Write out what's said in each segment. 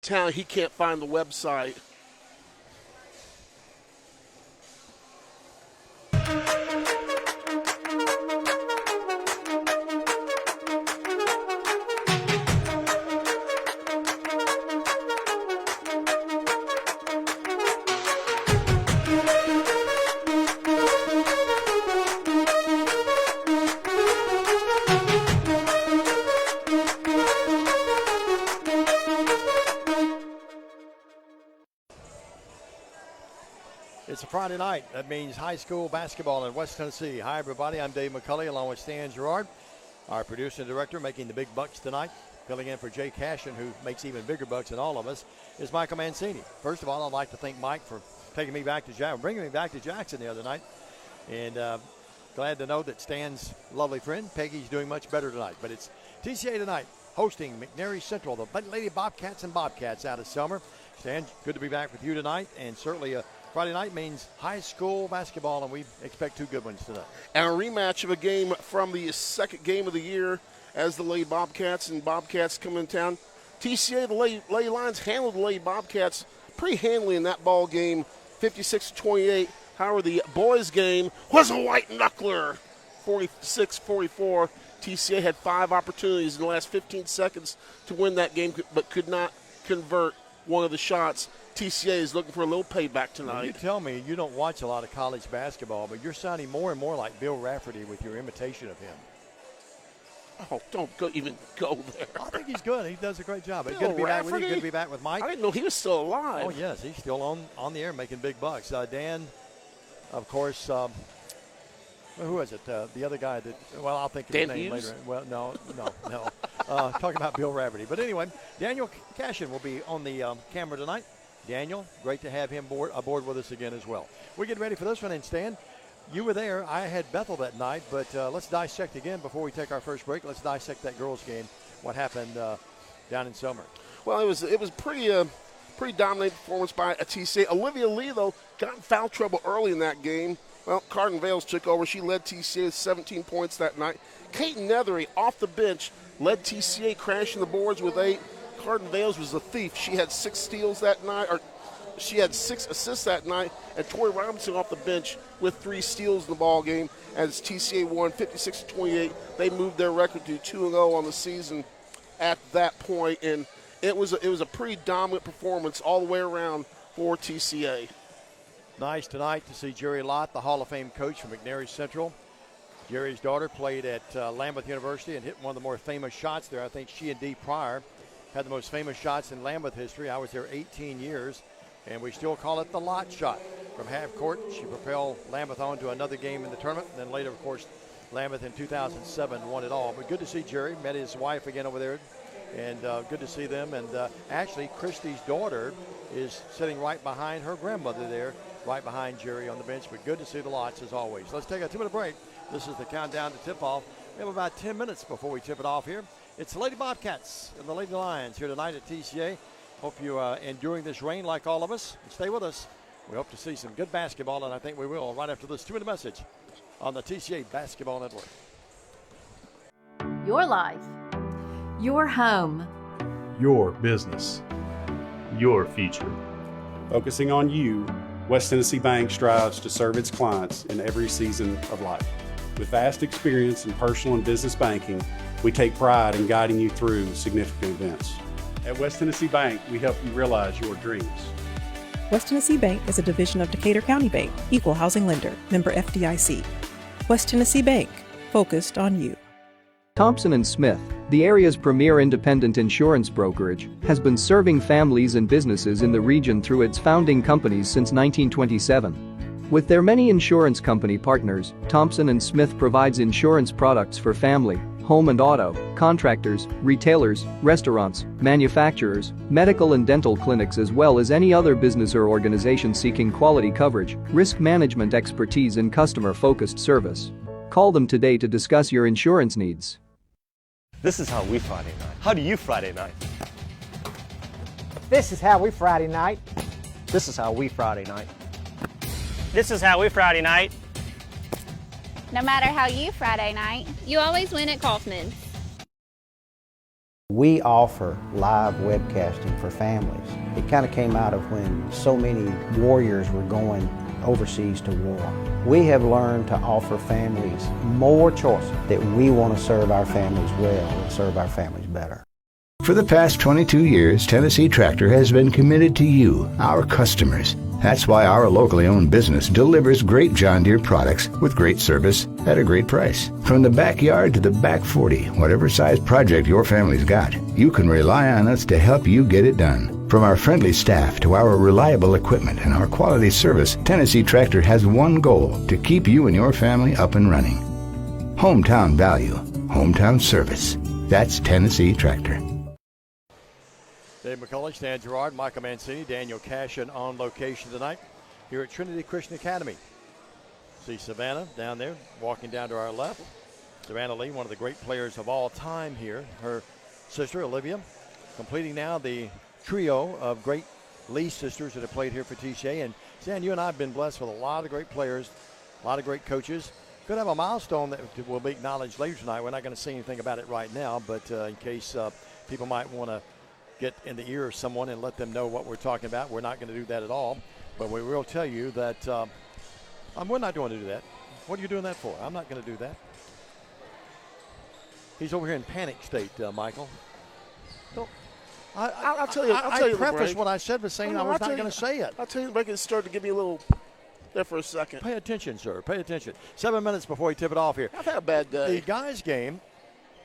town, he can't find the website. It's a Friday night. That means high school basketball in West Tennessee. Hi, everybody. I'm Dave McCulley along with Stan Gerard, our producer and director, making the big bucks tonight. Filling in for Jay Cashin, who makes even bigger bucks than all of us, is Michael Mancini. First of all, I'd like to thank Mike for taking me back to Jackson, bringing me back to Jackson the other night. And glad to know that Stan's lovely friend, Peggy's doing much better tonight. But it's TCA tonight, hosting McNairy Central, the Lady Bobcats and Bobcats out of Selmer. Stan, good to be back with you tonight, and certainly Friday night means high school basketball, and we expect two good ones tonight. And a rematch of a game from the second game of the year as the Lady Bobcats and Bobcats come in town. TCA, the Lady Lions, handled the Lady Bobcats pretty handily in that ball game, 56-28. However, the boys' game was a white knuckler, 46-44. TCA had 5 opportunities in the last 15 seconds to win that game, but could not convert one of the shots. TCA is looking for a little payback tonight. Well, you tell me you don't watch a lot of college basketball, but you're sounding more and more like Bill Rafferty with your imitation of him. Oh, don't even go there. I think he's good. He does a great job. But Bill good to be back with you. Rafferty? Good to be back with Mike. I didn't know he was still alive. Oh, yes. He's still on the air making big bucks. Dan, of course, who is it? The other guy that, well, I'll think of his name later. Well, no. Talking about Bill Rafferty. But anyway, Daniel Cashin will be on the camera tonight. Daniel, great to have him aboard with us again as well. We're getting ready for this one, and Stan, you were there. I had Bethel that night, but let's dissect again before we take our first break. Let's dissect that girls' game, what happened down in Selmer. Well, it was pretty dominant performance by a TCA. Olivia Lee, though, got in foul trouble early in that game. Well, Carden Vales took over. She led TCA with 17 points that night. Kate Nethery, off the bench, led TCA crashing the boards with 8. Carden Vales was a thief. She had 6 steals that night, or she had 6 assists that night, and Tori Robinson off the bench with 3 steals in the ball game as TCA won 56-28. They moved their record to 2-0 on the season at that point, and it was a pretty dominant performance all the way around for TCA. Nice tonight to see Jerry Lott, the Hall of Fame coach from McNairy Central. Jerry's daughter played at Lambeth University and hit one of the more famous shots there. I think she and Dee Pryor had the most famous shots in Lambeth history. I was there 18 years, and we still call it the Lott shot. From half court, she propelled Lambeth on to another game in the tournament. And then later, of course, Lambeth in 2007 won it all. But good to see Jerry. Met his wife again over there, and good to see them. And actually, Christy's daughter is sitting right behind her grandmother there, right behind Jerry on the bench. But good to see the Lotts as always. Let's take a 2-minute break. This is the countdown to tip-off. We have about 10 minutes before we tip it off here. It's the Lady Bobcats and the Lady Lions here tonight at TCA. Hope you are enduring this rain like all of us. Stay with us. We hope to see some good basketball, and I think we will right after this 2-minute message on the TCA Basketball Network. Your life. Your home. Your business. Your future. Focusing on you, West Tennessee Bank strives to serve its clients in every season of life. With vast experience in personal and business banking, we take pride in guiding you through significant events. At West Tennessee Bank, we help you realize your dreams. West Tennessee Bank is a division of Decatur County Bank, equal housing lender, member FDIC. West Tennessee Bank, focused on you. Thompson & Smith, the area's premier independent insurance brokerage, has been serving families and businesses in the region through its founding companies since 1927. With their many insurance company partners, Thompson & Smith provides insurance products for family, home and auto, contractors, retailers, restaurants, manufacturers, medical and dental clinics, as well as any other business or organization seeking quality coverage, risk management expertise and customer-focused service. Call them today to discuss your insurance needs. This is how we Friday night. How do you Friday night? This is how we Friday night. This is how we Friday night. This is how we Friday night. No matter how you Friday night, you always win at Kaufman's. We offer live webcasting for families. It kind of came out of when so many warriors were going overseas to war. We have learned to offer families more choices, that we want to serve our families well and serve our families better. For the past 22 years, Tennessee Tractor has been committed to you, our customers. That's why our locally owned business delivers great John Deere products with great service at a great price. From the backyard to the back 40, whatever size project your family's got, you can rely on us to help you get it done. From our friendly staff to our reliable equipment and our quality service, Tennessee Tractor has one goal: to keep you and your family up and running. Hometown value, hometown service. That's Tennessee Tractor. Dave McCulley, Stan Gerard, Michael Mancini, Daniel Cashin on location tonight here at Trinity Christian Academy. See Savannah down there, walking down to our left. Savannah Lee, one of the great players of all time here. Her sister, Olivia, completing now the trio of great Lee sisters that have played here for TCA. And Stan, you and I have been blessed with a lot of great players, a lot of great coaches. Could have a milestone that will be acknowledged later tonight. We're not going to say anything about it right now, but in case people might want to get in the ear of someone and let them know what we're talking about. We're not going to do that at all, but we will tell you that we're not going to do that. What are you doing that for? I'm not going to do that. He's over here in panic state, Michael. I'll tell you. I'll tell you. I prefaced what I said by saying I was not going to say it. I'll tell you, the break is starting to give me a little there for a second. Pay attention, sir. Pay attention. 7 minutes before we tip it off here. I've had a bad day. The guys' game,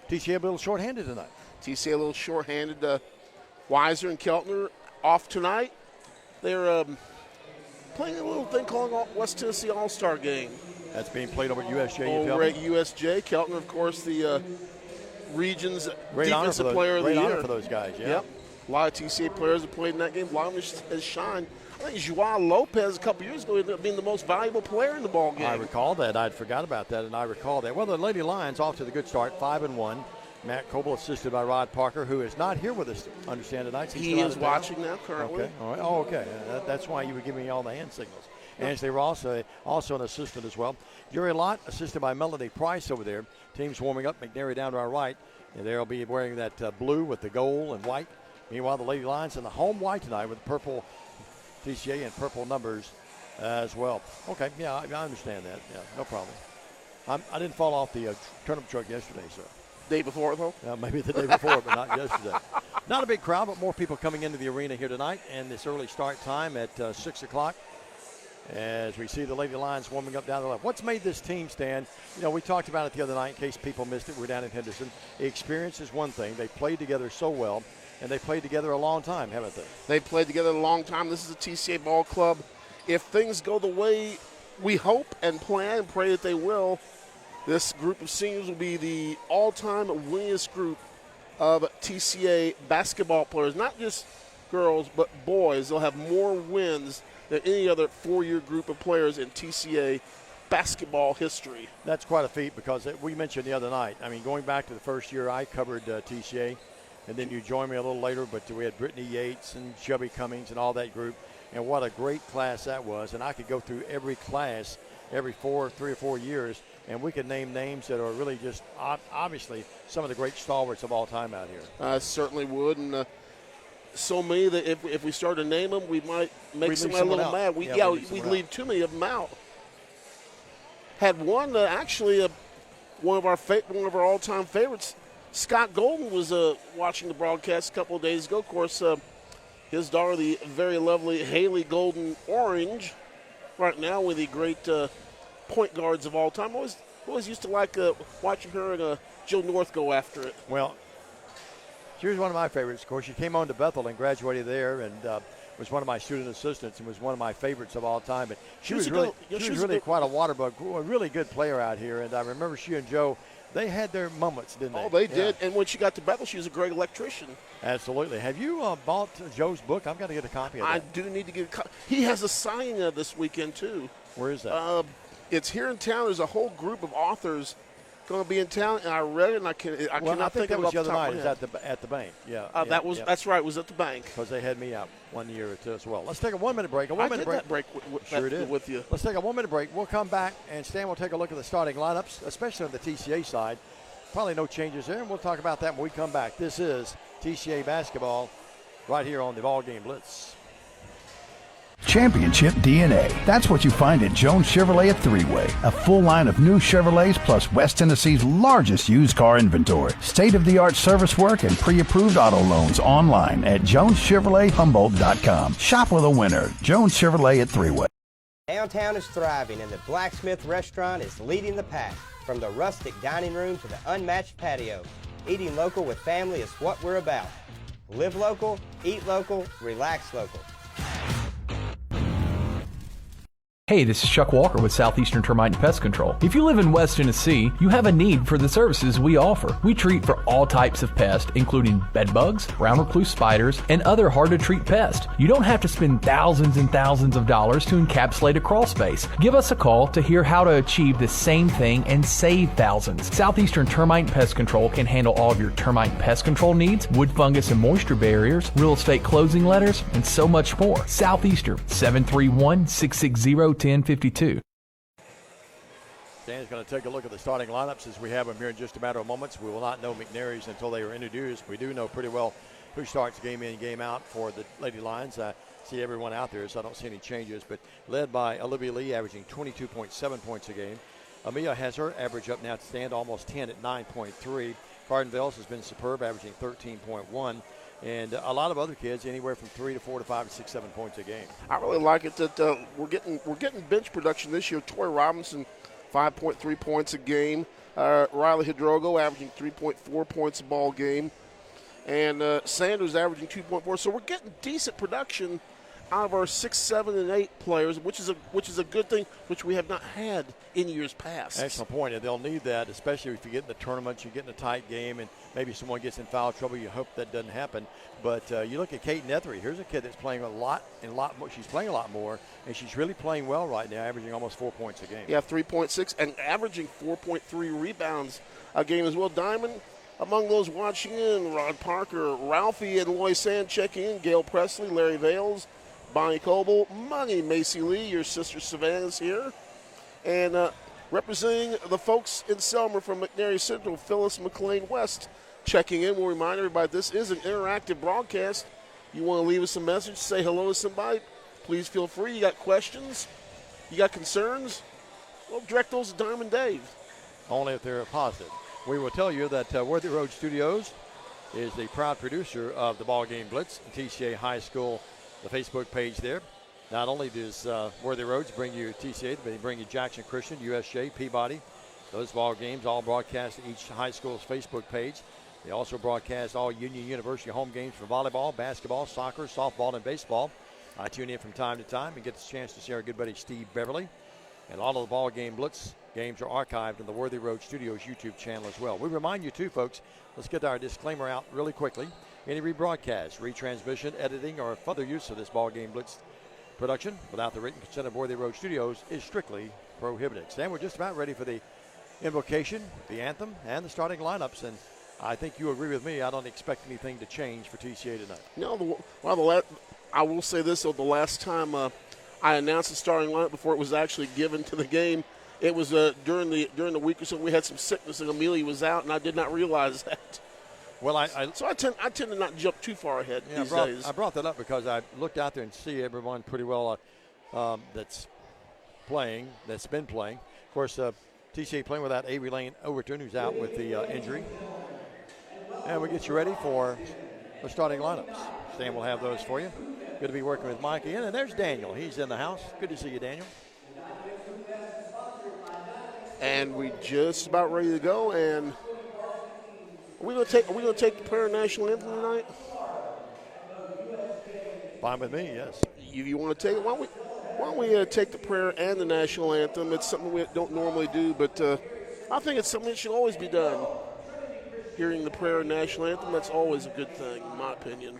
TCA a little shorthanded tonight. TCA a little shorthanded. Weiser and Keltner off tonight. They're playing a little thing called West Tennessee All-Star Game. That's being played over at USJ. Over at USJ. Keltner, of course, the region's defensive player of the year. Great honor for those guys, yeah. Yep. A lot of TCA players have played in that game. A lot of them has shined. I think Joao Lopez a couple years ago ended up being the most valuable player in the ball game. I recall that. I'd forgot about that, and I recall that. Well, the Lady Lions off to the good start, 5-1. Matt Coble assisted by Rod Parker, who is not here with us, understand, tonight. He is watching now currently. Okay. All right. Oh, okay. That's why you were giving me all the hand signals. And they were also an assistant as well. Jerry Lott, assisted by Melody Price over there. Team's warming up. McNairy down to our right. And they'll be wearing that blue with the gold and white. Meanwhile, the Lady Lions in the home white tonight with purple TCA and purple numbers as well. Okay, yeah, I understand that. Yeah, no problem. I didn't fall off the turnip truck yesterday, sir. Day before, though? Maybe the day before, but not yesterday. Not a big crowd, but more people coming into the arena here tonight. And this early start time at 6 o'clock as we see the Lady Lions warming up down the left. What's made this team, Stan? You know, we talked about it the other night in case people missed it. We're down in Henderson. Experience is one thing. They played together so well, and they played together a long time, haven't they? They played together a long time. This is a TCA ball club. If things go the way we hope and plan and pray that they will, this group of seniors will be the all-time winningest group of TCA basketball players, not just girls, but boys. They'll have more wins than any other four-year group of players in TCA basketball history. That's quite a feat because we mentioned the other night, I mean, going back to the first year I covered TCA, and then you joined me a little later, but we had Brittany Yates and Chubby Cummings and all that group, and what a great class that was. And I could go through every class every 3 or 4 years, and we could name names that are really just obviously some of the great stalwarts of all time out here. I certainly would, and so many that if we started to name them, we might make somebody a little mad. We'd leave too many of them out. Had one actually one of our all-time favorites. Scott Golden was watching the broadcast a couple of days ago. Of course, his daughter, the very lovely Haley Golden Orange, right now with the great point guards of all time. Always used to like watching her and Joe North go after it. Well, she was one of my favorites. Of course, she came on to Bethel and graduated there, and was one of my student assistants and was one of my favorites of all time. But she was really quite a water bug, a really good player out here. And I remember she and Joe, they had their moments, didn't they? Oh, they did. And when she got to Bethel, she was a great electrician. Absolutely. Have you bought Joe's book? I've got to get a copy of that. I do need to get a copy. He has a signing this weekend, too. Where is that? It's here in town. There's a whole group of authors going to be in town, and I read it, and I cannot think of it off the top of my head. It was at the bank. Yeah, that's right. It was at the bank because they had me out 1 year or two as well. Let's take a 1 minute break. With you. Let's take a 1 minute break. We'll come back, and Stan will take a look at the starting lineups, especially on the TCA side. Probably no changes there, and we'll talk about that when we come back. This is TCA basketball right here on the BallGame Blitz. Championship DNA. That's what you find at Jones Chevrolet at Three-Way. A full line of new Chevrolets plus West Tennessee's largest used car inventory. State-of-the-art service work and pre-approved auto loans online at JonesChevroletHumboldt.com. Shop with a winner. Jones Chevrolet at Three-Way. Downtown is thriving and the Blacksmith Restaurant is leading the pack. From the rustic dining room to the unmatched patio, eating local with family is what we're about. Live local, eat local, relax local. Hey, this is Chuck Walker with Southeastern Termite and Pest Control. If you live in West Tennessee, you have a need for the services we offer. We treat for all types of pests, including bed bugs, brown recluse spiders, and other hard-to-treat pests. You don't have to spend thousands and thousands of dollars to encapsulate a crawl space. Give us a call to hear how to achieve the same thing and save thousands. Southeastern Termite and Pest Control can handle all of your termite and pest control needs, wood fungus and moisture barriers, real estate closing letters, and so much more. Southeastern, 731-660-1052. Dan's going to take a look at the starting lineups as we have them here in just a matter of moments. We will not know McNairy's until they are introduced. We do know pretty well who starts game in, game out for the Lady Lions. I see everyone out there, so I don't see any changes. But led by Olivia Lee, averaging 22.7 points a game. Amia has her average up now to stand almost 10 at 9.3. Carden Vales has been superb, averaging 13.1. And a lot of other kids anywhere from 3 to 4 to 5 to 6, 7 points a game. I really like it that we're getting bench production this year. Toy Robinson, 5.3 points a game. Riley Hidrogo averaging 3.4 points a ball game, and Sanders averaging 2.4. So we're getting decent production out of our 6, 7, and 8 players, which is a good thing, which we have not had in years past. Excellent point. And they'll need that, especially if you get in the tournament, you get in a tight game, and maybe someone gets in foul trouble. You hope that doesn't happen. But you look at Kate Nethery. Here's a kid that's playing a lot more. She's playing a lot more, and she's really playing well right now, averaging almost 4 points a game. Yeah, 3.6 and averaging 4.3 rebounds a game as well. Diamond, among those watching in, Rod Parker, Ralphie and Loy Sand checking in, Gail Presley, Larry Vales, Bonnie Coble, Money, Macy Lee, your sister Savannah's here. And representing the folks in Selmer from McNairy Central, Phyllis McLean West checking in. We'll remind everybody this is an interactive broadcast. You want to leave us a message, say hello to somebody, please feel free. You got questions? You got concerns? Well, direct those to Diamond Dave. Only if they're positive. We will tell you that Worthy Road Studios is the proud producer of the BallGame Blitz, TCA High School, the Facebook page there. Not only does Worthy Roads bring you TCA, but they bring you Jackson Christian, USJ, Peabody. Those ball games all broadcast at each high school's Facebook page. They also broadcast all Union University home games for volleyball, basketball, soccer, softball, and baseball. I tune in from time to time and get the chance to see our good buddy Steve Beverly. And all of the BallGame Blitz games are archived in the Worthy Road Studios YouTube channel as well. We remind you too, folks, let's get our disclaimer out really quickly. Any rebroadcast, retransmission, editing, or further use of this BallGame Blitz production without the written consent of Worthy Road Studios is strictly prohibited. Stan, we're just about ready for the invocation, the anthem, and the starting lineups. And I think you agree with me. I don't expect anything to change for TCA tonight. No, I will say this, though, the last time I announced the starting lineup before it was actually given to the game, it was during the week or so we had some sickness and Amelia was out, and I did not realize that. Well, I tend to not jump too far ahead these days. I brought that up because I looked out there and see everyone pretty well that's been playing. Of course, TCA playing without Avery Lane Overton, who's out with the injury. And we get you ready for the starting lineups. Stan will have those for you. Good to be working with Mike again. And there's Daniel. He's in the house. Good to see you, Daniel. And we just about ready to go. And are we going to take the prayer national anthem tonight? Fine with me, yes. You want to take it? Why don't we take the prayer and the national anthem? It's something we don't normally do, but I think it's something that should always be done. Hearing the prayer and national anthem, that's always a good thing, in my opinion.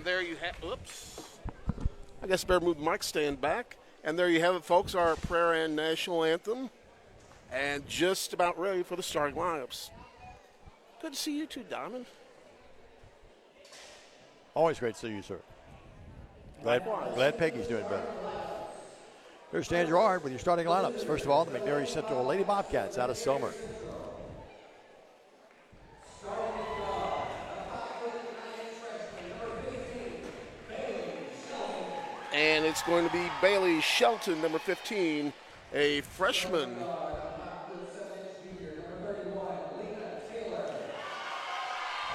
And there you have, oops. I guess better move the mic stand back. And there you have it, folks, our prayer and national anthem. And just about ready for the starting lineups. Good to see you too, Diamond. Always great to see you, sir. Glad Peggy's doing better. Here's Stan Gerard with your starting lineups. First of all, the McNairy Central Lady Bobcats out of Selmer. And it's going to be Bailey Shelton, number 15, a freshman.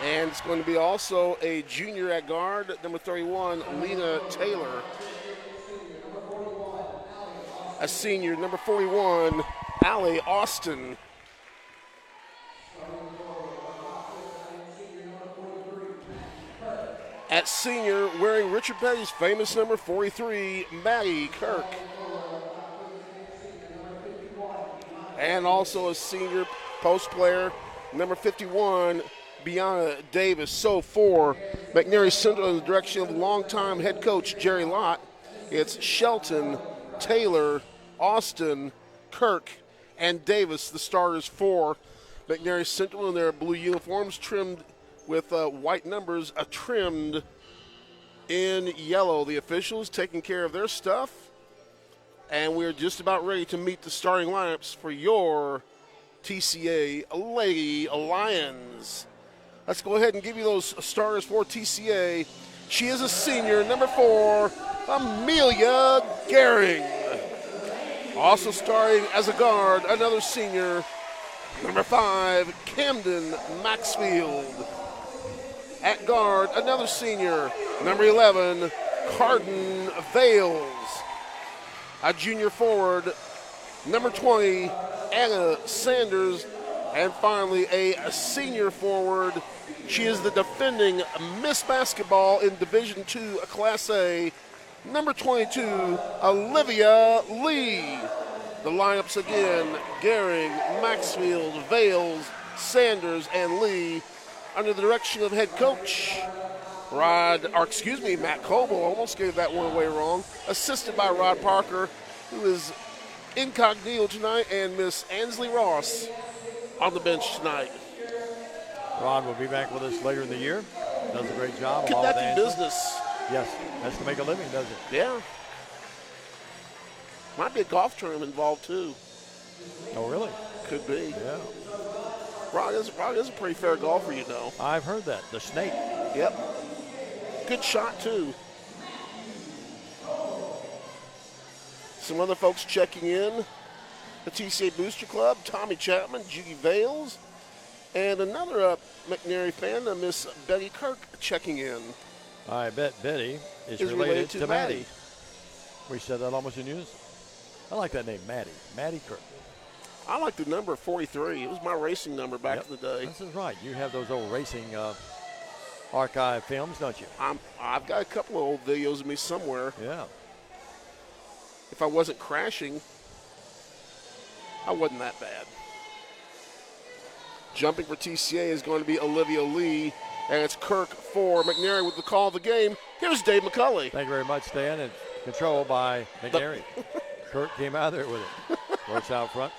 And it's going to be also a junior at guard, number 31, Lena Taylor. A senior, number 41, Allie Austin. At senior, wearing Richard Petty's famous number 43, Maddie Kirk. And also a senior post player, number 51, Bianna Davis. So for McNairy Central, in the direction of longtime head coach Jerry Lott, it's Shelton, Taylor, Austin, Kirk, and Davis, the starters for McNairy Central in their blue uniforms, trimmed with white numbers, trimmed in yellow. The officials taking care of their stuff, and we're just about ready to meet the starting lineups for your TCA Lady Lions. Let's go ahead and give you those starters for TCA. She is a senior, number 4, Amelia Gehring. Also starting as a guard, another senior, number 5, Camden Maxfield. At guard, another senior, number 11, Carden Vales. A junior forward, number 20, Anna Sanders. And finally, a senior forward. She is the defending Miss Basketball in Division II Class A, number 22, Olivia Lee. The lineups again, Gehring, Maxfield, Vales, Sanders, and Lee, under the direction of head coach Matt Coble. Almost gave that one away wrong. Assisted by Rod Parker, who is incognito tonight, and Miss Ansley Ross on the bench tonight. Rod will be back with us later in the year. Does a great job. Conducting business. Yes, has to make a living, doesn't it? Yeah. Might be a golf tournament involved, too. Oh, really? Could be. Yeah. Rod is a pretty fair golfer, you know. I've heard that. The Snake. Yep. Good shot, too. Some other folks checking in. The TCA Booster Club, Tommy Chapman, Judy Vales, and another McNairy fan, Miss Betty Kirk, checking in. I bet Betty is related to Maddie. We said that almost in unison. I like that name, Maddie. Maddie Kirk. I like the number 43. It was my racing number back in the day. This is right. You have those old racing archive films, don't you? I've got a couple of old videos of me somewhere. Yeah. If I wasn't crashing, I wasn't that bad. Jumping for TCA is going to be Olivia Lee, and it's Kirk for McNairy with the call of the game. Here's Dave McCulley. Thank you very much, Stan, and control by McNairy. Kirk came out there with it. Works out front.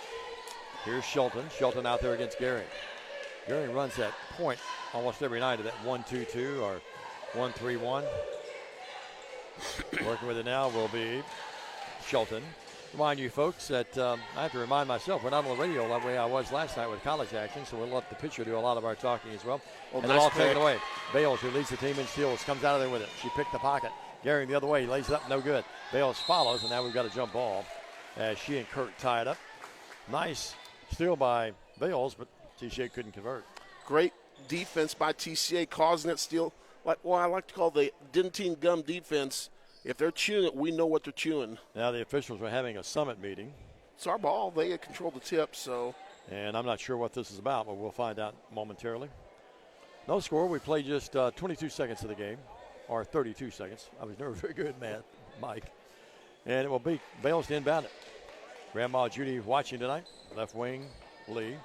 Here's Shelton. Shelton out there against Gehring. Gehring runs that point almost every night of that 1-2-2 or 1-3-1. Working with it now will be Shelton. Remind you folks that I have to remind myself, we're not on the radio that way I was last night with college action, so we'll let the pitcher do a lot of our talking as well. And nice they're all pick. taken away. Bales, who leads the team in steals, comes out of there with it. She picked the pocket. Gehring the other way, lays it up, no good. Bales follows, and now we've got a jump ball as she and Kirk tie it up. Nice steal by Bales, but TCA couldn't convert. Great defense by TCA, causing that steal. Like what I like to call the dentine gum defense. If they're chewing it, we know what they're chewing. Now the officials are having a summit meeting. It's our ball. They control the tip, so. And I'm not sure what this is about, but we'll find out momentarily. No score. We played just 22 seconds of the game, or 32 seconds. I was never very good at math, Mike. And it will be Bales to inbound it. Grandma Judy watching tonight. Left wing, Lee.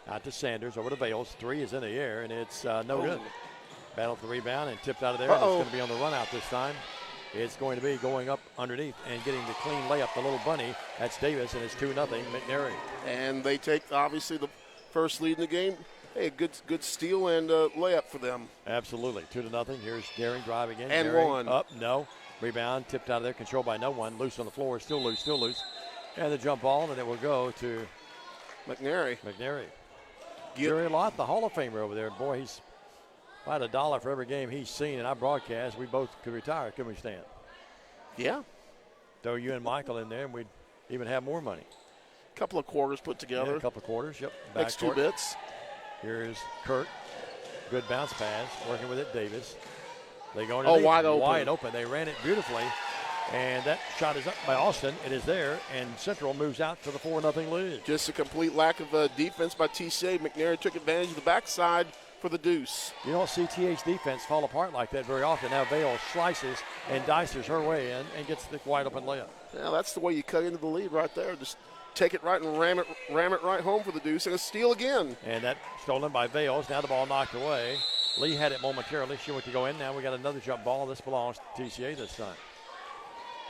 Out to Sanders, over to Bales. 3 is in the air, and it's no good. Battle for the rebound and tipped out of there. It's going to be on the run out this time. It's going to be going up underneath and getting the clean layup, the little bunny. That's Davis, and it's 2-0 McNairy. And they take, obviously, the first lead in the game. Hey, good steal and layup for them. Absolutely. 2-0. Here's Gary driving in. And Gary one. Up, no. Rebound, tipped out of there, controlled by no one. Loose on the floor, still loose. And the jump ball, and it will go to McNairy. Jerry Lott, the Hall of Famer over there. Boy, if I had $1 for every game he's seen and I broadcast, we both could retire, couldn't we, Stan? Yeah. Throw you and Michael in there, and we'd even have more money. Couple of quarters put together. Yeah, a couple of quarters, yep. Next 2 bits. Here's Kurt. Good bounce pass, working with it, Davis. They go underneath. Wide open. Wide open. They ran it beautifully. And that shot is up by Austin. It is there, and Central moves out to the 4-0 lead. Just a complete lack of defense by TCA. McNairy took advantage of the backside for the deuce. You don't see TH's defense fall apart like that very often. Now Vale slices and dices her way in and gets the wide open layup. Yeah, that's the way you cut into the lead right there. Just take it right and ram it right home for the deuce, and a steal again. And that stolen by Vales. Now the ball knocked away. Lee had it momentarily. She went to go in. Now we got another jump ball. This belongs to TCA this time.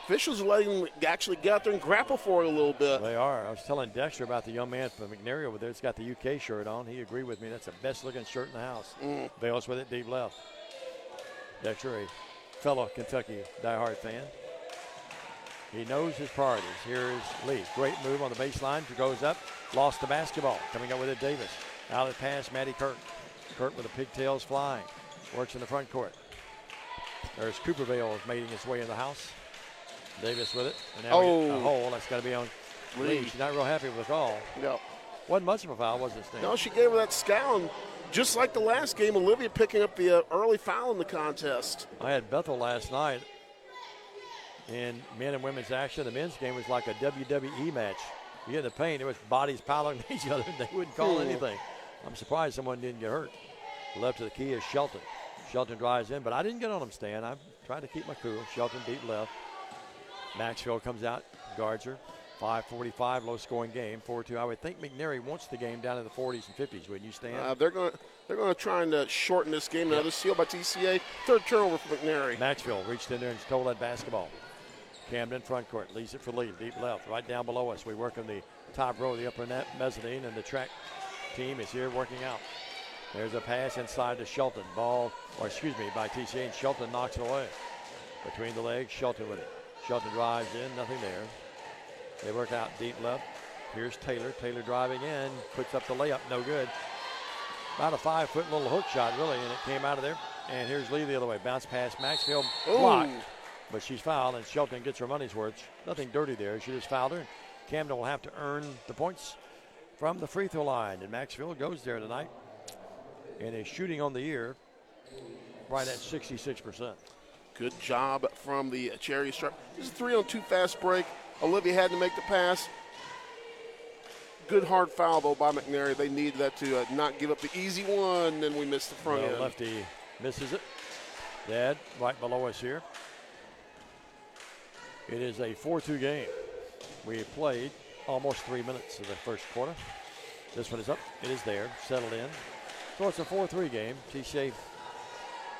Officials are letting them actually get out there and grapple for it a little bit. They are. I was telling Dexter about the young man from McNairy over there. He's got the UK shirt on. He agreed with me. That's the best looking shirt in the house. Vales with it deep left. Dexter, a fellow Kentucky diehard fan. He knows his priorities. Here's Lee. Great move on the baseline. Goes up. Lost the basketball. Coming up with it, Davis. Outlet pass, Maddie Kurt. Kurt with the pigtails flying. Works in the front court. There's Cooper Vale making his way in the house. Davis with it. And now a hole. That's got to be on Lee. She's not real happy with the call. No. Wasn't much of a foul, was it, Stan? No, she gave her that scowl. And just like the last game, Olivia picking up the early foul in the contest. I had Bethel last night in men and women's action. The men's game was like a WWE match. You get in the paint, it was bodies piling on each other, and they wouldn't call anything. I'm surprised someone didn't get hurt. Left to the key is Shelton. Shelton drives in, but I didn't get on him, Stan. I tried to keep my cool. Shelton deep left. Maxwell comes out, guards her. 5:45, low-scoring game. 4-2. I would think McNairy wants the game down in the 40s and 50s. Wouldn't you, Stan? They're going to try and shorten this game. Another steal by TCA. Third turnover for McNairy. Maxwell reached in there and stole that basketball. Camden front court, leaves it for Lee, deep left, right down below us. We work on the top row of the upper net mezzanine, and the track team is here working out. There's a pass inside to Shelton. By TCA, and Shelton knocks it away. Between the legs, Shelton with it. Shelton drives in, nothing there. They work out deep left. Here's Taylor. Taylor driving in, puts up the layup, no good. About a 5-foot little hook shot, really, and it came out of there. And here's Lee the other way. Bounce pass, Maxfield blocked. But she's fouled, and Shelton gets her money's worth. Nothing dirty there. She just fouled her. Camden will have to earn the points from the free throw line. And Maxfield goes there tonight and is shooting on the year right at 66%. Good job from the Cherry Stripe. This is a 3-on-2 fast break. Olivia had to make the pass. Good hard foul, though, by McNairy. They needed that to not give up the easy one, and we missed the front end. Lefty misses it. Dad right below us here. It is a 4-2 game. We have played almost 3 minutes of the first quarter. This one is up. It is there, settled in. So it's a 4-3 game. TCA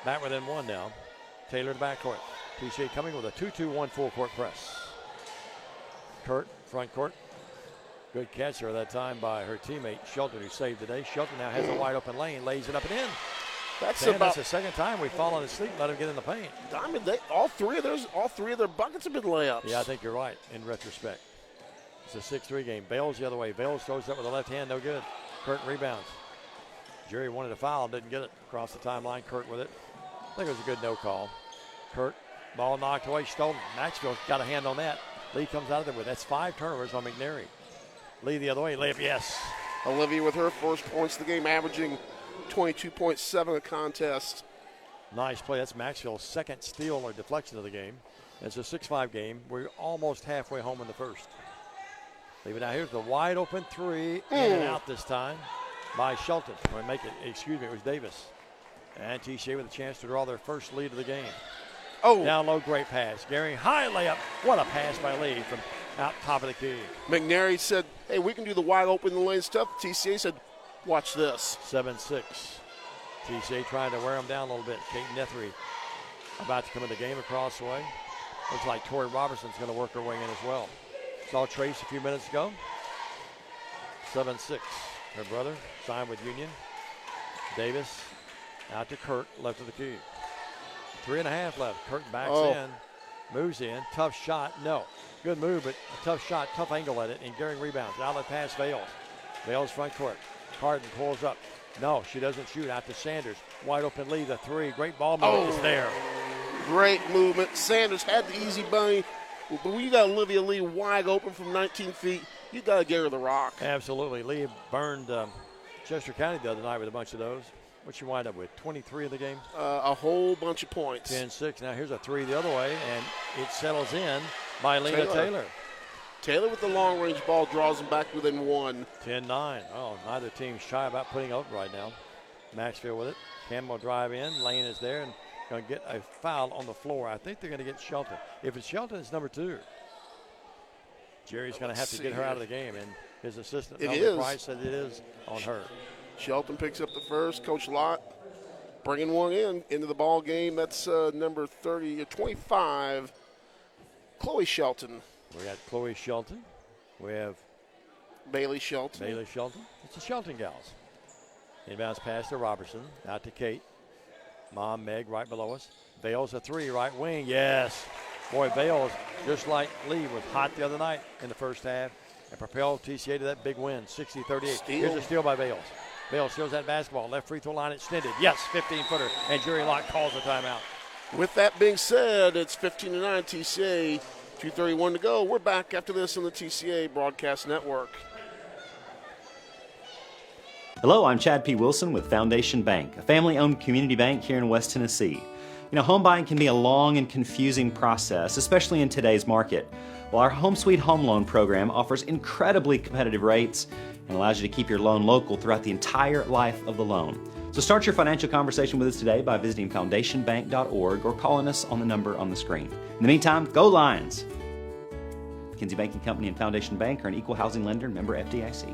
back within one now. Taylor to backcourt. TCA coming with a 2-2-1 full court press. Kurt, front court. Good catch there that time by her teammate Shelton, who saved the day. Shelton now has a wide open lane, lays it up and in. That's the second time we've fallen asleep, let him get in the paint. Diamond, all three of their buckets have been layups. Yeah, I think you're right in retrospect. It's a 6-3 game. Bales the other way. Bales throws up with the left hand, no good. Kurt rebounds. Jerry wanted a foul, didn't get it. Across the timeline, Kurt with it. I think it was a good no call. Kurt, ball knocked away, stolen. Maxwell got a hand on that. Lee comes out of there with that's 5 turnovers on McNairy. Lee the other way, layup, yes. Olivia with her first points of the game, averaging 22.7 a contest. Nice play. That's Maxwell's second steal or deflection of the game. It's a 6-5 game. We're almost halfway home in the first. Leave it out. Here's the wide open three. In and out this time by Shelton. It was Davis. And TCA with a chance to draw their first lead of the game. Down low, great pass. Gary, high layup. What a pass by Lee from out top of the key. McNairy said, hey, we can do the wide open lane stuff. TCA said, watch this. 7-6. TCA trying to wear them down a little bit. Kate Nethery about to come in the game across the way. Looks like Tori Robertson's going to work her way in as well. Saw Trace a few minutes ago. 7-6. Her brother signed with Union. Davis out to Kurt, left of the key. 3.5 left. Kurt backs in, moves in. Tough shot. No. Good move, but a tough shot, tough angle at it, and Gehring rebounds. Outlet pass, Vales. Vales front court. Carden pulls up. No, she doesn't shoot. Out to Sanders. Wide open lead, the three. Great ball movement is there. Great movement. Sanders had the easy bunny, but when you got Olivia Lee wide open from 19 feet, you got to get her the rock. Absolutely. Lee burned Chester County the other night with a bunch of those. What she wind up with? 23 of the game? A whole bunch of points. 10-6. Now here's a three the other way, and it settles in by Lena Taylor. Taylor with the long-range ball draws them back within one. 10-9. Oh, neither team shy about putting up right now. Maxfield with it. Campbell drive in. Lane is there and going to get a foul on the floor. I think they're going to get Shelton. If it's Shelton, it's number 2. Jerry's going to have to get her out of the game, and his assistant, Melvin Price, said it is on her. Shelton picks up the first. Coach Lott bringing one into the ball game. That's number 25, Chloe Shelton. We got Chloe Shelton. We have Bailey Shelton. It's the Shelton gals. Inbounds pass to Robertson. Out to Kate. Mom Meg right below us. Vales a three, right wing. Yes. Boy, Vales, just like Lee, was hot the other night in the first half and propelled TCA to that big win, 60-38. Here's a steal by Vales. Vales steals that basketball. Left free throw line extended. Yes, 15-footer. And Jerry Lott calls the timeout. With that being said, it's 15-9 TCA. 2:31 to go. We're back after this on the TCA Broadcast Network. Hello, I'm Chad P. Wilson with Foundation Bank, a family-owned community bank here in West Tennessee. You know, home buying can be a long and confusing process, especially in today's market. Well, our Home Sweet Home Loan program offers incredibly competitive rates and allows you to keep your loan local throughout the entire life of the loan. So start your financial conversation with us today by visiting foundationbank.org or calling us on the number on the screen. In the meantime, go Lions! Kinsey Banking Company and Foundation Bank are an equal housing lender and member FDIC.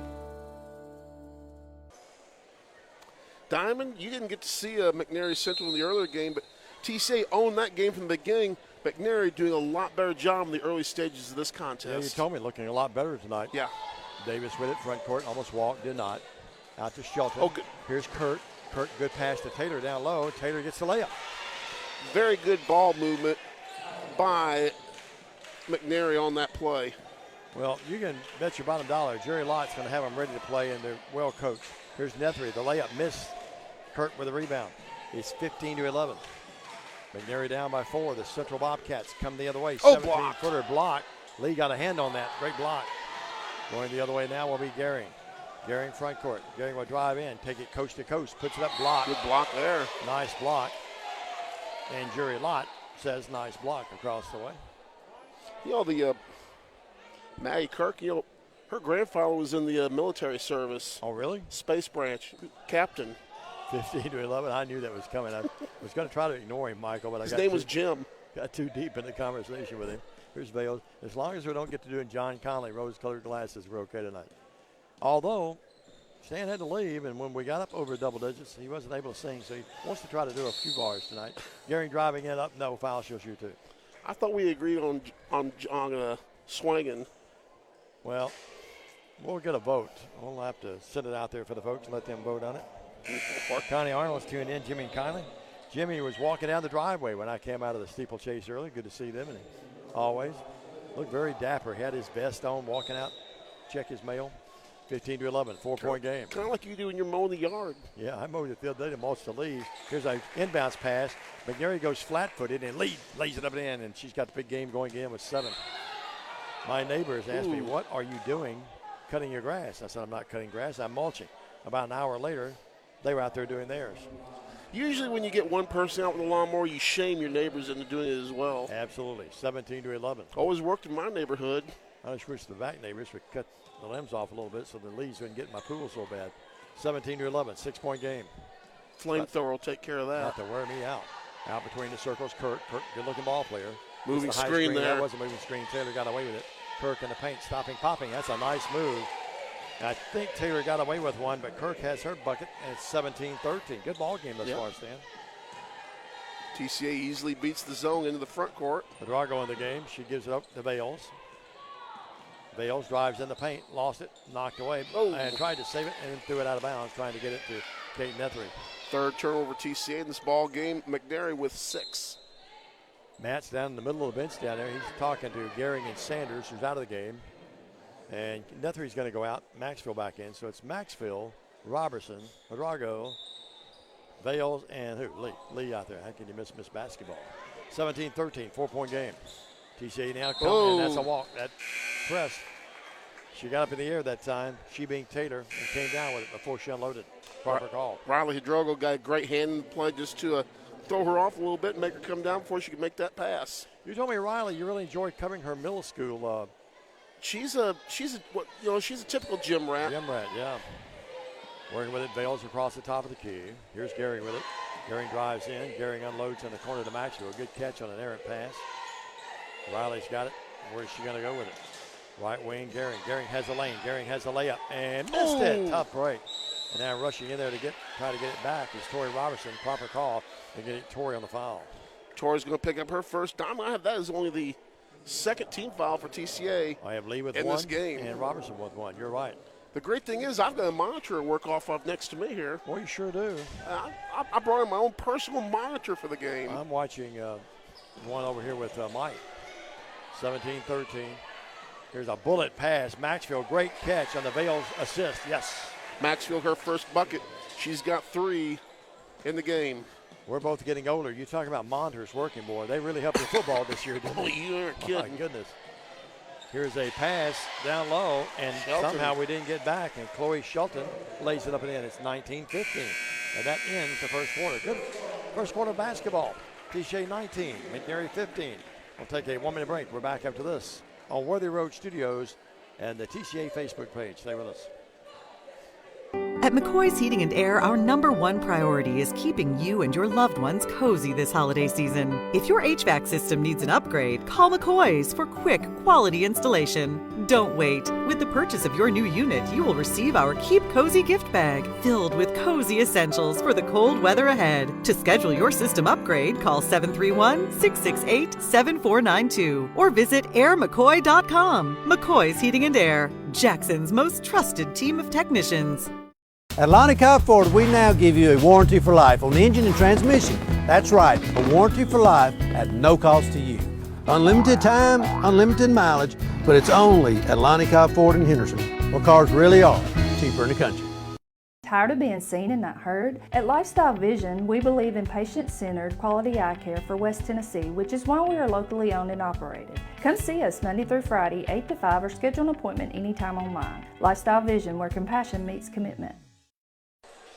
Diamond, you didn't get to see McNairy Central in the earlier game, but TCA owned that game from the beginning. McNairy doing a lot better job in the early stages of this contest. Yeah, you told me looking a lot better tonight. Yeah. Davis with it, front court, almost walked, did not. Out to Shelton. Oh, good. Here's Kurt. Kurt, good pass to Taylor down low. Taylor gets the layup. Very good ball movement by McNairy on that play. Well, you can bet your bottom dollar Jerry Lott's going to have them ready to play, and they're well coached. Here's Nethery. The layup missed. Kurt with a rebound. It's 15-11. McNairy down by 4. The Central Bobcats come the other way. 17-footer block. Lee got a hand on that. Great block. Going the other way now will be Gehring. Gehring front court. Gehring will drive in, take it coast to coast, puts it up, block. Good block there. Nice block. And Jerry Lott says nice block across the way. You know, the Maddie Kirk, you know, her grandfather was in the military service. Oh, really? Space branch, captain. 15-11. I knew that was coming. I was going to try to ignore him, Michael, but his name was Jim. Got too deep in the conversation with him. Here's Vales. As long as we don't get to doing John Conley rose-colored glasses, we're okay tonight. Although Stan had to leave, and when we got up over double digits, he wasn't able to sing, so he wants to try to do a few bars tonight. Gehring driving it up, no foul, she'll shoot 2. I thought we agreed on swinging. Well, we'll get a vote. We'll have to send it out there for the folks and let them vote on it. Connie Arnold's tuned in, Jimmy and Conley. Jimmy was walking down the driveway when I came out of the steeplechase early. Good to see them, and always looked very dapper. He had his vest on, walking out, check his mail. 15-11, 4-point game. Kind of like you do when you're mowing the yard. Yeah, I mowed it the other day to mulch the leaves. Here's an inbounds pass. McNairy goes flat-footed and lays it up and in, and she's got the big game going in with 7. My neighbors asked me, what are you doing cutting your grass? I said, I'm not cutting grass, I'm mulching. About an hour later, they were out there doing theirs. Usually when you get one person out with a lawnmower, you shame your neighbors into doing it as well. Absolutely, 17-11. Always worked in my neighborhood. I just wish the back neighbors would cut the limbs off a little bit so the leaves wouldn't get in my pool so bad. 17-11, 6-point game. Flamethrower will take care of that. Not to wear me out. Out between the circles, Kirk, good-looking ball player. Moving screen there. That was a moving screen. Taylor got away with it. Kirk in the paint, stopping, popping. That's a nice move. I think Taylor got away with one, but Kirk has her bucket, and it's 17-13. Good ball game thus far, Stan. TCA easily beats the zone into the front court. Pedrago in the game. She gives it up to Bales. Bales drives in the paint, lost it, knocked away, and tried to save it, and then threw it out of bounds, trying to get it to Kate Nethery. Third turnover TCA in this ball game. McNairy with 6. Matt's down in the middle of the bench down there. He's talking to Gehring and Sanders, who's out of the game. And Nethery's going to go out, Maxfield back in. So it's Maxfield, Robertson, Pedrago, Vales, and who? Lee out there. How can you miss basketball? 17-13, 4-point game. TCA now coming, and that's a walk. That press. She got up in the air that time, she being Taylor, and came down with it before she unloaded. Proper call. Riley Hidrogo got a great hand in the play just to throw her off a little bit and make her come down before she could make that pass. You told me, Riley, you really enjoyed covering her middle school. She's a typical gym rat. Gym rat, yeah. Working with it, Bales across the top of the key. Here's Gehring with it. Gehring drives in. Gehring unloads in the corner to Maxwell. Good catch on an errant pass. Riley's got it. Where's she going to go with it? Right wing, Gehring. Gehring has the lane. Gehring has the layup and missed it. Tough break. And now rushing in there to try to get it back is Tori Robertson. Proper call to get Tori on the foul. Tori's going to pick up her first dime. I have that as only the second team foul for TCA. I have Lee with in one this game. And Robertson with one. You're right. The great thing is I've got a monitor to work off of next to me here. Well, you sure do. I brought in my own personal monitor for the game. I'm watching one over here with Mike. 17-13. Here's a bullet pass. Maxfield, great catch on the Vales assist. Yes. Maxfield, her first bucket. She's got 3 in the game. We're both getting older. You talk about monitors working, boy. They really helped in football this year, didn't they? You aren't kidding. My goodness. Here's a pass down low, and somehow we didn't get back, and Chloe Shelton lays it up and in. It's 19-15. And that ends the first quarter. Good first quarter basketball. TCA 19, McNairy 15. We'll take a 1-minute break. We're back after this on Worthy Road Studios and the TCA Facebook page. Stay with us. At McCoy's Heating and Air, our #1 priority is keeping you and your loved ones cozy this holiday season. If your HVAC system needs an upgrade, call McCoy's for quick, quality installation. Don't wait. With the purchase of your new unit, you will receive our Keep Cozy gift bag filled with cozy essentials for the cold weather ahead. To schedule your system upgrade, call 731-668-7492 or visit airmccoy.com. McCoy's Heating and Air, Jackson's most trusted team of technicians. At Lonnie Cobb Ford, we now give you a warranty for life on the engine and transmission. That's right, a warranty for life at no cost to you. Unlimited time, unlimited mileage, but it's only at Lonnie Cobb Ford in Henderson, where cars really are cheaper in the country. Tired of being seen and not heard? At Lifestyle Vision, we believe in patient-centered quality eye care for West Tennessee, which is why we are locally owned and operated. Come see us Monday through Friday, 8 to 5, or schedule an appointment anytime online. Lifestyle Vision, where compassion meets commitment.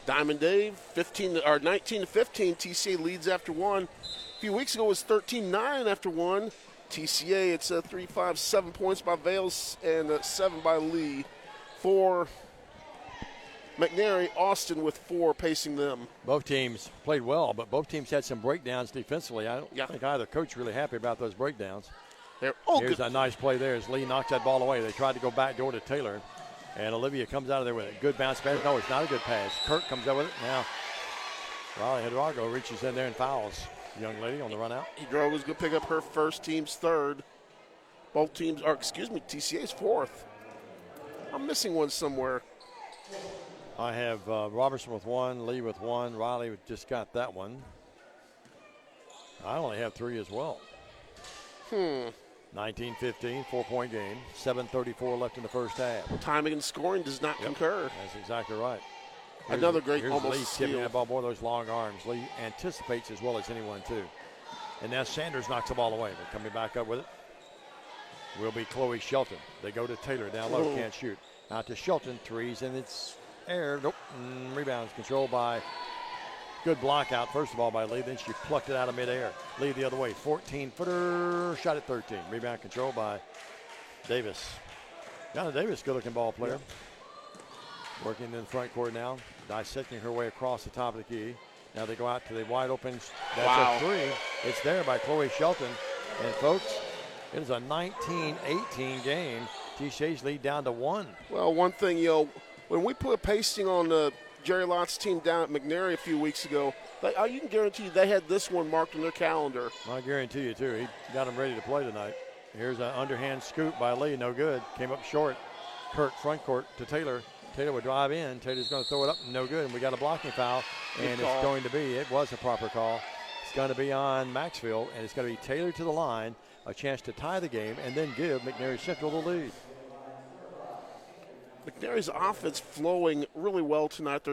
Diamond Dave, 19-15. TCA leads after one. A few weeks ago it was 13-9 after one. TCA, it's 3-5, 7 points by Vales and 7 by Lee. For McNairy, Austin with 4 pacing them. Both teams played well, but both teams had some breakdowns defensively. I don't think either coach really happy about those breakdowns. Here's a nice play there as Lee knocks that ball away. They tried to go back door to Taylor. And Olivia comes out of there with a good bounce pass. No, it's not a good pass. Kirk comes up with it. Now, Riley Hidrogo reaches in there and fouls the young lady on the run out. Hidrogo's going to pick up her first, team's third. Both teams are, TCA's fourth. I'm missing one somewhere. I have Robertson with 1, Lee with 1. Riley just got that one. I only have 3 as well. 19-15, 4-point game. 7:34 left in the first half. Timing and scoring does not concur. That's exactly right. Another great here's almost Lee tipping that ball, boy, those long arms. Lee anticipates as well as anyone, too. And now Sanders knocks the ball away. But coming back up with it will be Chloe Shelton. They go to Taylor down low, can't shoot. Out to Shelton, threes, and it's air. Nope. Rebounds controlled by good block out, first of all, by Lee. Then she plucked it out of midair. Lee the other way. 14-footer. Shot at 13. Rebound controlled by Davis. Donna Davis, good-looking ball player. Working in the front court now. Dissecting her way across the top of the key. Now they go out to the wide open. That's a 3. It's there by Chloe Shelton. And, folks, it is a 19-18 game. TCA's lead down to 1. Well, one thing, when we put pasting on Jerry Lott's team down at McNairy a few weeks ago, you can guarantee you they had this one marked on their calendar. I guarantee you, too. He got them ready to play tonight. Here's an underhand scoop by Lee. No good. Came up short. Kirk front court to Taylor. Taylor would drive in. Taylor's going to throw it up. No good. And we got a blocking foul. And it's going to be, it was a proper call. It's going to be on Maxfield. And it's going to be Taylor to the line. A chance to tie the game and then give McNairy Central the lead. McNairy's offense flowing really well tonight.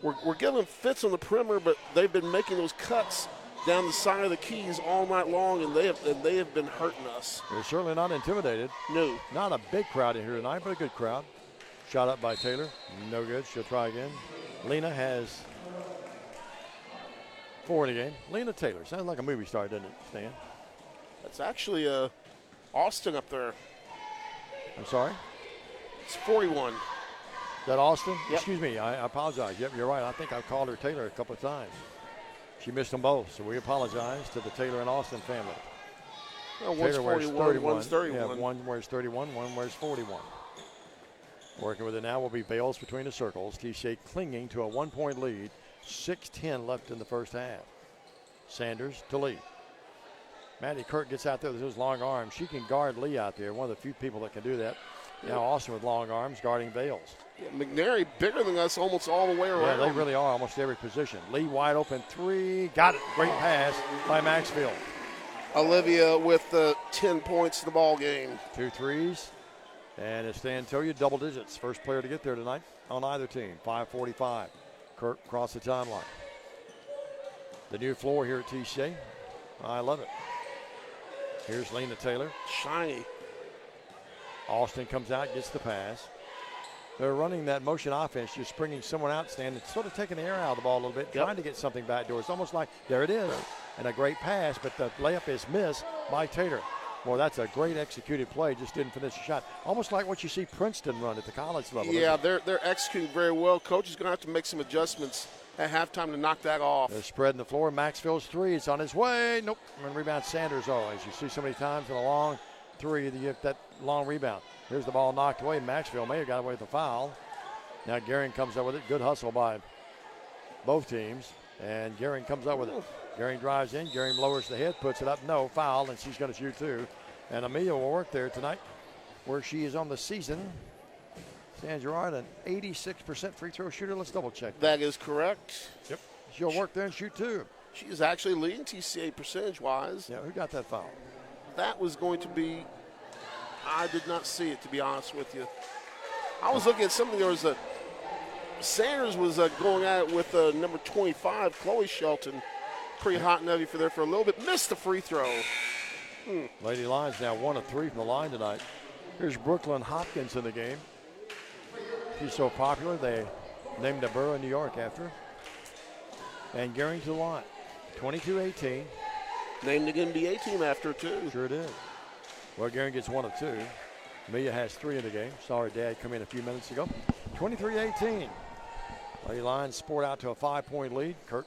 We're giving fits on the perimeter, but they've been making those cuts down the side of the keys all night long, and they have been hurting us. They're certainly not intimidated. No. Not a big crowd in here tonight, but a good crowd. Shot up by Taylor. No good. She'll try again. Lena has 4 in the game. Lena Taylor. Sounds like a movie star, doesn't it, Stan? That's actually Austin up there. I'm sorry? It's 41. Is that Austin? Yep. Excuse me. I apologize. Yep, you're right. I think I've called her Taylor a couple of times. She missed them both, so we apologize to the Taylor and Austin family. Well, one's Taylor wears 41, 31. one's 31. Yeah, one wears 31, one wears 41. Working with it now will be Bales between the circles. TCA clinging to a 1-point lead. 6:10 left in the first half. Sanders to Lee. Maddie Kirk gets out there with his long arms. She can guard Lee out there, one of the few people that can do that. Now Austin with long arms guarding Bales. Yeah, McNairy bigger than us almost all the way around. Yeah, they really are almost every position. Lee wide open 3. Got it. Great pass by Maxfield. Olivia with 10 points in the ball game. 2 threes. And it's Stantonia, double digits. First player to get there tonight on either team. 5:45. Kirk across the timeline. The new floor here at TCA. I love it. Here's Lena Taylor. Shiny. Austin comes out, gets the pass. They're running that motion offense, just bringing someone out, standing, sort of taking the air out of the ball a little bit, trying to get something backdoors. Almost like, there it is, and a great pass, but the layup is missed by Taylor. Well, that's a great executed play, just didn't finish the shot. Almost like what you see Princeton run at the college level. Yeah, they're executing very well. Coach is going to have to make some adjustments at halftime to knock that off. They're spreading the floor. Maxfield's 3. It's on his way. Nope. And rebound Sanders. Oh, as you see so many times in a long 3, you get that long rebound. Here's the ball knocked away. Maxfield may have got away with the foul. Now Gehring comes up with it. Good hustle by both teams. And Gehring comes up with it. Gehring drives in. Gehring lowers the head, puts it up. No foul, and she's going to shoot 2. And Amelia will work there tonight, where she is on the season. San Gerard, an 86% free throw shooter. Let's double check. That is correct. Yep. She'll work there and shoot 2. She is actually leading TCA percentage-wise. Yeah, who got that foul? That was going to be, I did not see it, to be honest with you. I was looking at something. There was Sanders was going at it with number 25, Chloe Shelton. Pretty hot and heavy for there for a little bit. Missed the free throw. Lady Lions now 1 of 3 from the line tonight. Here's Brooklyn Hopkins in the game. She's so popular, they named a borough in New York after her. And Gehring to the line. 22-18. Named the NBA team after her, too. Sure did. Well, Gehring gets 1 of 2. Amelia has 3 in the game. Saw her dad come in a few minutes ago. 23-18. Lady Lions sport out to a 5-point lead. Kirk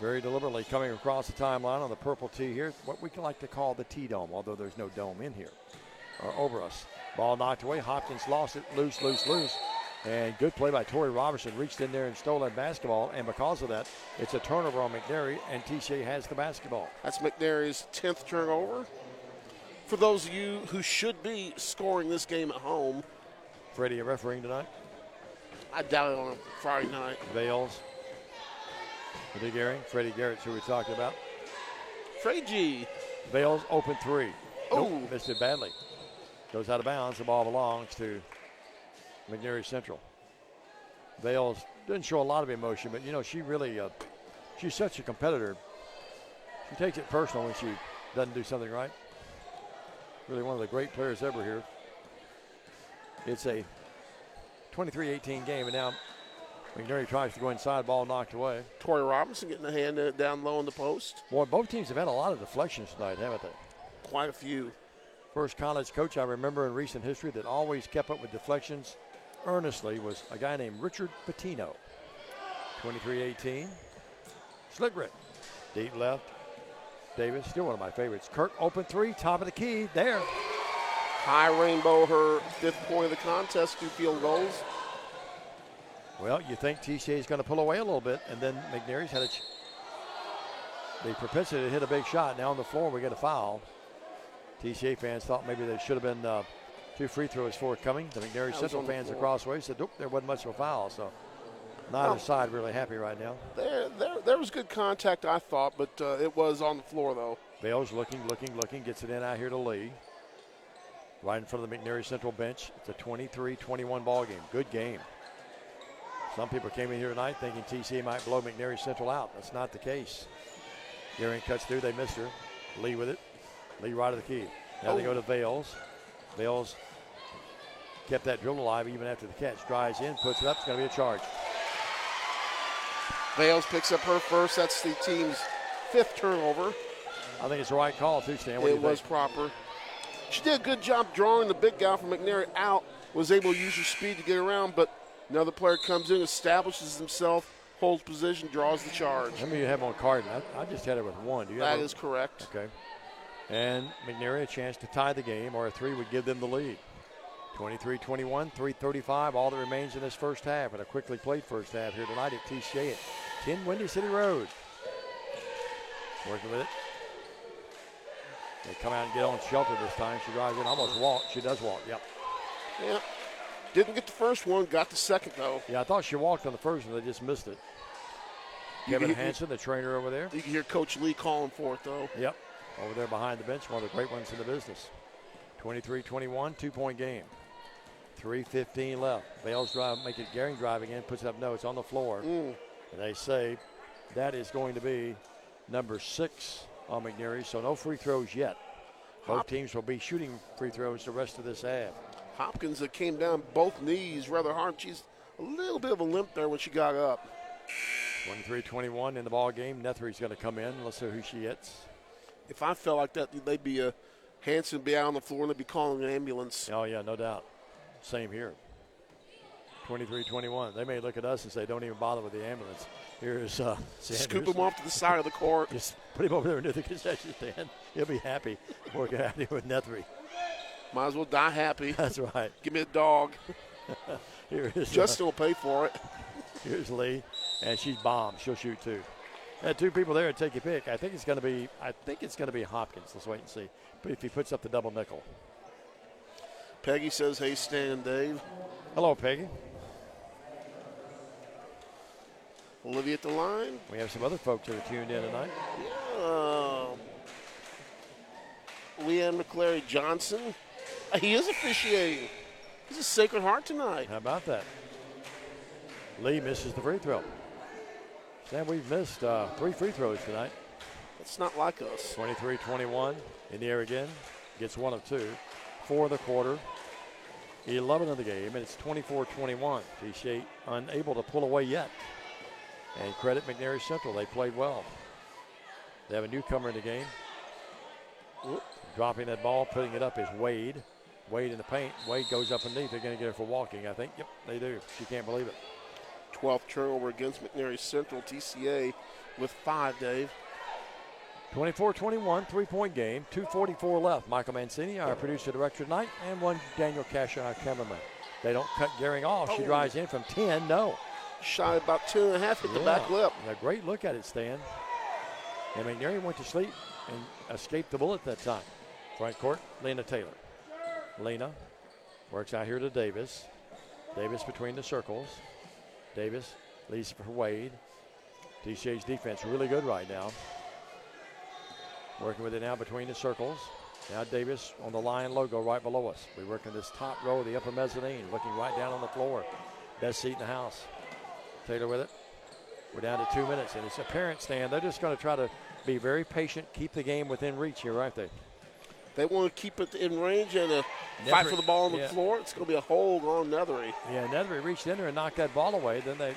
very deliberately coming across the timeline on the purple tee here. What we like to call the T-dome, although there's no dome in here or over us. Ball knocked away. Hopkins lost it. Loose. And good play by Tori Robertson. Reached in there and stole that basketball. And because of that, it's a turnover on McNairy, and TCA has the basketball. That's McNairy's 10th turnover. For those of you who should be scoring this game at home. Freddie refereeing tonight? I doubt it on a Friday night. Bales. Freddie Gehring. Freddie Garrett's who we talked about. Freddie G. Bales open 3. Oh. Nope, missed it badly. Goes out of bounds. The ball belongs to McNairy Central. Bales didn't show a lot of emotion, but, you know, she really, she's such a competitor. She takes it personal when she doesn't do something right. Really one of the great players ever here. It's a 23-18 game, and now McNairy tries to go inside, ball knocked away. Tori Robinson getting a hand down low in the post. Boy, both teams have had a lot of deflections tonight, haven't they? Quite a few. First college coach I remember in recent history that always kept up with deflections earnestly was a guy named Richard Patino. 23-18. Slick deep left. Davis, still one of my favorites. Kirk open 3, top of the key, there. High Rainbow, her 5th point of the contest, 2 field goals. Well, you think TCA is going to pull away a little bit, and then McNairy's had the propensity to hit a big shot. Now on the floor, we get a foul. TCA fans thought maybe there should have been 2 free throws forthcoming. The McNairy Central fans across the way said, nope, there wasn't much of a foul. So neither side really happy right now. There was good contact, I thought, but it was on the floor, though. Bales looking, gets it in out here to Lee. Right in front of the McNairy Central bench. It's a 23-21 ball game. Good game. Some people came in here tonight thinking TCA might blow McNairy Central out. That's not the case. Gearing cuts through. They missed her. Lee with it. Lee right of the key. Now they go to Bales. Bales kept that dribble alive even after the catch. Drives in, puts it up. It's going to be a charge. Bales picks up her first. That's the team's 5th turnover. I think it's the right call, too, Stan. It was proper. She did a good job drawing the big guy from McNairy out. Was able to use her speed to get around, but another player comes in, establishes himself, holds position, draws the charge. How many you have on Carden? I just had it with 1. Do you that is correct. Okay. And McNairy a chance to tie the game, or a 3 would give them the lead. 23-21, 3:35, all that remains in this first half. And a quickly played first half here tonight at TCA at 10 Windy City Road. Working with it. They come out and get on shelter this time. She drives in, almost walked. She does walk, yep. Yeah. Didn't get the first one, got the second, though. Yeah, I thought she walked on the first one. They just missed it. Kevin Hansen, the trainer over there. You can hear Coach Lee calling for it, though. Yep. Over there behind the bench, one of the great ones in the business. 23-21, 2-point game. 3:15 left. Bales drive, make it Gehring driving in, puts it up. No, it's on the floor. And they say that is going to be number 6 on McNairy, so no free throws yet. Both teams will be shooting free throws the rest of this half. Hopkins came down both knees rather hard. She's a little bit of a limp there when she got up. 23-21 in the ball game. Nethery's going to come in. Let's see who she hits. If I felt like that, they'd be Hanson be out on the floor and they'd be calling an ambulance. Oh, yeah, no doubt. Same here. 23-21. They may look at us and say, don't even bother with the ambulance. Here's scoop him off to the side of the court. Just put him over there into the concession stand. He'll be happy working out here with Nethery. Might as well die happy. That's right. Give me a dog. Here is Justin will pay for it. Here's Lee, and she's bombed. She'll shoot 2. Had 2 people there to take your pick. I think it's going to be Hopkins. Let's wait and see. But if he puts up the double nickel. Peggy says, "Hey, Stan and Dave." Hello, Peggy. Olivia at the line. We have some other folks that are tuned in tonight. Yeah. Leanne McClary Johnson. He is officiating. He's a Sacred Heart tonight. How about that? Lee misses the free throw. Sam, we've missed 3 free throws tonight. It's not like us. 23-21 in the air again. Gets 1 of 2. 4 of the quarter. 11 of the game, and it's 24-21. TCA unable to pull away yet. And credit McNairy Central. They played well. They have a newcomer in the game. Dropping that ball, putting it up is Wade. Wade in the paint. Wade goes up underneath. They're going to get her for walking, I think. Yep, they do. She can't believe it. 12th turnover against McNairy Central. TCA with 5, Dave. 24-21, 3-point game. 2:44 left. Michael Mancini, our producer director tonight, and one Daniel Casher, our cameraman. They don't cut Gehring off. She drives in from 10. No. Shot about 2.5, hit the back lip. A great look at it, Stan. And McNairy went to sleep and escaped the bullet that time. Front court, Lena Taylor. Lena works out here to Davis. Davis between the circles. Davis leads for Wade. TCA's defense really good right now. Working with it now between the circles. Now Davis on the Lion logo right below us. We work in this top row of the upper mezzanine, looking right down on the floor. Best seat in the house. Taylor with it. We're down to 2 minutes, and it's apparent, Stan, they're just going to try to be very patient, keep the game within reach here, aren't they? They want to keep it in range and fight for the ball on the floor. It's going to be a hold on Nethery. Yeah, Nethery reached in there and knocked that ball away. Then they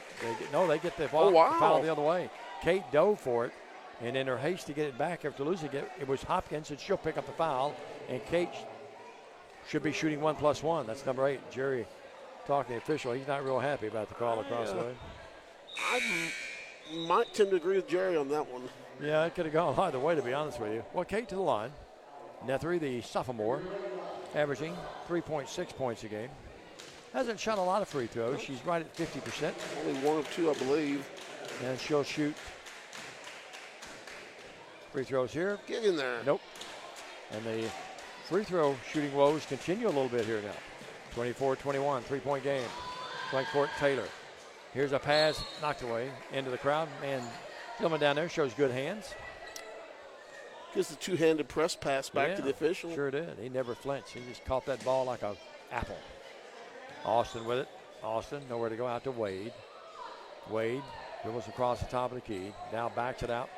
get the foul the other way. Kate dove for it, and in her haste to get it back after losing it, it was Hopkins, and she'll pick up the foul. And Kate should be shooting 1+1. That's number 8. Jerry talking to the official. He's not real happy about the call across the way. I might tend to agree with Jerry on that one. Yeah, it could have gone either way, to be honest with you. Well, Kate to the line. Nethery, the sophomore. averaging 3.6 points a game. Hasn't shot a lot of free throws. She's right at 50%. Only 1 of 2, I believe. And she'll shoot free throws here. Get in there. Nope. And the free throw shooting woes continue a little bit here now. 24-21, 3-point game. Front court, Taylor. Here's a pass, knocked away into the crowd. Man, Tillman down there shows good hands. Gives the two-handed press pass back to the official. Sure did. He never flinched. He just caught that ball like an apple. Austin with it. Austin, nowhere to go, out to Wade. Wade dribbles across the top of the key. Now backs it out.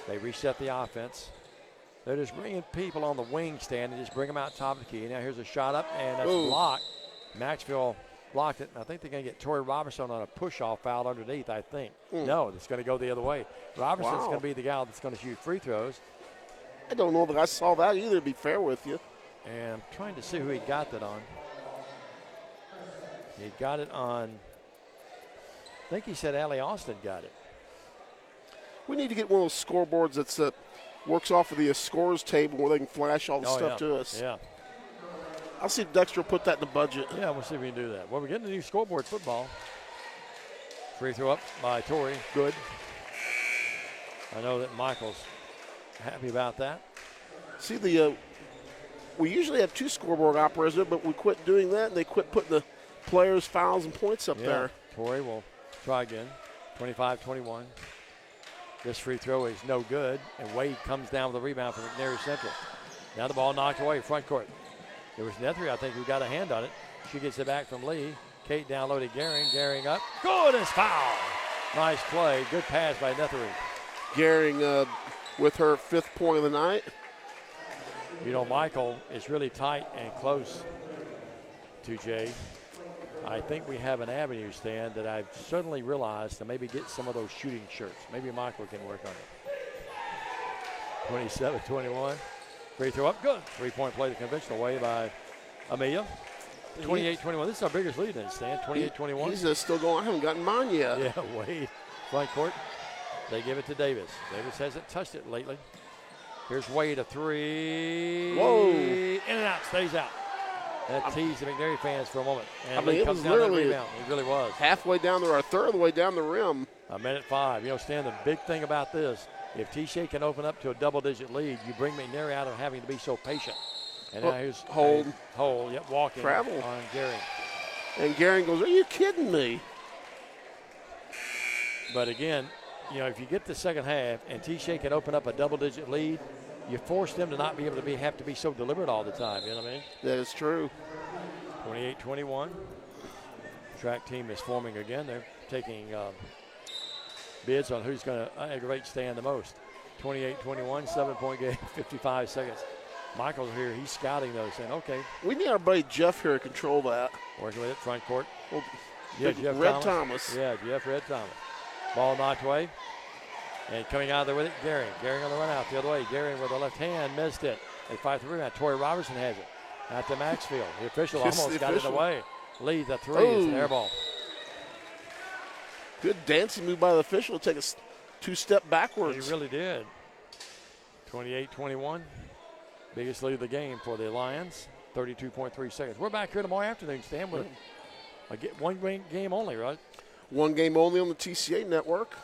They reset the offense. They're just bringing people on the wing stand and just bring them out top of the key. Now here's a shot up, and that's blocked. Maxwell blocked it. And I think they're going to get Tori Robertson on a push-off foul underneath, I think. No, it's going to go the other way. Robertson's going to be the guy that's going to shoot free throws. I don't know that I saw that either, to be fair with you. And I'm trying to see who he got that on. He got it on, I think he said Allie Austin got it. We need to get one of those scoreboards that's works off of the scores table where they can flash all the stuff to us. Yeah. I'll see if Dexter will put that in the budget. Yeah, we'll see if we can do that. Well, we're getting a new scoreboard football. Free throw up by Tori. Good. I know that Michael's happy about that. See, we usually have 2 scoreboard operators, but we quit doing that, and they quit putting the players' fouls and points up there. Tori will try again. 25-21. This free throw is no good, and Wade comes down with a rebound from McNairy Central. Now the ball knocked away, front court. It was Nethery, I think, who got a hand on it. She gets it back from Lee. Kate down low to Gehring. Gehring up. Good as foul. Nice play. Good pass by Nethery. Gehring with her 5th point of the night. You know, Michael is really tight and close to Jay. I think we have an avenue, Stan, that I've suddenly realized to maybe get some of those shooting shirts. Maybe Michael can work on it. 27-21. Free throw up, good. 3-point play the conventional way by Amelia. 28-21. This is our biggest lead in Stan. 28-21. He's still going. I haven't gotten mine yet. Yeah, Wade. Front court. They give it to Davis. Davis hasn't touched it lately. Here's Wade, a 3. Whoa. In and out, stays out. That teased the McNairy fans for a moment. And I mean, it was literally rebound. It really was. Halfway down there, or a third of the way down the rim. A minute 5. You know, Stan, the big thing about this, if TCA can open up to a double-digit lead, you bring McNairy out of having to be so patient. And now here's hold, walking travel on Gehring. And Gehring goes, "Are you kidding me?" But again, you know, if you get the second half and TCA can open up a double-digit lead, you force them to not be able to have to be so deliberate all the time. You know what I mean? That is true. 28-21. Track team is forming again. They're taking bids on who's going to aggravate Stan the most. 28-21, 7-point game, 55 seconds. Michael's here. He's scouting those, saying, okay. We need our buddy Jeff here to control that. Working with it, front court. Well, Jeff Red Thomas. Yeah, Jeff Red Thomas. Ball knocked away. And coming out there with it, Gehring. Gehring on the run out the other way. Gehring with the left hand, missed it. They fight the rebound. Tori Robertson has it. Out to Maxfield. The official almost got it away. Lead the 3 is an air ball. Good dancing move by the official to take a 2-step backwards. He really did. 28-21. Biggest lead of the game for the Lions. 32.3 seconds. We're back here tomorrow afternoon, Stan, with one game only, right? One game only on the TCA network.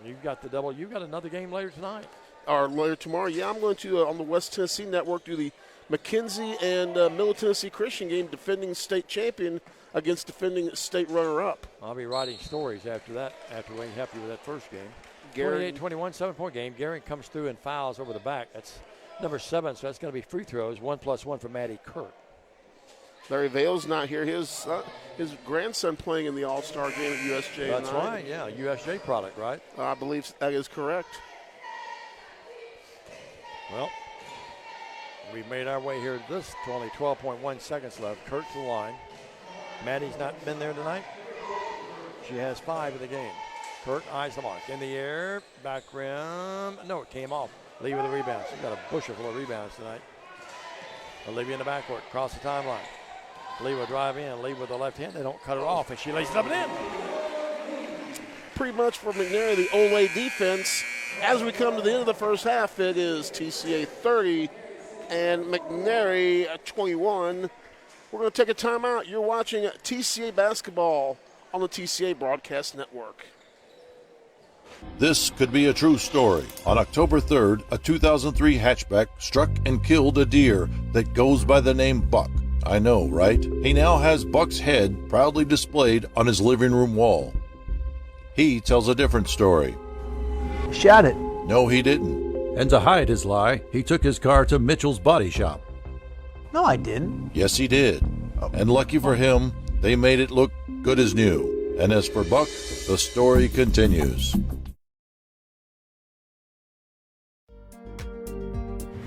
You've got the double. You've got another game later tonight. Or later tomorrow. Yeah, I'm going to, on the West Tennessee network, do the McKenzie and Middle Tennessee Christian game, defending state champion against defending state runner-up. I'll be writing stories after that, after being happy with that first game. 28-21, 7-point game. Gehring comes through and fouls over the back. That's number 7, so that's going to be free throws. 1+1 for Maddie Kirk. Larry Vale's not here. His grandson playing in the All-Star game at USJ. That's right, yeah, USJ product, right? I believe that is correct. Well, we've made our way here to this. Only 12.1 seconds left. Kirk to the line. Maddie's not been there tonight. She has 5 in the game. Kirk eyes the mark. In the air, back rim. No, it came off. Lee with a rebound. She's got a bushel full of rebounds tonight. Olivia in the backcourt, across the timeline. Lee will drive in. Lee with the left hand. They don't cut her off, and she lays it up and in. Pretty much for McNairy, the Olay defense. As we come to the end of the first half, it is TCA 30 and McNairy at 21. We're going to take a timeout. You're watching TCA basketball on the TCA Broadcast Network. This could be a true story. On October 3rd, a 2003 hatchback struck and killed a deer that goes by the name Buck. I know, right? He now has Buck's head proudly displayed on his living room wall. He tells a different story. Shot it. No, he didn't. And to hide his lie, he took his car to Mitchell's Body Shop. No, I didn't. Yes, he did. And lucky for him, they made it look good as new. And as for Buck, the story continues.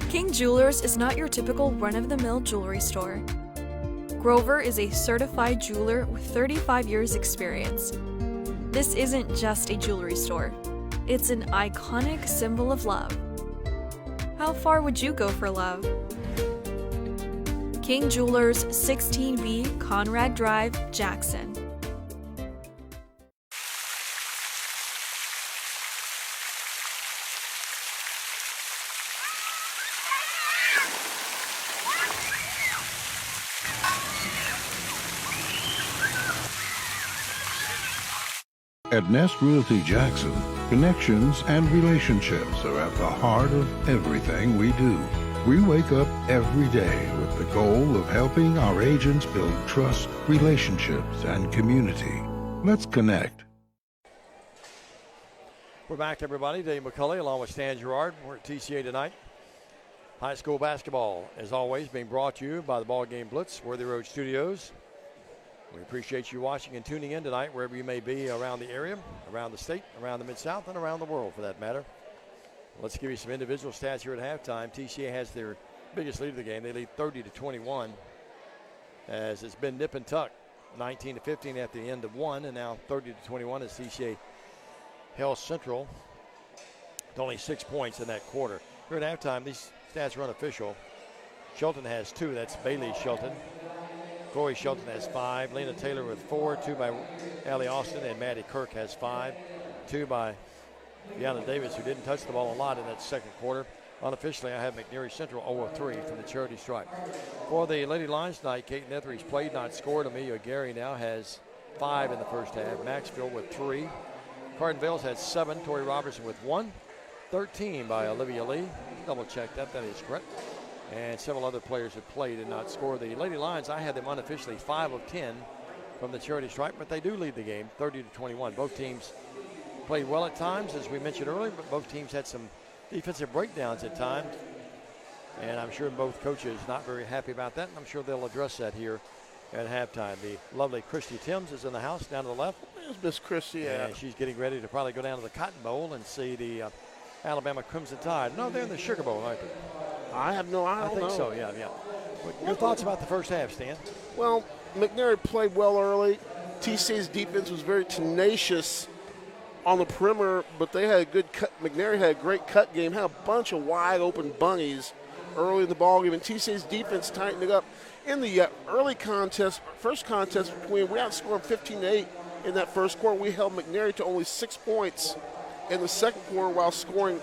King Jewelers is not your typical run-of-the-mill jewelry store. Grover is a certified jeweler with 35 years experience. This isn't just a jewelry store. It's an iconic symbol of love. How far would you go for love? King Jewelers, 16B Conrad Drive, Jackson. At Nest Realty Jackson, connections and relationships are at the heart of everything we do. We wake up every day with the goal of helping our agents build trust, relationships, and community. Let's connect. We're back, everybody. Dave McCulley along with Stan Gerard. We're at TCA tonight. High school basketball, as always, being brought to you by the BallGame Blitz, Worthy Road Studios. We appreciate you watching and tuning in tonight, wherever you may be around the area, around the state, around the Mid-South, and around the world, for that matter. Let's give you some individual stats here at halftime. TCA has their biggest lead of the game. They lead 30-21, as it's been nip and tuck, 19-15 at the end of one, and now 30-21 as TCA held Central with only 6 points in that quarter. Here at halftime, these stats are unofficial. Shelton has 2. That's Bailey Shelton. Corey Shelton has 5. Lena Taylor with 4. 2 by Allie Austin, and Maddie Kirk has 5. 2 by Deanna Davis, who didn't touch the ball a lot in that second quarter. Unofficially, I have McNairy Central 0-3 from the charity stripe. For the Lady Lions tonight, Kate Nethery's played, not scored. Amelia Gary now has 5 in the first half. Maxfield with 3. Cardin Vales has 7. Tori Robertson with 1. 13 by Olivia Lee. Double check that. That is correct. And several other players have played and not scored. The Lady Lions, I had them unofficially 5 of 10 from the charity stripe, but they do lead the game 30-21. Both teams played well at times, as we mentioned earlier, but both teams had some defensive breakdowns at times. And I'm sure both coaches not very happy about that, and I'm sure they'll address that here at halftime. The lovely Christy Timms is in the house down to the left. There's Miss Christy, yeah. And she's getting ready to probably go down to the Cotton Bowl and see the Alabama Crimson Tide. No, they're in the Sugar Bowl, aren't they? I don't know. I think so, yeah. Your thoughts about the first half, Stan? Well, McNairy played well early. TCA's defense was very tenacious on the perimeter, but they had a good cut. McNairy had a great cut game, had a bunch of wide open bunnies early in the ballgame, and TCA's defense tightened it up. In the early contest, first contest between, we outscored 15-8 in that first quarter. We held McNairy to only 6 points in the second quarter while scoring,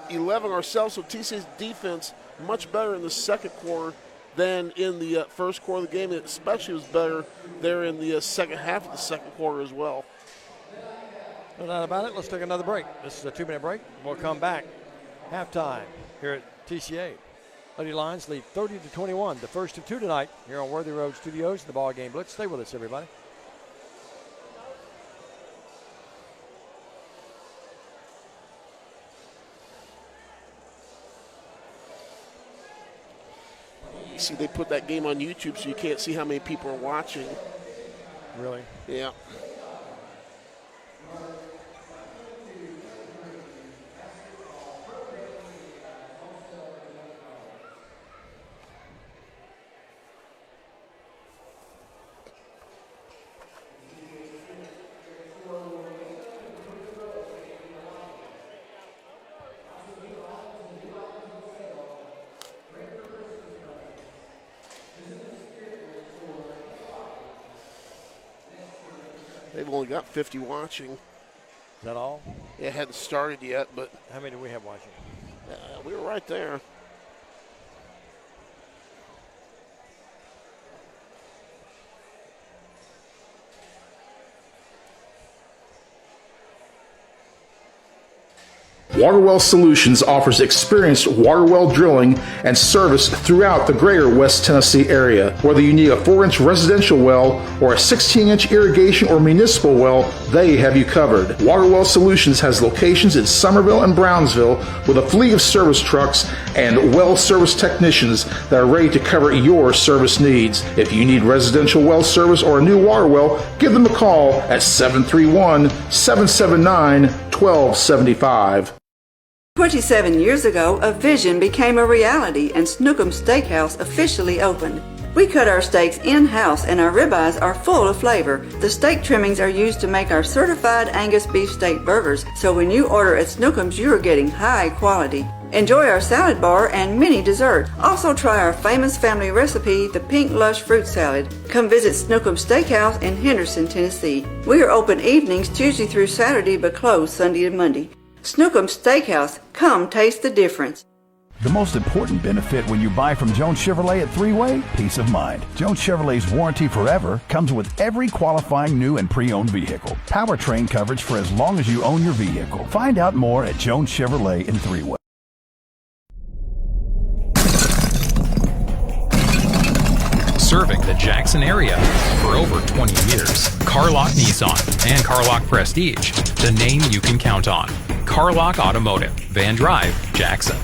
11 ourselves. So TCA's defense much better in the second quarter than in the first quarter of the game. It especially was better there in the second half of the second quarter as well. No doubt about it. Let's take another break. This is a 2-minute break. We'll come back. Halftime here at TCA. Lady Lions lead 30-21. The first of 2 tonight here on Worthy Road Studios, the BallGame Blitz. Stay with us, everybody. See, they put that game on YouTube, so you can't see how many people are watching. Really? Yeah. They've only got 50 watching. Is that all? It hadn't started yet, but. How many do we have watching? We were right there. Waterwell Solutions offers experienced water well drilling and service throughout the greater West Tennessee area. Whether you need a 4-inch residential well or a 16-inch irrigation or municipal well, they have you covered. Waterwell Solutions has locations in Summerville and Brownsville with a fleet of service trucks and well service technicians that are ready to cover your service needs. If you need residential well service or a new water well, give them a call at 731-779-1275. 27 years ago, a vision became a reality and Snookum Steakhouse officially opened. We cut our steaks in-house and our ribeyes are full of flavor. The steak trimmings are used to make our certified Angus beef steak burgers, so when you order at Snookum's, you are getting high quality. Enjoy our salad bar and mini dessert. Also try our famous family recipe, the Pink Lush Fruit Salad. Come visit Snookum Steakhouse in Henderson, Tennessee. We are open evenings Tuesday through Saturday but closed Sunday and Monday. Snookum Steakhouse, come taste the difference. The most important benefit when you buy from Jones Chevrolet at Three-Way? Peace of mind. Jones Chevrolet's warranty forever comes with every qualifying new and pre-owned vehicle. Powertrain coverage for as long as you own your vehicle. Find out more at Jones Chevrolet in Three-Way. Serving the Jackson area for over 20 years. Carlock Nissan and Carlock Prestige, the name you can count on. Carlock Automotive, Van Drive, Jackson.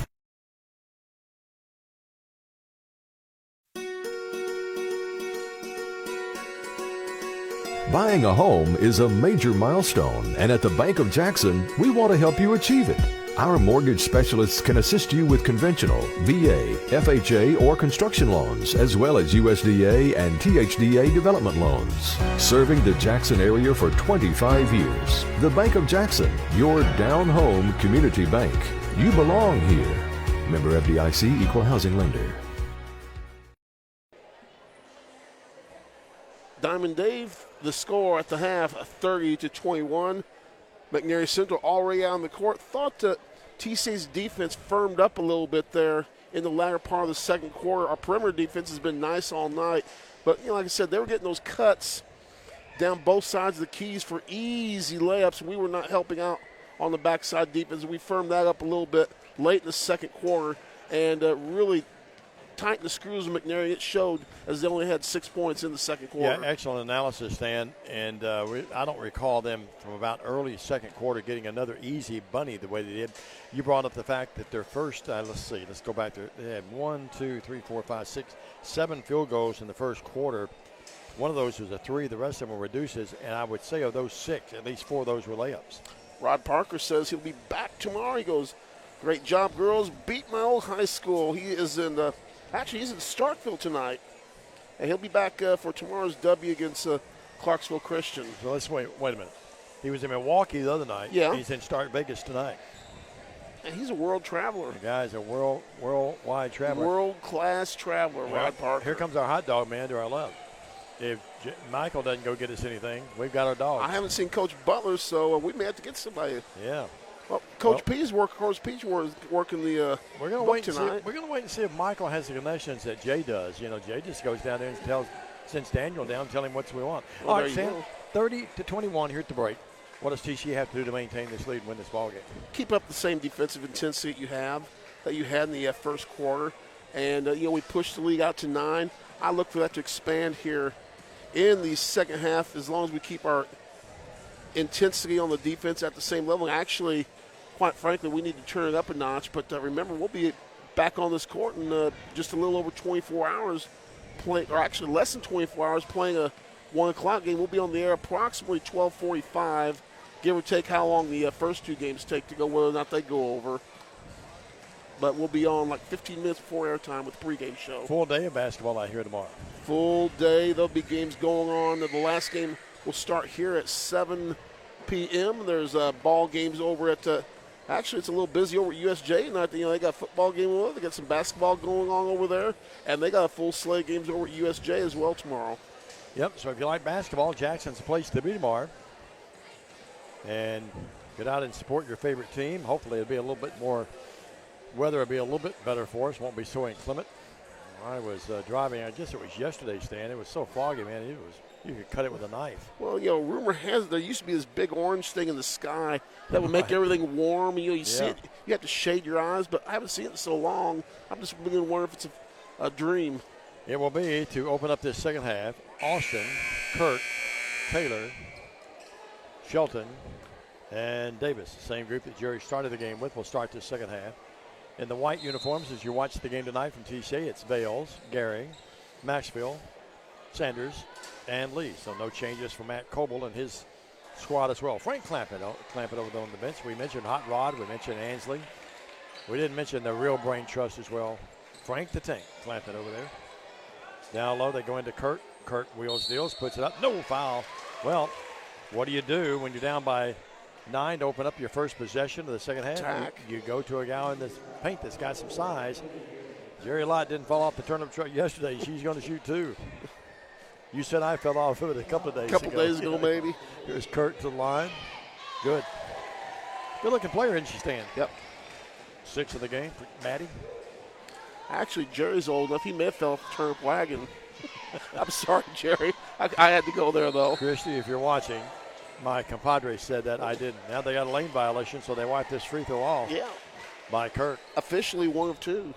Buying a home is a major milestone, and at the Bank of Jackson, we want to help you achieve it. Our mortgage specialists can assist you with conventional, VA, FHA, or construction loans, as well as USDA and THDA development loans. Serving the Jackson area for 25 years. The Bank of Jackson, your down-home community bank. You belong here. Member FDIC, Equal Housing Lender. Diamond Dave, the score at the half, 30-21. McNairy Central already out on the court. Thought that TCA's defense firmed up a little bit there in the latter part of the second quarter. Our perimeter defense has been nice all night. But, like I said, they were getting those cuts down both sides of the keys for easy layups. We were not helping out on the backside defense. We firmed that up a little bit late in the second quarter and really tightened the screws of McNairy. It showed as they only had 6 points in the second quarter. Yeah, excellent analysis, Stan. And I don't recall them from about early second quarter getting another easy bunny the way they did. You brought up the fact that their first, let's go back there. They had 7 field goals in the first quarter. One of those was a three. The rest of them were reduces. And I would say of those 6, at least 4 of those were layups. Rod Parker says he'll be back tomorrow. He goes, great job, girls. Beat my old high school. He is in he's in Starkville tonight. And he'll be back for tomorrow's W against Clarksville Christian. So let's wait a minute. He was in Milwaukee the other night. Yeah. He's in Stark Vegas tonight. And he's a world traveler. The guy's a worldwide traveler. World-class traveler, Rod Parker. Here comes our hot dog man to our left. If Michael doesn't go get us anything, we've got our dogs. I haven't seen Coach Butler, so we may have to get somebody. Yeah. Well, Coach P's working the we're gonna book wait tonight. We're going to wait and see if Michael has the connections that Jay does. You know, Jay just goes down there and sends Daniel down, tell him what we want. Well, all right, Sam, 30-21 here at the break. What does TCA have to do to maintain this lead and win this ballgame? Keep up the same defensive intensity that you had in the first quarter. And, we pushed the league out to 9. I look for that to expand here in the second half as long as we keep our intensity on the defense at the same level. Actually, quite frankly, we need to turn it up a notch. But remember, we'll be back on this court in just a little over 24 hours, or actually less than 24 hours, playing a 1 o'clock game. We'll be on the air approximately 12:45, give or take how long the first 2 games take to go, whether or not they go over. But we'll be on like 15 minutes before airtime with the pregame show. Full day of basketball out here tomorrow. Full day. There'll be games going on. The last game will start here at 7 p.m. There's ball games over at actually, it's a little busy over at USJ tonight. They got a football game over there. They got some basketball going on over there. And they got a full slate of games over at USJ as well tomorrow. Yep, so if you like basketball, Jackson's the place to be tomorrow. And get out and support your favorite team. Hopefully it'll be a little bit more Weather will be a little bit better for us. Won't be so inclement. I was driving. I guess it was yesterday, Stan. It was so foggy, man. You could cut it with a knife. Well, rumor has it there used to be this big orange thing in the sky that would make everything warm. You see it. You have to shade your eyes, but I haven't seen it in so long. I'm just beginning to wonder if it's a dream. It will be to open up this second half. Austin, Kurt, Taylor, Shelton, and Davis. The same group that Jerry started the game with will start this second half. In the white uniforms, as you watch the game tonight from TCA, it's Vales, Gary, Maxfield, Sanders, and Lee. So no changes for Matt Coble and his squad as well. Frank Clampett over there on the bench. We mentioned Hot Rod. We mentioned Ansley. We didn't mention the Real Brain Trust as well. Frank the Tank Clampett over there. Down low, they go into Kurt. Kurt wheels, deals, puts it up. No foul. Well, what do you do when you're down by 9 to open up your first possession of the second half? You go to a guy in this paint that's got some size. Jerry Lott didn't fall off the turnip truck yesterday. She's going to shoot too. You said I fell off of it a couple of days ago, maybe. Here's Kurt to the line. Good. Good-looking player, isn't she, Stan? Yep. 6 of the game for Maddie. Actually, Jerry's old enough. He may have fell off the turnip wagon. I'm sorry, Jerry. I had to go there, though. Christy, if you're watching, my compadre said that I didn't. Now they got a lane violation, so they wiped this free throw off. Yeah. By Kurt. Officially 1 of 2.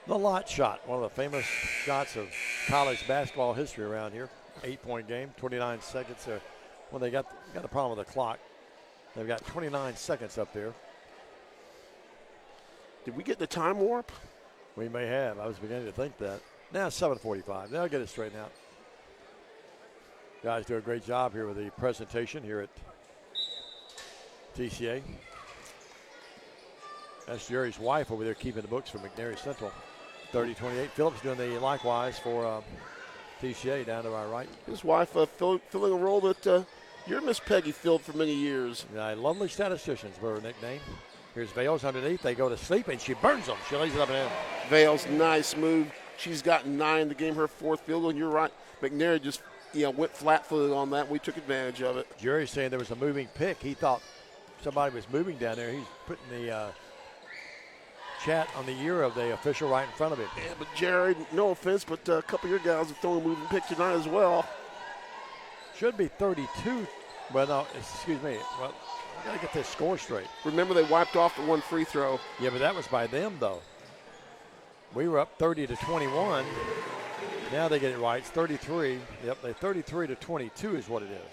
The Lott shot, one of the famous shots of college basketball history around here. 8-point game, 29 seconds. When they got a problem with the clock. They've got 29 seconds up there. Did we get the time warp? We may have. I was beginning to think that. Now 7:45. They'll get it straightened out. Guys do a great job here with the presentation here at TCA. That's Jerry's wife over there keeping the books for McNairy Central. 30-28. Phillips doing the likewise for TCA down to our right. His wife filling a role that your Miss Peggy filled for many years. Yeah, lovely statisticians were her nickname. Here's Vales underneath. They go to sleep, and she burns them. She lays it up and in. Vales, nice move. She's got 9 in the game, her 4th field goal. And you're right. McNairy just went flat-footed on that. We took advantage of it. Jerry's saying there was a moving pick. He thought somebody was moving down there. He's putting the chat on the year of the official right in front of him. Yeah, but Jerry, no offense, but a couple of your guys have thrown a moving pick tonight as well. Should be 32. Well, no, excuse me. Well, I got to get this score straight. Remember, they wiped off the 1 free throw. Yeah, but that was by them, though. We were up 30-21. Now they get it right. It's 33. Yep, they 33-22 is what it is.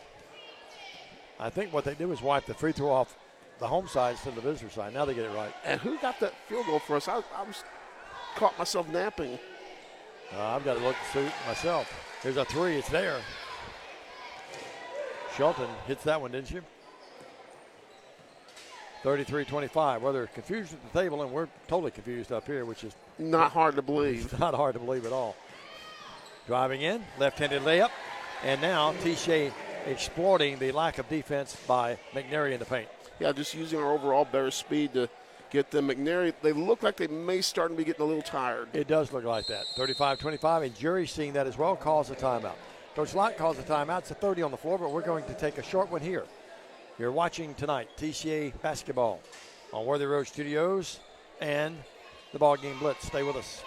I think what they did was wipe the free throw off the home side instead of the visitor side. Now they get it right. And who got that field goal for us? I was caught myself napping. I've got to look to suit myself. There's a 3. It's there. Shelton hits that one, didn't you? 33-25. Well, they're confused at the table, and we're totally confused up here, which is not hard to believe. It's not hard to believe at all. Driving in, left-handed layup, and now TCA exploiting the lack of defense by McNairy in the paint. Yeah, just using our overall better speed to get them. McNairy, they look like they may start to be getting a little tired. It does look like that. 35-25, and Jerry's seeing that as well, calls a timeout. Coach Lott calls a timeout. It's a 30 on the floor, but we're going to take a short one here. You're watching tonight TCA basketball on Worthy Road Studios and the BallGame Blitz. Stay with us.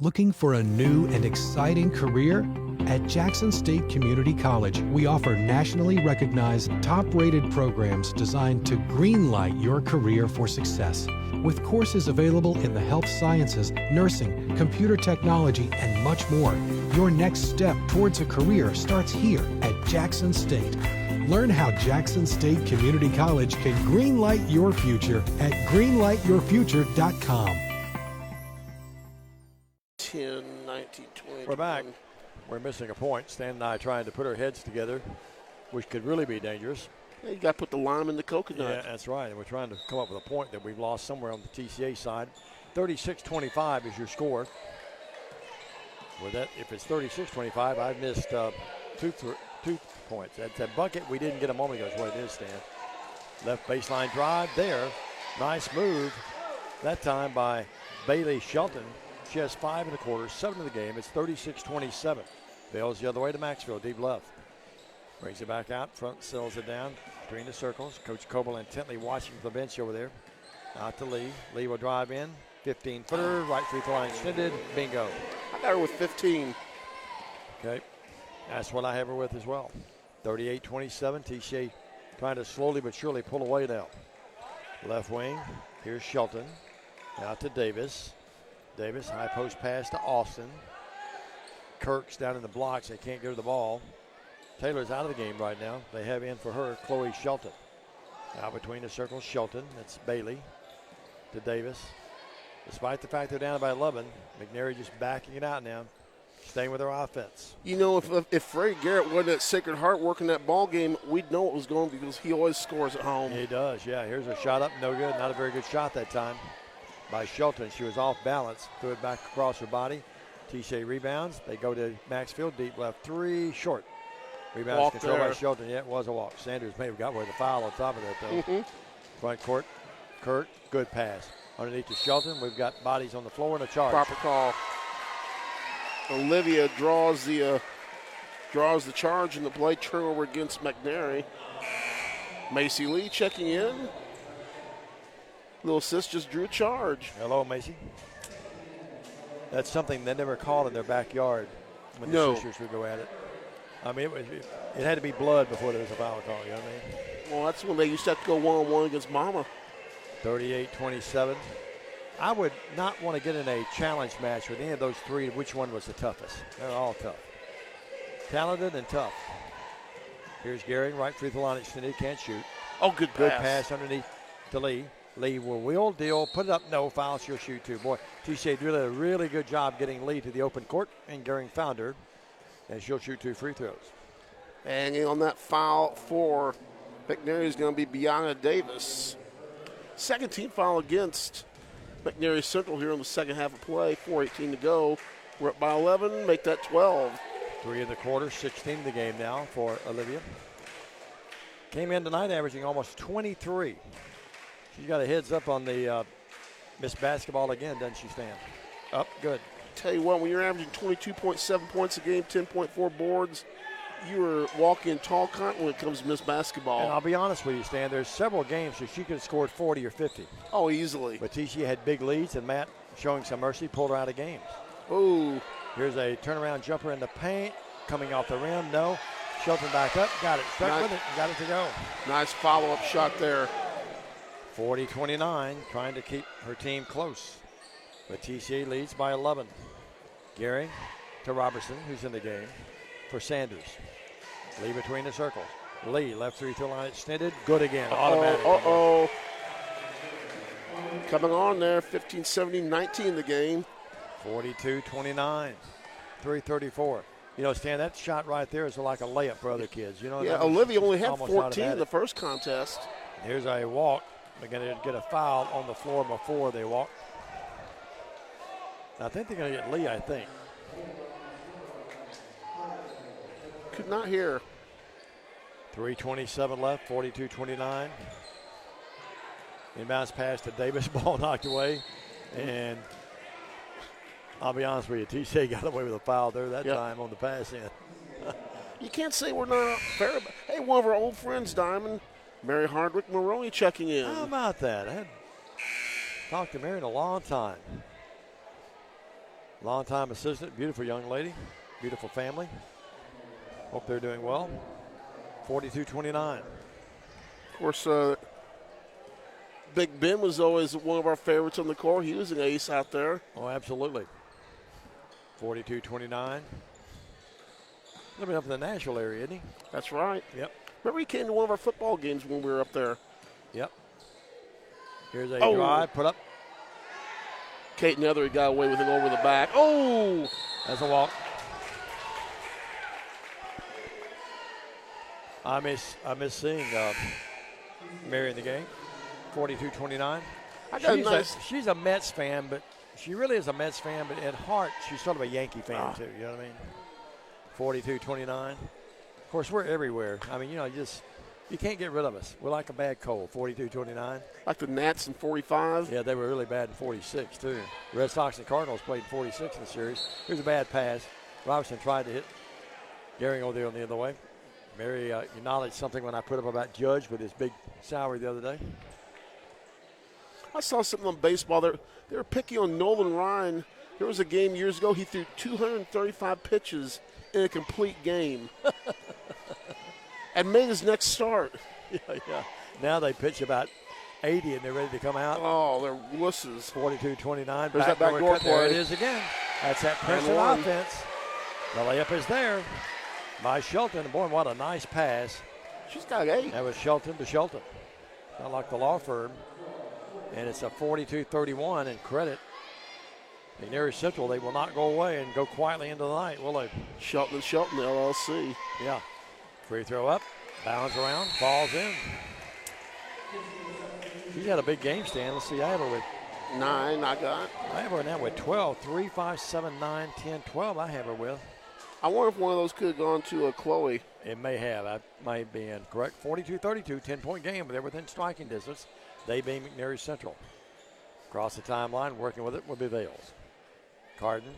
Looking for a new and exciting career? At Jackson State Community College, we offer nationally recognized, top-rated programs designed to greenlight your career for success. With courses available in the health sciences, nursing, computer technology, and much more, your next step towards a career starts here at Jackson State. Learn how Jackson State Community College can greenlight your future at greenlightyourfuture.com. 10, 19, 20. We're back. We're missing a point. Stan and I trying to put our heads together, which could really be dangerous. Yeah, you got to put the lime in the coconut. Yeah, that's right. And we're trying to come up with a point that we've lost somewhere on the TCA side. 36-25 is your score. With that, if it's 36-25, I've missed two points. That's a bucket we didn't get a moment ago is what it is, Stan. Left baseline drive there. Nice move. That time by Bailey Shelton. She has 5 1/4, 7 in the game. It's 36-27. Bails the other way to Maxfield, deep left. Brings it back out, front, sells it down between the circles. Coach Coble intently watching the bench over there. Out to Lee. Lee will drive in. 15-footer, right free throw line extended. Bingo. I got her with 15. Okay. That's what I have her with as well. 38-27. TCA trying to slowly but surely pull away now. Left wing. Here's Shelton. Out to Davis. Davis, high post pass to Austin. Kirk's down in the blocks. They can't get to the ball. Taylor's out of the game right now. They have in for her Chloe Shelton. Out between the circles, Shelton. That's Bailey to Davis. Despite the fact they're down by 11, McNairy just backing it out now, staying with their offense. You know, if Freddie Garrett wasn't at Sacred Heart working that ball game, we'd know it was going because he always scores at home. He does, yeah. Here's a shot up, no good. Not a very good shot that time by Shelton. She was off balance, threw it back across her body. TCA rebounds. They go to Maxfield, deep left three, short. Rebounds controlled by Shelton. Yeah, it was a walk. Sanders may have got away with the foul on top of that, though. Front court, Kirk, good pass. Underneath to Shelton, we've got bodies on the floor and a charge. Proper call. Olivia draws the charge in the play. Turnover against McNairy. Macy Lee checking in. Little sis just drew a charge. Hello, Macy. That's something they never called in their backyard when the sisters would go at it. I mean, it had to be blood before there was a foul call, you know what I mean? Well, that's when they used to have to go one-on-one against Mama. 38-27. I would not want to get in a challenge match with any of those three, which one was the toughest. They're all tough. Talented and tough. Here's Gary, right free throw line extended, can't shoot. Oh, good pass. Good pass underneath to Lee. Lee will wheel, deal, put it up, no foul, she'll shoot too. Boy, TCA did a really good job getting Lee to the open court, and Gehring found her, and she'll shoot 2 free throws. And on that foul for McNairy is going to be Bianca Davis. Second team foul against McNairy Central here in the second half of play. 4:18 to go. We're up by 11, make that 12. 3 in the quarter, 16 in the game now for Olivia. Came in tonight averaging almost 23. She's got a heads up on the Miss Basketball again, doesn't she, Stan? Up, good. Tell you what, when you're averaging 22.7 points a game, 10.4 boards, you are walking tall content when it comes to Miss Basketball. And I'll be honest with you, Stan, there's several games that she could have scored 40 or 50. Oh, easily. But TCA had big leads, and Matt, showing some mercy, pulled her out of games. Ooh. Here's a turnaround jumper in the paint, coming off the rim, no. Shelton back up, got it, stuck with it, got it to go. Nice follow-up shot there. 40-29, trying to keep her team close. But TCA leads by 11. Gehring to Robertson, who's in the game, for Sanders. Lee between the circles. Lee, left free throw line extended, good again, automatic. Coming on there, 15-17-19 in the game. 42-29, 3:34. You know, Stan, that shot right there is like a layup for other kids. You know, yeah, Olivia only had 14 in the first contest. Here's a walk. They're going to get a foul on the floor before they walk. I think they're going to get Lee, I think. Could not hear. 3:27 left, 42-29. Inbounds pass to Davis, ball knocked away. And I'll be honest with you, TCA got away with a foul there that time on the pass in. You can't say we're not fair. Hey, one of our old friends, Diamond, Mary Hardwick Maroney, checking in. How about that? I hadn't talked to Mary in a long time. Long-time assistant, beautiful young lady, beautiful family. Hope they're doing well. 42-29. Of course, Big Ben was always one of our favorites on the court. He was an ace out there. Oh, absolutely. 42-29. Living up in the Nashville area, isn't he? That's right. Yep. Remember he came to one of our football games when we were up there. Yep. Here's a drive, put up. Kate Nethery got away with it over the back. Oh! That's a walk. I miss seeing Mary in the game. 42-29. She's a Mets fan, but she really is a Mets fan, but at heart, she's sort of a Yankee fan too, you know what I mean? 42-29. Of course, we're everywhere. I mean, you know, you can't get rid of us. We're like a bad cold, 42-29. Like the Nats in 45? Yeah, they were really bad in 46 too. The Red Sox and Cardinals played 46 in the series. Here's a bad pass. Robertson tried to hit Gehring over there on the other way. Mary acknowledged something when I put up about Judge with his big salary the other day. I saw something on baseball. They were picking on Nolan Ryan. There was a game years ago. He threw 235 pitches in a complete game and made his next start. Yeah. Now they pitch about 80 and they're ready to come out. Oh, they're wusses. 42-29. There's that backdoor play. There it is again. That's that Princeton offense. The layup is there by Shelton. Boy, what a nice pass. She's got 8. That was Shelton to Shelton. Not like the law firm. And it's a 42-31, and credit McNairy Central. They will not go away and go quietly into the night, will they? Shelton LLC. Yeah. Free throw up, bounds around, falls in. She's had a big game, Stan. Let's see, I have her with 9, I have her now with 12. 3, 5, 7, 9, 10, 12 I have her with. I wonder if one of those could have gone to Chloe. It may have. I might be incorrect. 42-32, 10-point game, but they're within striking distance. They being McNairy Central. Across the timeline, working with it will be Vales. Carden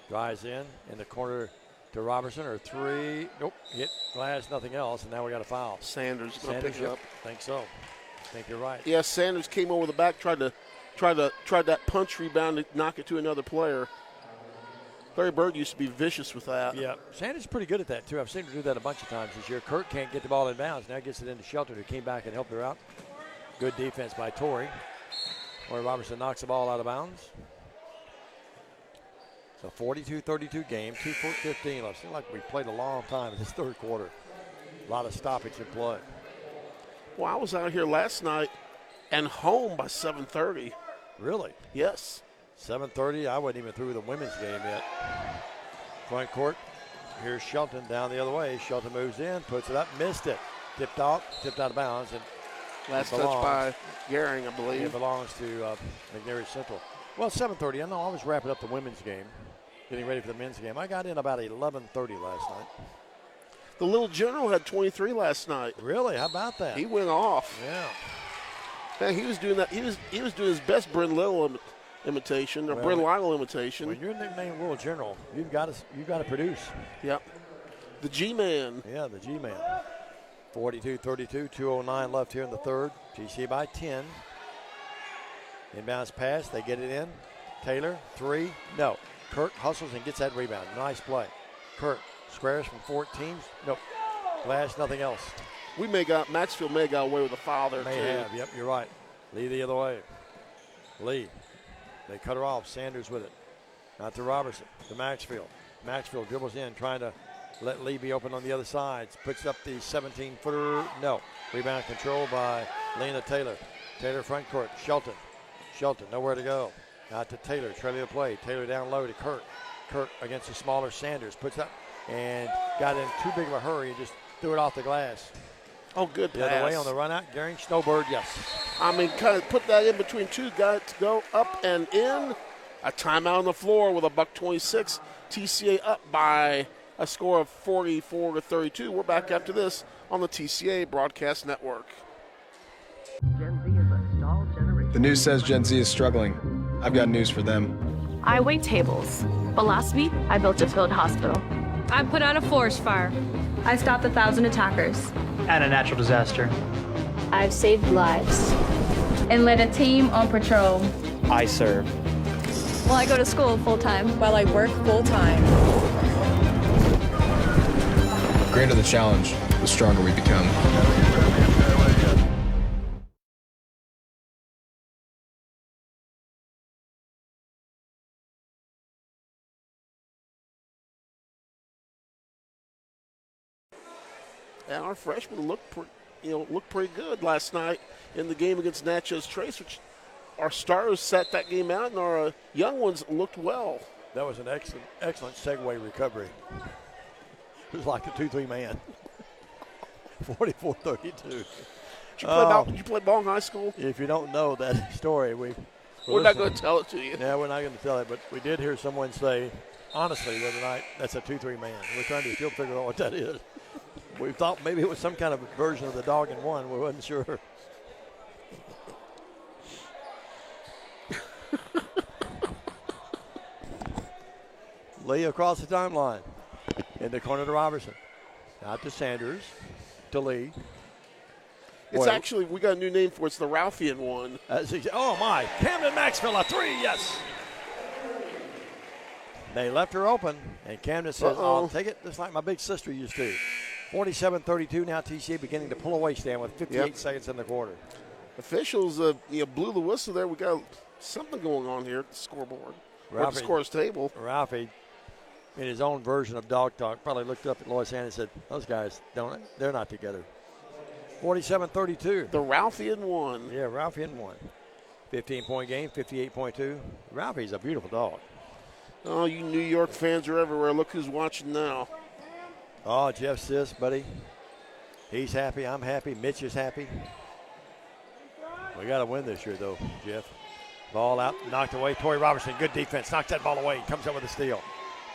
drives in the corner to Robertson, or 3. Nope, hit glass, nothing else, and now we got a foul. Sanders going to pick it up. I think so. I think you're right. Yeah, Sanders came over the back, tried that punch rebound to knock it to another player. Larry Bird used to be vicious with that. Yeah, Sanders is pretty good at that, too. I've seen her do that a bunch of times this year. Kirk can't get the ball in bounds. Now gets it into Shelton, who came back and helped her out. Good defense by Torrey. Or Robertson knocks the ball out of bounds. So 42-32 game, 2:15 left. Seems like we played a long time in this third quarter. A lot of stoppage in play. Well, I was out here last night and home by 7:30. Really? Yes. 7:30. I wasn't even through the women's game yet. Front court. Here's Shelton down the other way. Shelton moves in, puts it up, missed it. Tipped out of bounds. And last touch by Gehring, I believe. It belongs to McNairy Central. Well, 7:30. I know I was wrapping up the women's game, getting ready for the men's game. I got in about 11:30 last night. The little general had 23 last night. Really? How about that? He went off. Yeah. Man, he was doing that. He was doing his best Bryn Little imitation, or Bryn Lytle imitation. When you're nicknamed Little General, you've got to produce. Yep. The G-Man. Yeah, the G-Man. 42-32, 2:09 left here in the third. TCA by 10. Inbounds pass, they get it in. Taylor, 3, no. Kirk hustles and gets that rebound. Nice play. Kirk squares from 14. Nope. Glass, nothing else. Maxfield may have got away with a foul there, May too. have, yep, you're right. Lee the other way. Lee. They cut her off. Sanders with it. Out to Robertson. To Maxfield. Maxfield dribbles in, trying to let Lee be open on the other side. Puts up the 17-footer. No. Rebound controlled by Lena Taylor. Taylor front court. Shelton, nowhere to go. Out to Taylor, trailing the play. Taylor down low to Kirk. Kirk against the smaller Sanders. Puts up and got in too big of a hurry and just threw it off the glass. Oh, good pass. The other way on the run out. Gehring, Snowbird, yes. I mean, kind of put that in between two guys to go up and in. A timeout on the floor with a $1.26. TCA up by a score of 44-32. We're back after this on the TCA Broadcast Network. The news says Gen Z is struggling. I've got news for them. I wait tables, but last week I built a field hospital. I put out a forest fire. I stopped 1,000 attackers. And a natural disaster. I've saved lives. And led a team on patrol. I serve. Well, I go to school full-time. While I work full-time. The greater the challenge, the stronger we become. And our freshmen looked pretty good last night in the game against Natchez Trace, which our starters sat that game out, and our young ones looked well. That was an excellent segue recovery. It was like a 2-3 man. 44-32. Did you play ball in high school? If you don't know that story, we're not going to tell it to you. Yeah, we're not going to tell it, but we did hear someone say, honestly, the other night, that's a 2-3 man. We're trying to still figure out what that is. We thought maybe it was some kind of version of the dog in one. We wasn't sure. Lee across the timeline. In the corner to Robertson. Out to Sanders. To Lee. It's actually, we got a new name for it. It's the Ralphian one. Oh, my. Camden Maxwell, a 3, yes. They left her open, and Camden says, I'll take it just like my big sister used to. 47-32, now TCA beginning to pull away, Stan, with 58 seconds in the quarter. Officials blew the whistle there. We got something going on here at the scoreboard. Or the scores table. Ralphie, in his own version of dog talk, probably looked up at Lois Ann and said, those guys, they're not together. 47-32. The Ralphian won. Yeah, Ralphian won. 15-point game, 58.2. Ralphie's a beautiful dog. Oh, you New York fans are everywhere. Look who's watching now. Oh, Jeff Sis, buddy. He's happy. I'm happy. Mitch is happy. We got to win this year, though, Jeff. Ball out, knocked away. Tori Robertson, good defense. Knocks that ball away. Comes up with a steal.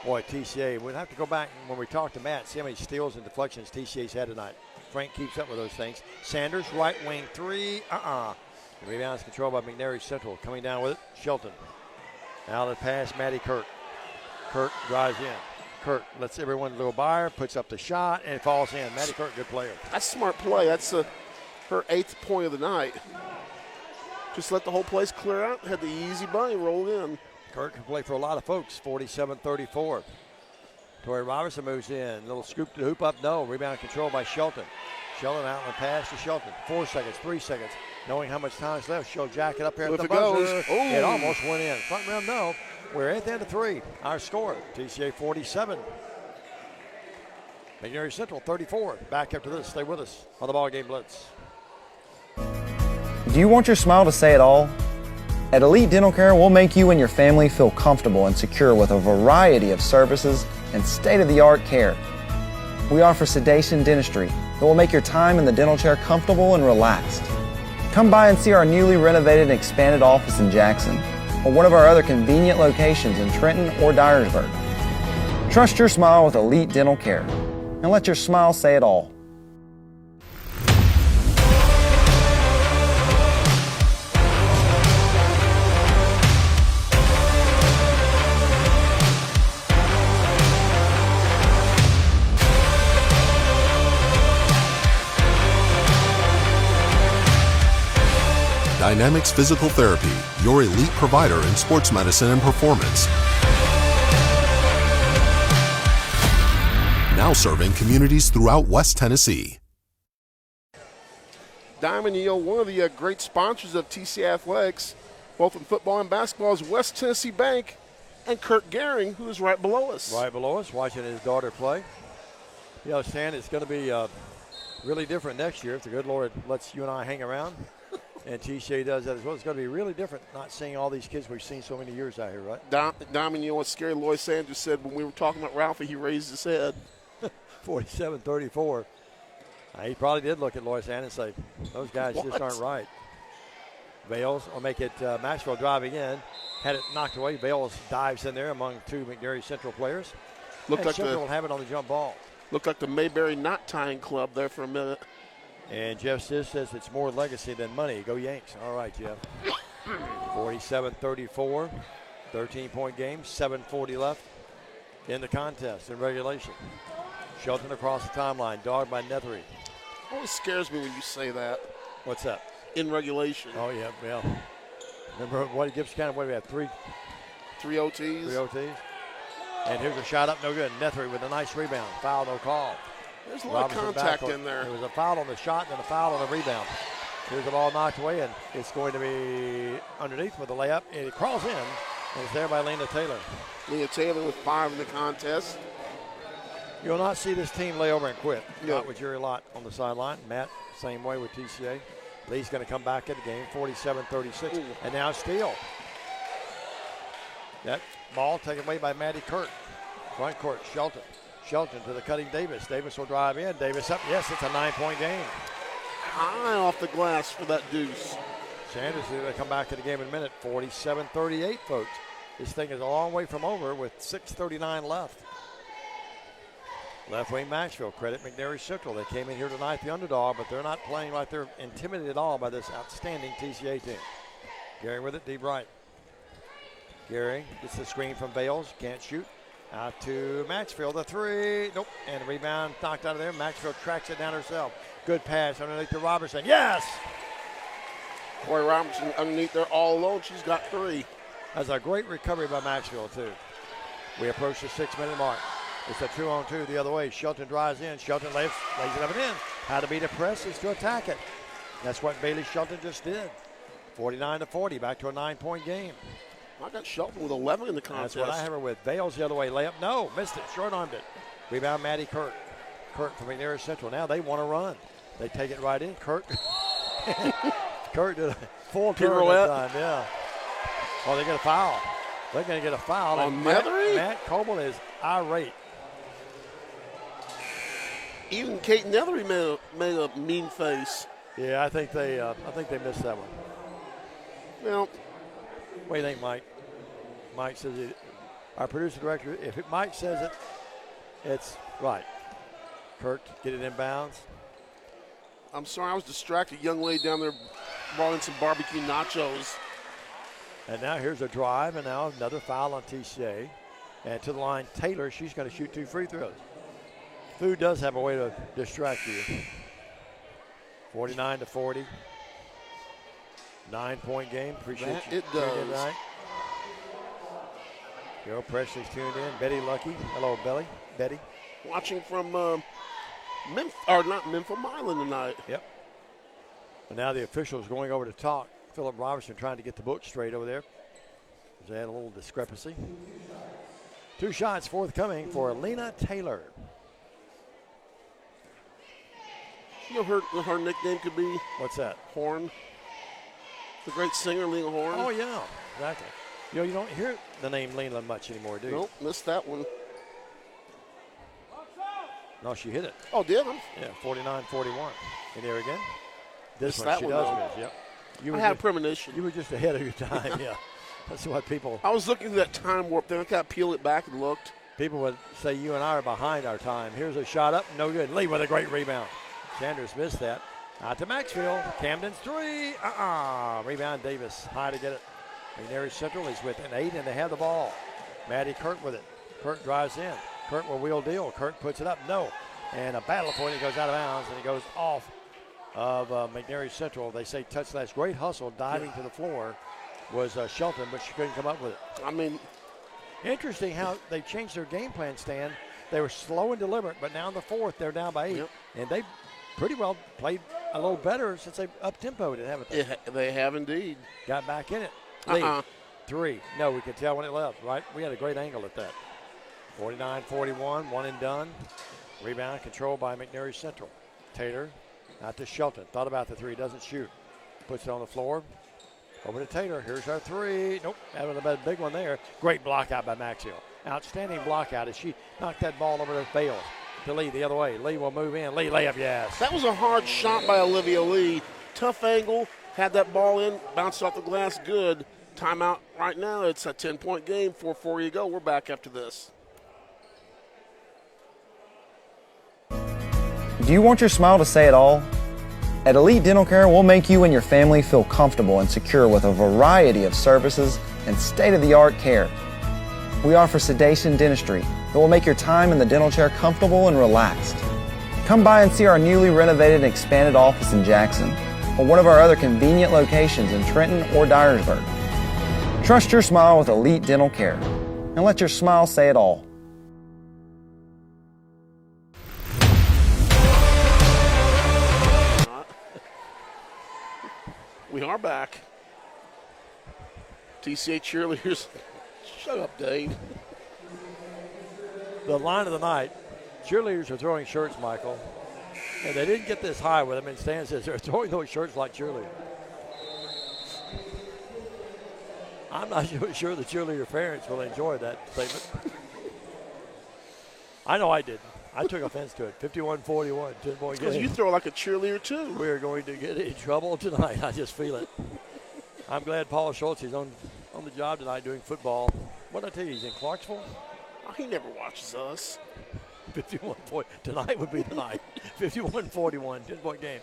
Boy, TCA, we'll have to go back when we talk to Matt, see how many steals and deflections TCA's had tonight. Frank keeps up with those things. Sanders, right wing 3. The rebound is controlled by McNairy Central. Coming down with it, Shelton. Out of the pass, Maddie Kirk. Kirk drives in. Kirk lets everyone go by her, puts up the shot, and it falls in. Maddie Kirk, good player. That's smart play. That's her 8th point of the night. Just let the whole place clear out. Had the easy bunny roll in. Kirk can play for a lot of folks. 47-34. Tori Robertson moves in. Little scoop to the hoop up. No. Rebound controlled by Shelton. Shelton out on the pass to Shelton. 4 seconds, 3 seconds. Knowing how much time is left, she'll jack it up here at the buzzer. It almost went in. Front rim, no. We're at the end of 3. Our score, TCA 47. McNairy Central 34. Back after this. Stay with us on the BallGame Blitz. Do you want your smile to say it all? At Elite Dental Care, we'll make you and your family feel comfortable and secure with a variety of services and state-of-the-art care. We offer sedation dentistry that will make your time in the dental chair comfortable and relaxed. Come by and see our newly renovated and expanded office in Jackson, or one of our other convenient locations in Trenton or Dyersburg. Trust your smile with Elite Dental Care, and let your smile say it all. Dynamics Physical Therapy, your elite provider in sports medicine and performance. Now serving communities throughout West Tennessee. Diamond, one of the great sponsors of TCA Athletics, both in football and basketball, is West Tennessee Bank and Kurt Gehring, who is right below us. Right below us, watching his daughter play. Stan, it's going to be really different next year if the good Lord lets you and I hang around. And TCA does that as well. It's going to be really different not seeing all these kids we've seen so many years out here, right? Diamond, what's scary? Lloyd Sanders said when we were talking about Ralphie, he raised his head. 47-34. He probably did look at Lloyd Sanders and say, those guys just aren't right. Bales will make it Maxwell driving in. Had it knocked away. Bales dives in there among 2 McNairy Central players. Central will have it on the jump ball. Looked like the Mayberry knot tying club there for a minute. And Jeff Sis says it's more legacy than money. Go Yanks. All right, Jeff. 47-34. 13-point game. 7:40 left in the contest in regulation. Shelton across the timeline. Dogged by Nethery. Always scares me when you say that. What's that? In regulation. Oh, yeah. Remember what Gibbs County, what do we have? Three OTs. 3 OTs. And here's a shot up, no good. Nethery with a nice rebound. Foul, no call. There's a lot of contact in there. There was a foul on the shot and a foul on the rebound. Here's the ball knocked away, and it's going to be underneath with the layup. And it crawls in, and it's there by Lena Taylor. Lena Taylor with 5 in the contest. You'll not see this team lay over and quit. Not with Jerry Lott on the sideline. Matt, same way with TCA. Lee's going to come back in the game, 47-36. And now steal. That ball taken away by Maddie Kirk. Front court, Shelton. Shelton to the cutting Davis. Davis will drive in. Davis up. Yes, it's a 9-point game. High off the glass for that deuce. Sanders is going to come back to the game in a minute. 47-38, folks. This thing is a long way from over with 6:39 left. Left wing Maxwell. Credit McNairy Central. They came in here tonight the underdog, but they're not playing like they're intimidated at all by this outstanding TCA team. Gehring with it, deep right. Gehring gets the screen from Bales. Can't shoot. Out to Maxfield, the three. Nope. And the rebound knocked out of there. Maxfield tracks it down herself. Good pass underneath to Robertson. Yes! Corey Robertson underneath there all alone. She's got 3. That's a great recovery by Maxfield, too. We approach the 6-minute mark. It's a 2-on-2 the other way. Shelton drives in. Shelton lays it up and in. How to beat a press is to attack it. That's what Bailey Shelton just did. 49-40, back to a 9-point game. I got Shelton with 11 in the contest. That's what I have her with. Vales the other way. Layup. No, missed it. Short-armed it. Rebound, Maddie Kirk. Kirk from McNairy Central. Now they want to run. They take it right in. Kirk. Kirk did a full turn that time. Yeah. Oh, they get a foul. They're going to get a foul. On McNairy? Matt Coble is irate. Even Kate Nethery made a mean face. Yeah, I think they missed that one. Well, what do you think, Mike? Mike says it. Our producer director, if Mike says it, it's right. Kirk, get it in bounds. I'm sorry, I was distracted. Young lady down there brought in some barbecue nachos. And now here's a drive, and now another foul on TCA. And to the line, Taylor, she's going to shoot 2 free throws. Food does have a way to distract you. 49-40. 9-point game. Appreciate that you. It does. Tonight. Joe Presley's tuned in. Betty Lucky. Hello, Betty. Watching from Milan tonight. Yep. And now the officials going over to talk. Philip Robertson trying to get the book straight over there. They had a little discrepancy. 2 shots forthcoming for Lena Taylor. You know her nickname could be? What's that? Horn. The great singer, Lena Horne. Oh, yeah, exactly. You know, you don't hear the name Lena much anymore, do you? Nope, missed that one. No, she hit it. Oh, did I? Yeah, 49-41. In there again. This missed one that she one, does though. miss, yep. I had a premonition. You were just ahead of your time, yeah. That's what people. I was looking at that time warp there. I kind of peeled it back and looked. People would say you and I are behind our time. Here's a shot up, no good. Lee with a great rebound. Sanders missed that. Out to Maxfield. Camden's 3. Rebound Davis. High to get it. McNairy Central is with an 8, and they have the ball. Maddie Kirk with it. Kirk drives in. Kirk will wheel deal. Kirk puts it up. No. And a battle for it. He goes out of bounds, and he goes off of McNairy Central. They say touch last. Great hustle diving to the floor was Shelton, but she couldn't come up with it. I mean, interesting how they changed their game plan, Stan. They were slow and deliberate, but now in the 4th, they're down by 8. Yep. And they pretty well played a little better since they up-tempoed it, haven't they? They have indeed. Got back in it. Lee, 3. No, we could tell when it left, right? We had a great angle at that. 49-41, one and done. Rebound controlled by McNairy Central. Taylor out to Shelton. Thought about the 3, doesn't shoot. Puts it on the floor. Over to Taylor. Here's our 3. Nope, having a big one there. Great block out by Maxfield. Outstanding block out as she knocked that ball over to Bales. To Lee the other way. Lee will move in. Lee layup, yes. That was a hard shot by Olivia Lee. Tough angle. Had that ball in. Bounced off the glass. Good. Timeout right now. It's a 10-point game. 4-4 you go. We're back after this. Do you want your smile to say it all? At Elite Dental Care, we'll make you and your family feel comfortable and secure with a variety of services and state-of-the-art care. We offer sedation dentistry that will make your time in the dental chair comfortable and relaxed. Come by and see our newly renovated and expanded office in Jackson or one of our other convenient locations in Trenton or Dyersburg. Trust your smile with Elite Dental Care and let your smile say it all. We are back. TCA cheerleaders. Shut up, Dave. The line of the night, cheerleaders are throwing shirts, Michael. And they didn't get this high with them. And Stan says they're throwing those shirts like cheerleaders. I'm not sure the cheerleader parents will enjoy that statement. I know I didn't. I took offense to it. 51-41, 10-point game. Because you throw like a cheerleader, too. We're going to get in trouble tonight. I just feel it. I'm glad Paul Schultz is on the job tonight doing football. What did I tell you? He's in Clarksville? Oh, he never watches us. 51-40. Tonight would be the night. 51-41, 10-point game.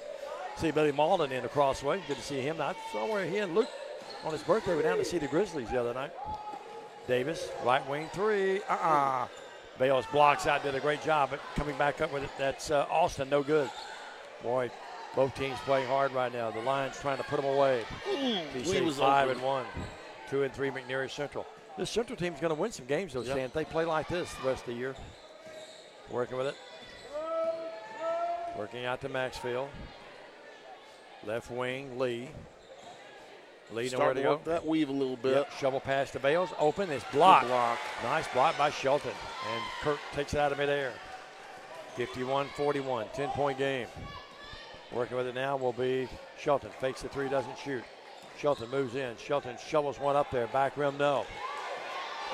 See Billy Malden in the crossway. Good to see him. I saw where he and Luke on his birthday were down to see the Grizzlies the other night. Davis, right wing three. Bales blocks out, did a great job, but coming back up with it, that's Austin, no good. Boy, both teams playing hard right now. The Lions trying to put them away. TCA 5-1, 2-3 McNairy Central. This Central team's going to win some games, though, Stan. If they play like this the rest of the year. Working with it. Working out to Maxfield. Left wing, Lee. Lee nowhere to go. Work that weave a little bit. Yep, shovel pass to Bales. Open. It's blocked. Nice block by Shelton. And Kirk takes it out of midair. 51-41, 10-point game. Working with it now will be Shelton. Fakes the three, doesn't shoot. Shelton moves in. Shelton shovels one up there. Back rim, no.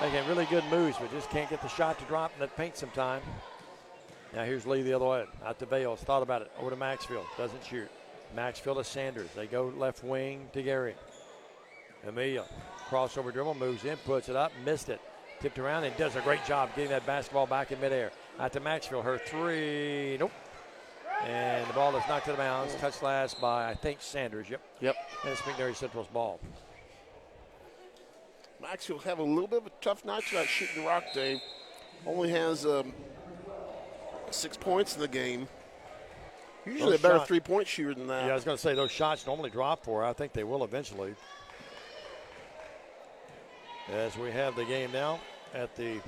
Making really good moves, but just can't get the shot to drop in that paint sometime. Now here's Lee the other way. Out to Bales. Thought about it. Over to Maxfield. Doesn't shoot. Maxfield to Sanders. They go left wing to Gary. Amelia, crossover dribble, moves in, puts it up, missed it. Tipped around and does a great job getting that basketball back in midair. Out to Maxfield, her three, nope. And the ball is knocked out of bounds. Touched last by, I think, Sanders, yep. And it's McNairy Central's ball. Maxfield have a little bit of a tough night tonight shooting the rock, Dave. Only has 6 points in the game. Usually a better three-point shooter than that. Yeah, I was going to say, those shots normally drop for her. I think they will eventually. As we have the game now at the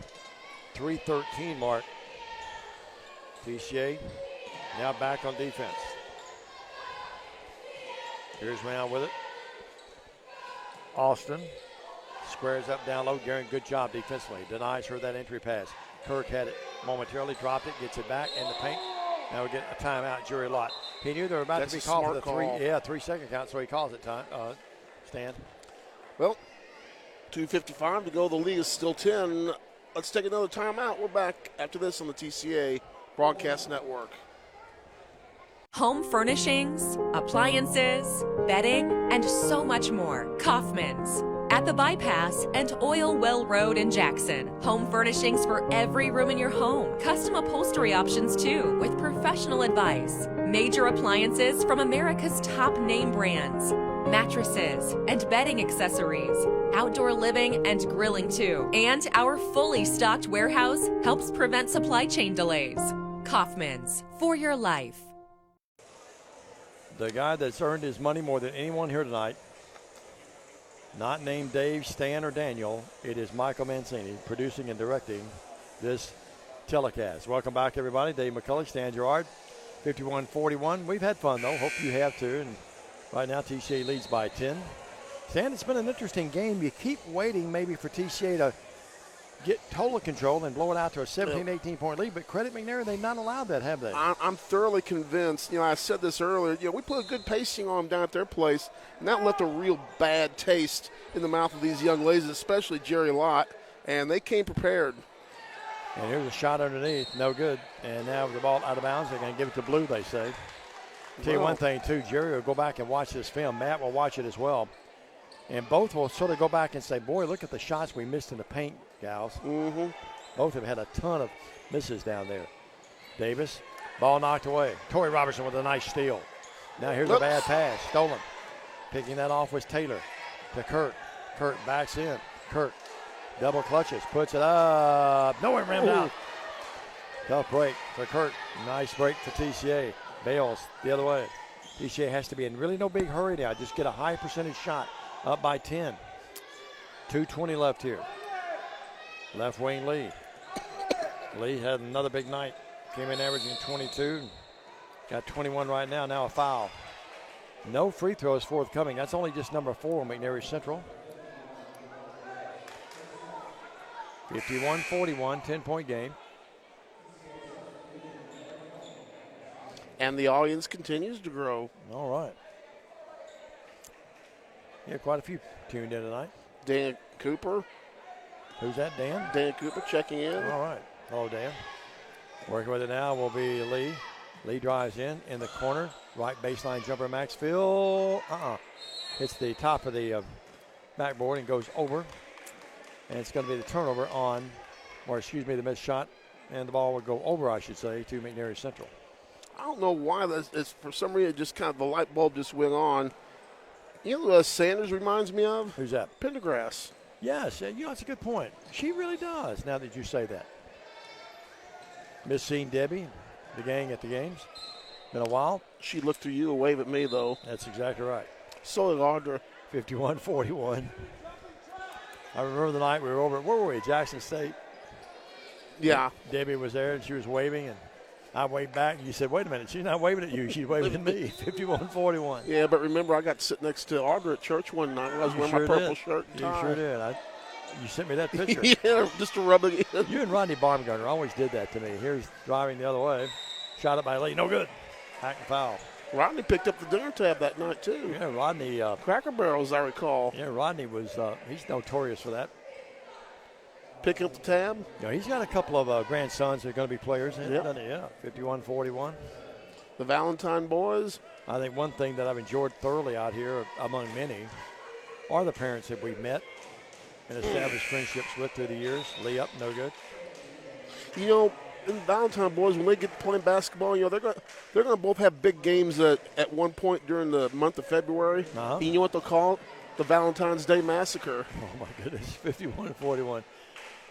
3:13 mark. TCA now back on defense. Here's Round with it. Austin squares up down low. Guerin, good job defensively. Denies her that entry pass. Kirk had it momentarily, dropped it, gets it back in the paint. Now we get a timeout, Jerry Lott. He knew they were about to be called for the 3-second count, so he calls it time. Stan. Well, 2:55 to go. The lead is still 10. Let's take another timeout. We're back after this on the TCA Broadcast Network. Home furnishings, appliances, bedding, and so much more. Kaufman's. At the Bypass and Oil Well Road in Jackson. Home furnishings for every room in your home. Custom upholstery options too, with professional advice. Major appliances from America's top name brands. Mattresses and bedding accessories. Outdoor living and grilling too. And our fully stocked warehouse helps prevent supply chain delays. Kaufman's, for your life. The guy that's earned his money more than anyone here tonight, not named Dave, Stan, or Daniel, it is Michael Mancini producing and directing this telecast. Welcome back, everybody. Dave McCullough, Stan Gerard, 51-41. We've had fun, though. Hope you have, too. And right now, TCA leads by 10. Stan, it's been an interesting game. You keep waiting maybe for TCA to get total control and blow it out to a 17, 18-point lead, but credit McNairy, they've not allowed that, have they? I'm thoroughly convinced. I said this earlier. We put a good pacing on them down at their place, and that left a real bad taste in the mouth of these young ladies, especially Jerry Lott, and they came prepared. And here's a shot underneath, no good. And now with the ball out of bounds, they're going to give it to Blue, they say. Tell you one thing, too, Jerry will go back and watch this film. Matt will watch it as well. And both will sort of go back and say, boy, look at the shots we missed in the paint, gals. Mm-hmm. Both have had a ton of misses down there. Davis, ball knocked away. Torrey Robertson with a nice steal. Now here's a bad pass, stolen. Picking that off was Taylor to Kirk. Kirk backs in. Kirk double clutches, puts it up. Nowhere rimmed out. Tough break for Kirk. Nice break for TCA. Bales the other way. TCA has to be in really no big hurry now. Just get a high percentage shot. Up by 10. 2:20 left here. Left wing Lee. Lee had another big night. Came in averaging 22. Got 21 right now. Now a foul. No free throws forthcoming. That's only just number 4 on McNairy Central. 51-41, 10-point game. And the audience continues to grow. All right. Yeah, quite a few tuned in tonight. Dan Cooper. Who's that, Dan? Dan Cooper checking in. All right. Hello, Dan. Working with it now will be Lee. Lee drives in the corner. Right baseline jumper, Maxfield. Hits the top of the backboard and goes over. And it's going to be the turnover on, the missed shot. And the ball will go over, I should say, to McNairy Central. I don't know why. It's for some reason, just kind of the light bulb just went on. You know who Sanders reminds me of? Who's that? Pendergrass. Yes, that's a good point. She really does, now that you say that. Miss seeing Debbie, the gang at the games. Been a while. She looked to you and waved at me, though. That's exactly right. So did Audra. 51-41. I remember the night we were over, where were we, Jackson State? Yeah. Debbie was there, and she was waving, and I waved back, and you said, wait a minute, she's not waving at you, she's waving at me. 51-41. Yeah, but remember, I got to sit next to Audra at church one night when I was wearing my purple shirt and tie. You sure did. You sent me that picture. Yeah, just to rub it in. You and Rodney Baumgartner always did that to me. Here's driving the other way. Shot up by Lee. No good. Hack and foul. Rodney picked up the dinner tab that night, too. Yeah, Rodney. Cracker Barrel, as I recall. Yeah, Rodney was, he's notorious for that. Picking up the tab? Yeah, he's got a couple of grandsons that are going to be players in it, doesn't he? Yeah, 51-41. The Valentine boys. I think one thing that I've enjoyed thoroughly out here, among many, are the parents that we've met and established friendships with through the years. Lee up, no good. You know, in the Valentine boys, when they get playing basketball, you know, they're going to both have big games at one point during the month of February. Uh-huh. You know what they'll call it? The Valentine's Day Massacre. Oh, my goodness, 51-41.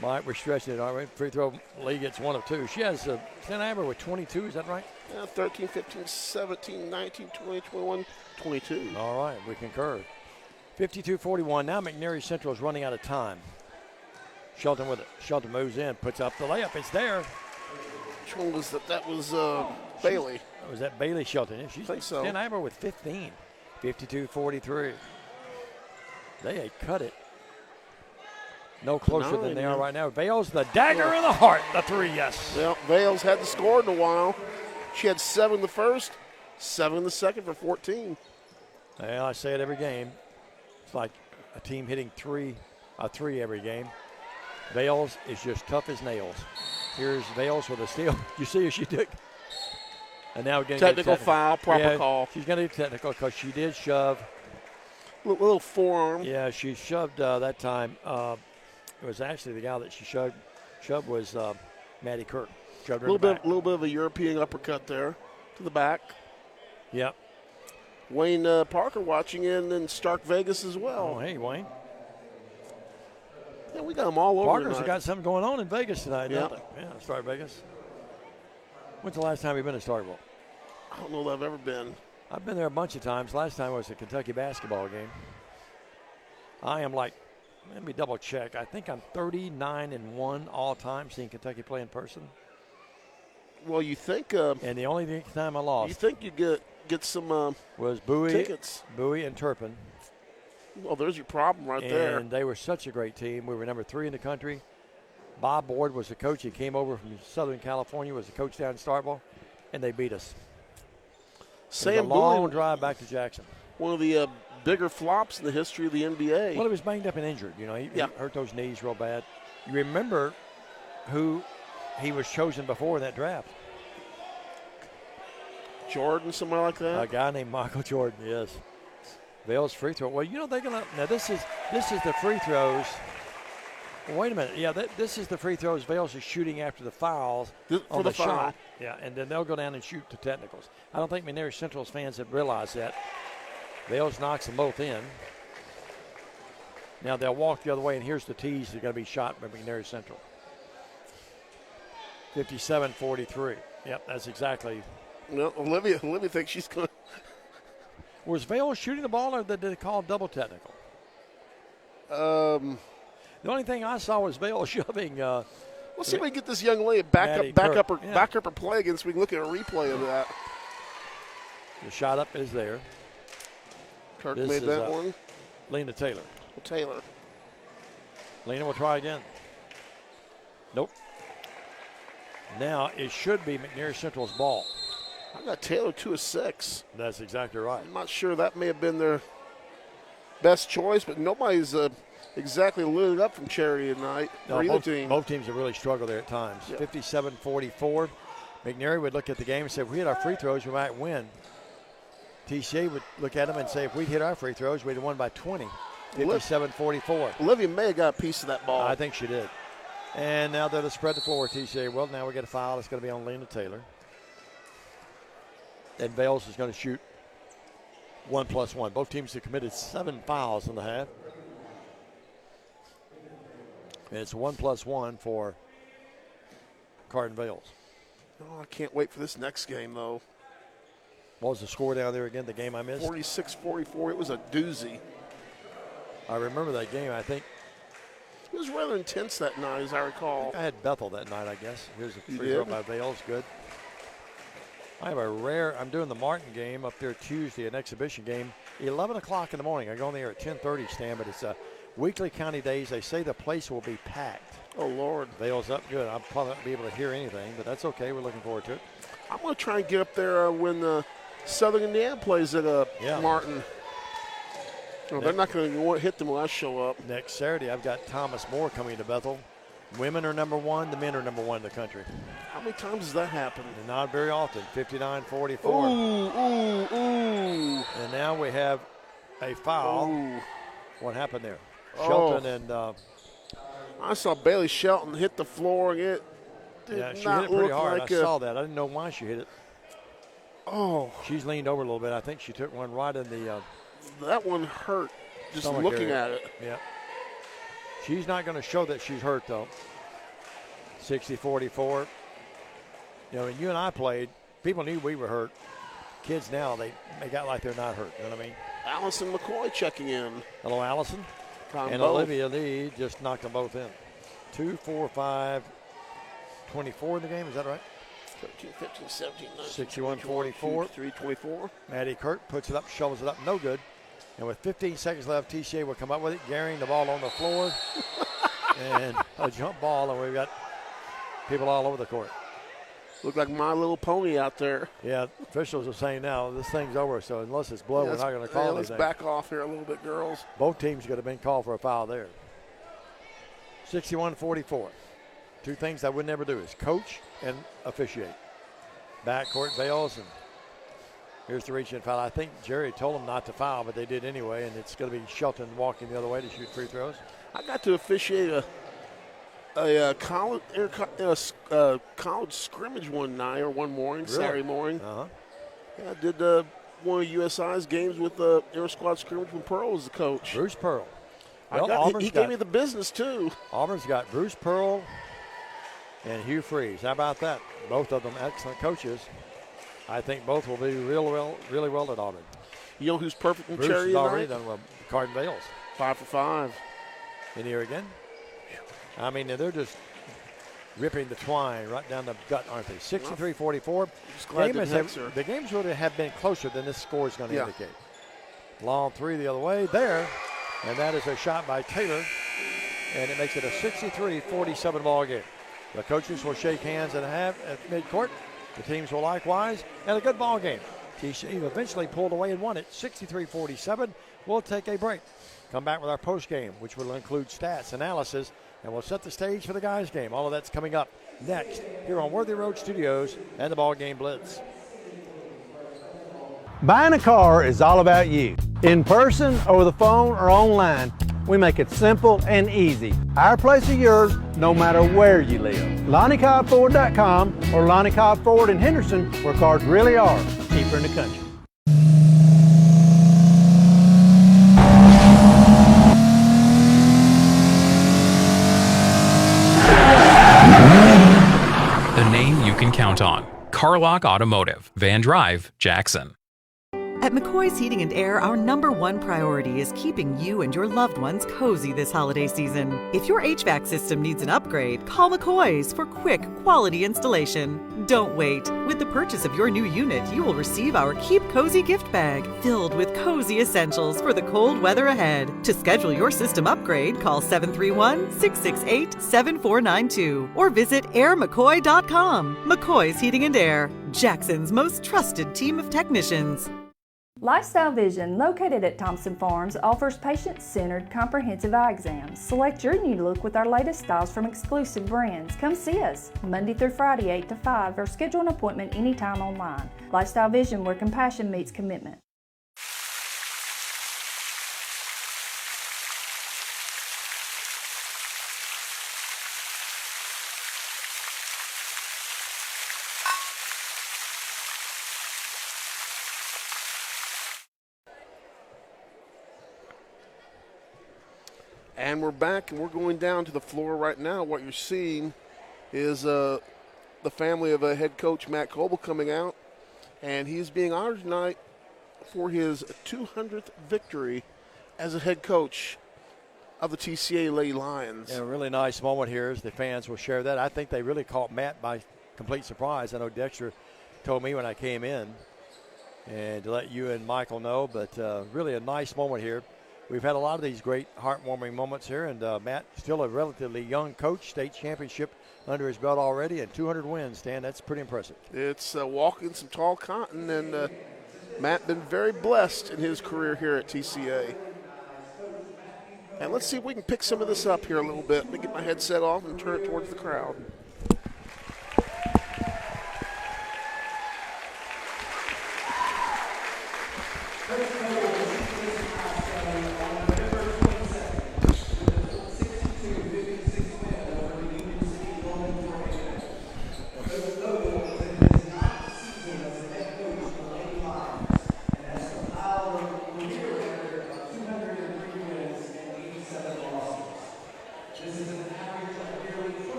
Mike, we're stretching it, aren't we? Free throw, Lee gets 1 of 2. She has St. Amber with 22, is that right? Yeah, 13, 15, 17, 19, 20, 21, 22. All right, we concur. 52-41. Now McNairy Central is running out of time. Shelton with it. Shelton moves in, puts up the layup. It's there. Which one was that? That was Bailey. Was that Bailey Shelton? I think so. St. Amber with 15. 52-43. They cut it. No closer than they are right now. Vales, the dagger in the heart. The 3, yes. Well, Vales hadn't scored in a while. She had 7 the first, 7 the second for 14. Well, I say it every game. It's like a team hitting a three every game. Vales is just tough as nails. Here's Vales with a steal. You see what she did? And now we're going to get technical foul, proper call. She's going to do technical because she did shove. Little forearm. Yeah, she shoved that time. It was actually the guy that she shoved was Maddie Kirk. Shoved her a little bit of a European uppercut there to the back. Yep. Wayne Parker watching in, and Stark Vegas as well. Oh, hey, Wayne. Yeah, we got them all over Parker's tonight. got something going on in Vegas tonight, Yeah. don't they? Yeah, Stark Vegas. When's the last time you've been to Starkville? I don't know that I've ever been. I've been there a bunch of times. Last time was a Kentucky basketball game. I am let me double check. I think I'm 39-1 all time seeing Kentucky play in person. Well, you think. And the only time I lost. You think you'd get some was Bowie, tickets. Bowie and Turpin. Well, there's your problem right there. And they were such a great team. We were number 3 in the country. Bob Ward was the coach. He came over from Southern California, was the coach down in Starkville, and they beat us. Sam a long Bowie, drive back to Jackson. One of the bigger flops in the history of the NBA. Well, he was banged up and injured. You know, he hurt those knees real bad. You remember who he was chosen before in that draft? Jordan, somebody like that? A guy named Michael Jordan, yes. Vale's free throw. Well, you know, they're going to – now, this is the free throws. Well, wait a minute. Yeah, this is the free throws Vale's is shooting after the fouls on the shot. Yeah, and then they'll go down and shoot the technicals. I don't think McNairy Central's fans have realized that. Vales knocks them both in. Now they'll walk the other way, and here's the tees that are going to be shot by McNairy Central. 57-43. Yep, that's exactly. No, Olivia thinks she's going to. Was Vale shooting the ball, or did they call double technical? The only thing I saw was Vale shoving. Let's see if we can get this young lady back up her play again so we can look at a replay of that. The shot up is there. Kirk made that one. Lena Taylor. Taylor. Lena will try again. Nope. Now it should be McNairy Central's ball. I got Taylor 2 of 6. That's exactly right. I'm not sure that may have been their best choice, but nobody's exactly lit up from Charity tonight. No, both teams have really struggled there at times. Yep. 57-44. McNairy would look at the game and say, if we hit our free throws, we might win. TCA would look at them and say, if we hit our free throws, we'd have won by 20. 57-44. Olivia may have got a piece of that ball. I think she did. And now they'll spread the floor, TCA. Well, now we get a foul. It's going to be on Lena Taylor. And Vales is going to shoot 1+1. Both teams have committed 7 fouls in the half. And it's 1+1 for Cardin Vales. Oh, I can't wait for this next game, though. What was the score down there again, the game I missed? 46-44. It was a doozy. I remember that game, I think. It was rather intense that night, as I recall. I had Bethel that night, I guess. Here's a You free throw did? by Vales. Good. I'm doing the Martin game up there Tuesday, an exhibition game, 11 o'clock in the morning. I go in there at 10:30, Stan, but it's a weekly county days. They say the place will be packed. Oh, Lord. Vales up good. I'll probably not be able to hear anything, but that's okay. We're looking forward to it. I'm going to try and get up there when Southern Indiana plays at Martin. No, they're not going to hit them when I show up. Next Saturday, I've got Thomas More coming to Bethel. Women are number one. The men are number one in the country. How many times has that happened? And not very often. 59-44. Ooh. And now we have a foul. Ooh. What happened there? Shelton and I saw Bailey Shelton hit the floor. It did yeah, she not hit it pretty look hard. like I saw that. I didn't know why she hit it. Oh. She's leaned over a little bit. I think she took one right in the that one hurt just looking at it. Yeah. She's not going to show that she's hurt, though. 60-44. You know, when you and I played, people knew we were hurt. Kids now, they got like they're not hurt. You know what I mean? Allison McCoy checking in. Hello, Allison. And both. Olivia Lee just knocked them both in. 2, 4, 5, 24 in the game. Is that right? 13, 15, 17, 19, 61-44. 3-24. Maddie Kirk puts it up, shovels it up, no good. And with 15 seconds left, TCA will come up with it. Garing the ball on the floor. And a jump ball, and we've got people all over the court. Look like My Little Pony out there. Yeah, officials are saying now this thing's over, so unless it's blood, we're not going to call let's anything. back off here a little bit, girls. Both teams could have been called for a foul there. 61-44. Two things I would never do is coach and officiate. Backcourt Vales, and here's the reach-in foul. I think Jerry told them not to foul, but they did anyway, and it's going to be Shelton walking the other way to shoot free throws. I got to officiate a college scrimmage one night or one morning, Really? Saturday morning. Uh-huh. Yeah, I did one of USI's games with inter-squad scrimmage when Pearl was the coach. Bruce Pearl. Well, he gave me the business, too. Auburn's got Bruce Pearl and Hugh Freeze. How about that? Both of them excellent coaches. I think both will be really well at Auburn. You know who's perfect in Bruce Cherry has already tonight? done well. Cardin Vales. 5 for 5. In here again. I mean, they're just ripping the twine right down the gut, aren't they? 63-44. The games would have been closer than this score is going to indicate. Long three the other way there, and that is a shot by Taylor, and it makes it a 63-47 ball game. The coaches will shake hands at midcourt. The teams will likewise, and a good ball game. TCA eventually pulled away and won it, 63-47. We'll take a break. Come back with our post game, which will include stats, analysis, and we'll set the stage for the guys' game. All of that's coming up next here on Worthy Road Studios and the BallGame Blitz. Buying a car is all about you. In person, over the phone, or online, we make it simple and easy. Our place is yours, no matter where you live. LonnieCobbFord.com or Lonnie Cobb Ford in Henderson, where cars really are cheaper in the country. The name you can count on. Carlock Automotive, Van Drive, Jackson. At McCoy's Heating and Air, our #1 priority is keeping you and your loved ones cozy this holiday season. If your HVAC system needs an upgrade, call McCoy's for quick, quality installation. Don't wait. With the purchase of your new unit, you will receive our Keep Cozy gift bag filled with cozy essentials for the cold weather ahead. To schedule your system upgrade, call 731-668-7492 or visit airmccoy.com. McCoy's Heating and Air, Jackson's most trusted team of technicians. Lifestyle Vision, located at Thompson Farms, offers patient-centered comprehensive eye exams. Select your new look with our latest styles from exclusive brands. Come see us Monday through Friday, 8 to 5, or schedule an appointment anytime online. Lifestyle Vision, where compassion meets commitment. And we're back, and we're going down to the floor right now. What you're seeing is the family of head coach Matt Coble coming out, and he's being honored tonight for his 200th victory as a head coach of the TCA Lady Lions. Yeah, a really nice moment here as the fans will share that. I think they really caught Matt by complete surprise. I know Dexter told me when I came in, and to let you and Michael know, but really a nice moment here. We've had a lot of these great heartwarming moments here, and Matt, still a relatively young coach, state championship under his belt already, and 200 wins, Stan. That's pretty impressive. It's walking some tall cotton, and Matt been very blessed in his career here at TCA. And let's see if we can pick some of this up here a little bit. Let me get my headset off and turn it towards the crowd.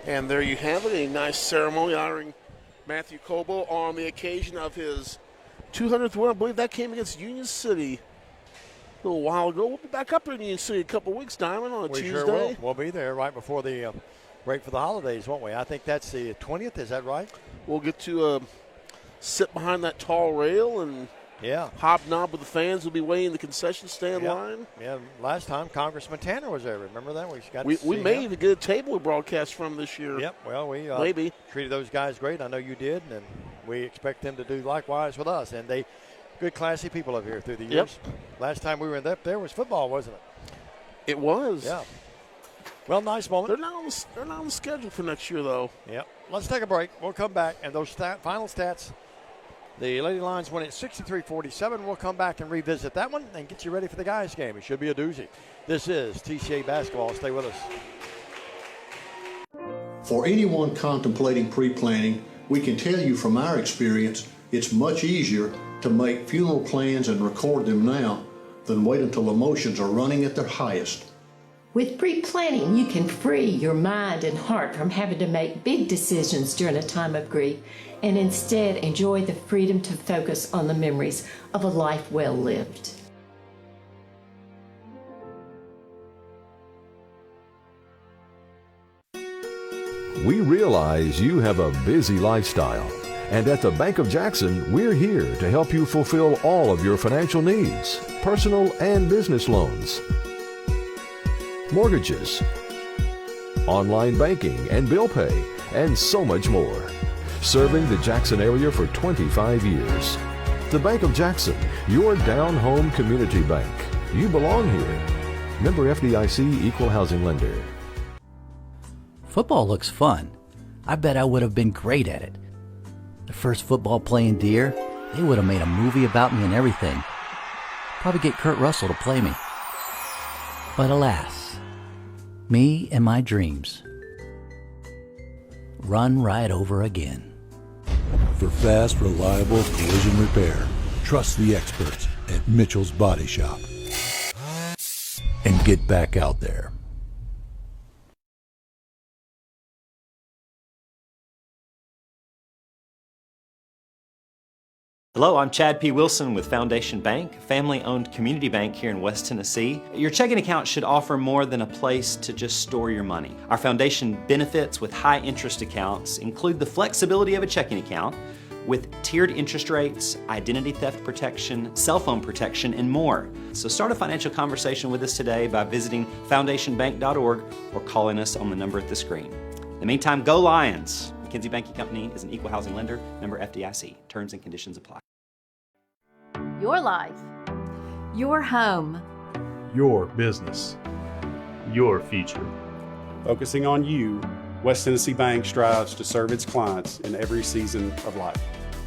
And there you have it, a nice ceremony honoring Matthew Coble on the occasion of his 200th win. I believe that came against Union City a little while ago. We'll be back up in Union City in a couple of weeks, Diamond, on a Tuesday. Sure will. We'll be there right before the break for the holidays, won't we? I think that's the 20th. Is that right? We'll get to sit behind that tall rail and hobnob with the fans who'll be waiting in the concession stand line. Yeah, last time Congressman Tanner was there. Remember that? We may even get a table we broadcast from this year. Yep, well, we maybe treated those guys great. I know you did, and we expect them to do likewise with us. And they good, classy people up here through the years. Yep. Last time we were up there was football, wasn't it? It was. Yeah. Well, nice moment. They're not on the schedule for next year, though. Yep. Let's take a break. We'll come back, and those final stats. The Lady Lions win at 63-47. We'll come back and revisit that one and get you ready for the guys' game. It should be a doozy. This is TCA basketball. Stay with us. For anyone contemplating pre-planning, we can tell you from our experience, it's much easier to make funeral plans and record them now than wait until emotions are running at their highest. With pre-planning, you can free your mind and heart from having to make big decisions during a time of grief and instead enjoy the freedom to focus on the memories of a life well lived. We realize you have a busy lifestyle, and at the Bank of Jackson, we're here to help you fulfill all of your financial needs, personal and business loans, mortgages, online banking and bill pay, and so much more. Serving the Jackson area for 25 years. The Bank of Jackson, your down-home community bank. You belong here. Member FDIC Equal Housing Lender. Football looks fun. I bet I would have been great at it. The first football playing Deer, they would have made a movie about me and everything. Probably get Kurt Russell to play me. But alas, me and my dreams run right over again. For fast, reliable collision repair, trust the experts. at Mitchell's Body Shop. And get back out there. Hello, I'm Chad P. Wilson with Foundation Bank, family-owned community bank here in West Tennessee. Your checking account should offer more than a place to just store your money. Our foundation benefits with high interest accounts include the flexibility of a checking account with tiered interest rates, identity theft protection, cell phone protection, and more. So start a financial conversation with us today by visiting foundationbank.org or calling us on the number at the screen. In the meantime, go Lions! McKinsey Banking Company is an equal housing lender, member FDIC. Terms and conditions apply. Your life. Your home. Your business. Your future. Focusing on you, West Tennessee Bank strives to serve its clients in every season of life.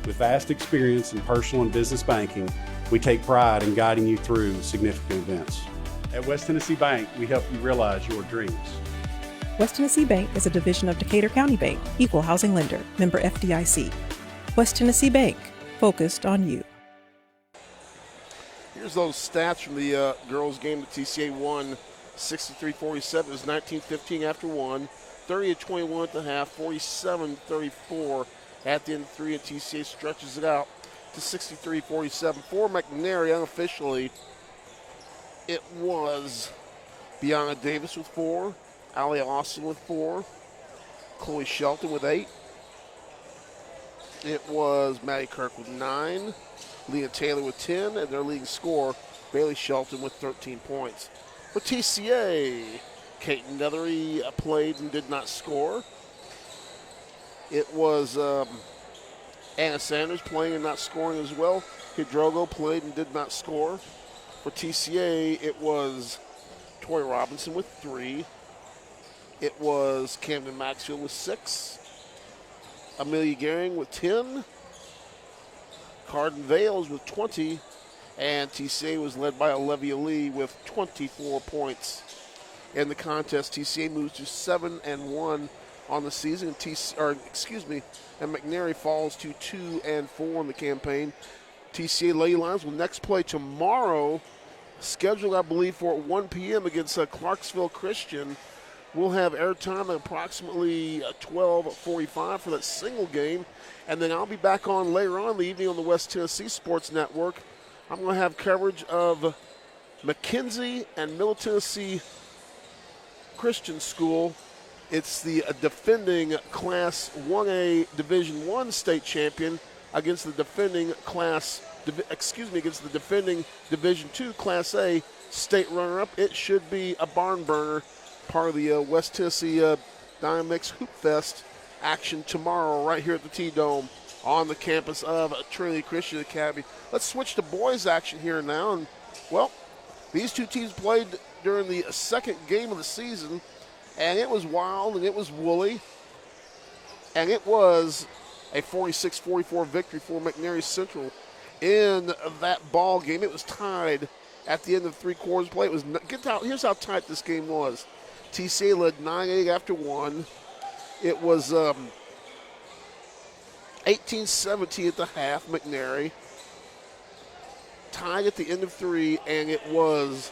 With vast experience in personal and business banking, we take pride in guiding you through significant events. At West Tennessee Bank, we help you realize your dreams. West Tennessee Bank is a division of Decatur County Bank, equal housing lender, member FDIC. West Tennessee Bank, focused on you. Here's those stats from the girls' game. The TCA won 63-47. It was 19-15 after one, 30-21 at the half, 47-34 at the end of three, and TCA stretches it out to 63-47. For McNairy, unofficially, it was Bianca Davis with 4, Allie Austin with 4, Chloe Shelton with 8. It was Maddie Kirk with 9, Leah Taylor with 10, and their leading scorer, Bailey Shelton, with 13 points. For TCA, Kate Nethery played and did not score. It was Anna Sanders playing and not scoring as well. Hidrogo played and did not score. For TCA, it was Tori Robinson with 3. It was Camden Maxfield with 6. Amelia Gehring with 10. Carden Vales with 20. And TCA was led by Olivia Lee with 24 points. In the contest, TCA moves to 7-1 on the season. And McNairy falls to 2-4 in the campaign. TCA Lady Lions will next play tomorrow, scheduled, I believe, for 1 p.m. against Clarksville Christian. We'll have airtime at approximately 12:45 for that single game. And then I'll be back on later on in the evening on the West Tennessee Sports Network. I'm going to have coverage of McKenzie and Middle Tennessee Christian School. It's the defending Class 1A Division I state champion against the defending Division II Class A state runner-up. It should be a barn burner, part of the West Tennessee Dynamix Hoop Fest action tomorrow right here at the T-Dome on the campus of Trinity Christian Academy. Let's switch to boys action here now. And, well, these two teams played during the second game of the season, and it was wild and it was woolly. And it was a 46-44 victory for McNairy Central in that ball game. It was tied at the end of 3 quarters play. It was here's how tight this game was. TCA led 9-8 after 1. It was 18-17 at the half, McNairy. Tied at the end of 3, and it was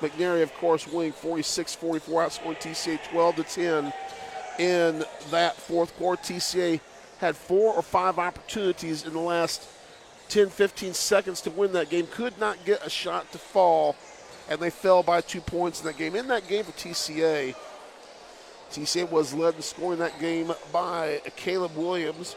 McNairy, of course, winning 46-44, outscoring TCA 12-10 in that fourth quarter. TCA had 4 or 5 opportunities in the last 10-15 seconds to win that game. Could not get a shot to fall, and they fell by 2 points in that game. In that game for TCA was led in scoring that game by Caleb Williams.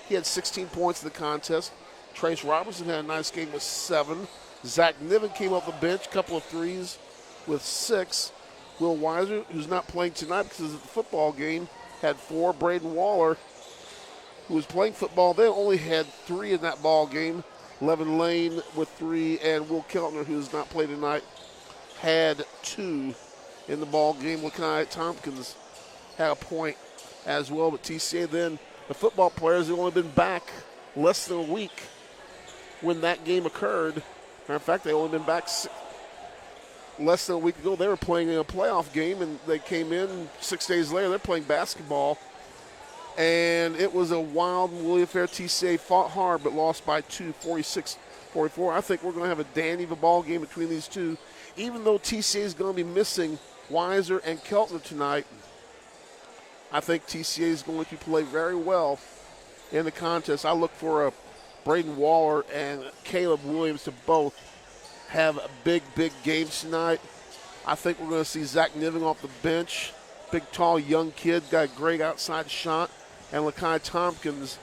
He had 16 points in the contest. Trace Robertson had a nice game with 7. Zach Niven came off the bench, a couple of threes with 6. Will Weiser, who's not playing tonight because of the football game, had 4. Braden Waller, who was playing football then, only had 3 in that ball game. Levin Lane with 3, and Will Keltner, who has not played tonight, had 2 in the ball game. Lakai Tompkins had a point as well, but TCA then, the football players have only been back less than a week when that game occurred. Matter of fact, they only been back less than a week ago. They were playing in a playoff game, and they came in 6 days later. They're playing basketball, and it was a wild and woolly affair. TCA fought hard but lost by 2, 46-44. 24. I think we're going to have a dandy of a ball game between these two. Even though TCA is going to be missing Weiser and Keltner tonight, I think TCA is going to play very well in the contest. I look for Braden Waller and Caleb Williams to both have big games tonight. I think we're going to see Zach Niven off the bench. Big, tall, young kid, got a great outside shot. And Lakai Tompkins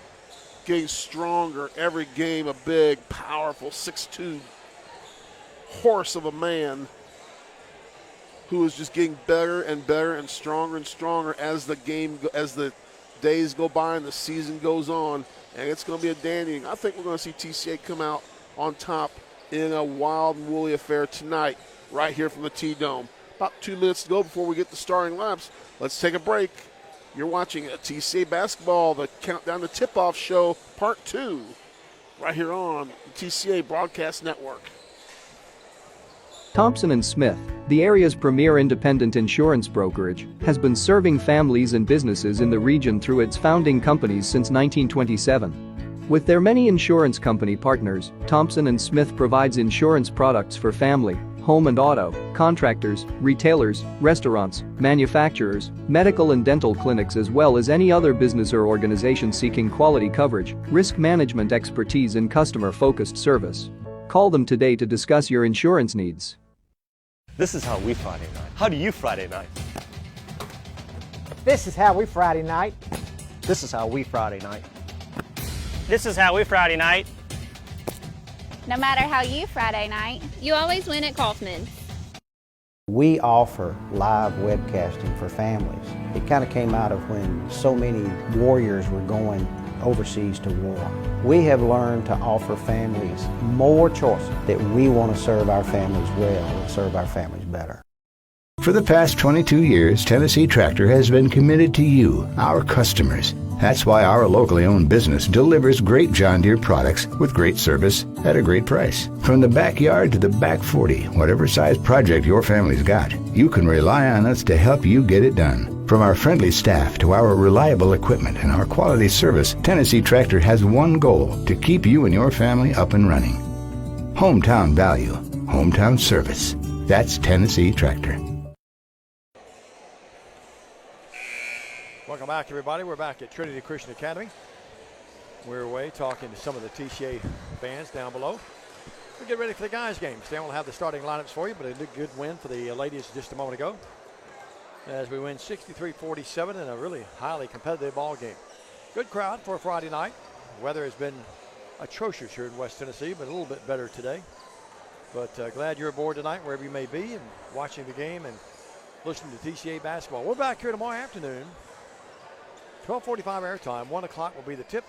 getting stronger every game, a big, powerful 6'2" horse of a man who is just getting better and better and stronger as the days go by and the season goes on. And it's going to be a dandy. I think we're going to see TCA come out on top in a wild and woolly affair tonight, right here from the T-Dome. About 2 minutes to go before we get the starting laps. Let's take a break. You're watching TCA Basketball, the Countdown to Tip-Off Show, Part 2, right here on the TCA Broadcast Network. Thompson & Smith, the area's premier independent insurance brokerage, has been serving families and businesses in the region through its founding companies since 1927. With their many insurance company partners, Thompson & Smith provides insurance products for family, home and auto, contractors, retailers, restaurants, manufacturers, medical and dental clinics, as well as any other business or organization seeking quality coverage, risk management expertise and customer-focused service. Call them today to discuss your insurance needs. This is how we Friday night. How do you Friday night? This is how we Friday night. This is how we Friday night. This is how we Friday night. No matter how you Friday night, you always win at Kaufman's. We offer live webcasting for families. It kind of came out of when so many warriors were going overseas to war. We have learned to offer families more choice, that we want to serve our families well and serve our families better. For the past 22 years, Tennessee Tractor has been committed to you, our customers. That's why our locally owned business delivers great John Deere products with great service at a great price. From the backyard to the back 40, whatever size project your family's got, you can rely on us to help you get it done. From our friendly staff to our reliable equipment and our quality service, Tennessee Tractor has one goal: to keep you and your family up and running. Hometown value, hometown service. That's Tennessee Tractor. Welcome back, everybody. We're back at Trinity Christian Academy. We're away talking to some of the TCA fans down below. We get ready for the guys' game. Stan will have the starting lineups for you, but a good win for the ladies just a moment ago, as we win 63-47 in a really highly competitive ball game. Good crowd for a Friday night. Weather has been atrocious here in West Tennessee, but a little bit better today. But glad you're aboard tonight, wherever you may be, and watching the game and listening to TCA basketball. We're back here tomorrow afternoon. 12:45 airtime, 1 o'clock will be the tip,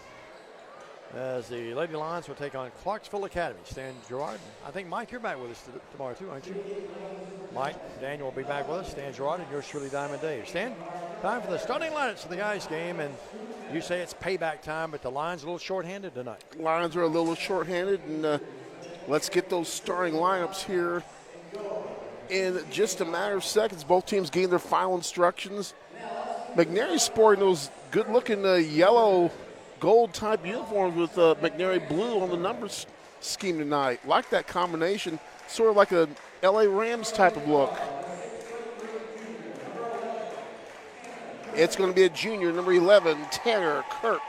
as the Lady Lions will take on Clarksville Academy. Stan Gerard, I think, Mike, you're back with us tomorrow too, aren't you? Mike, Daniel will be back with us. Stan Gerard and yours truly, Diamond Dave. Stan, time for the starting lineups for the guys' game, and you say it's payback time, but the Lions are a little short-handed tonight. Lions are a little short-handed, and let's get those starting lineups here in just a matter of seconds. Both teams gain their final instructions. McNairy sporting those good-looking yellow gold type uniforms with McNairy blue on the numbers scheme tonight. Like that combination, sort of like a LA Rams type of look. It's going to be a junior, number 11, Tanner Kirk.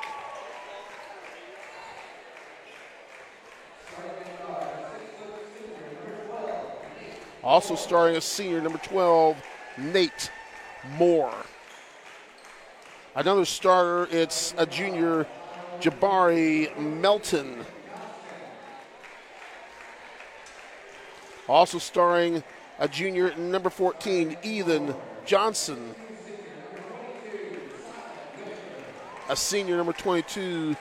Also starting a senior, number 12, Nate Moore. Another starter, it's a junior, Jabari Melton. Also starring a junior, number 14, Ethan Johnson. A senior, number 22,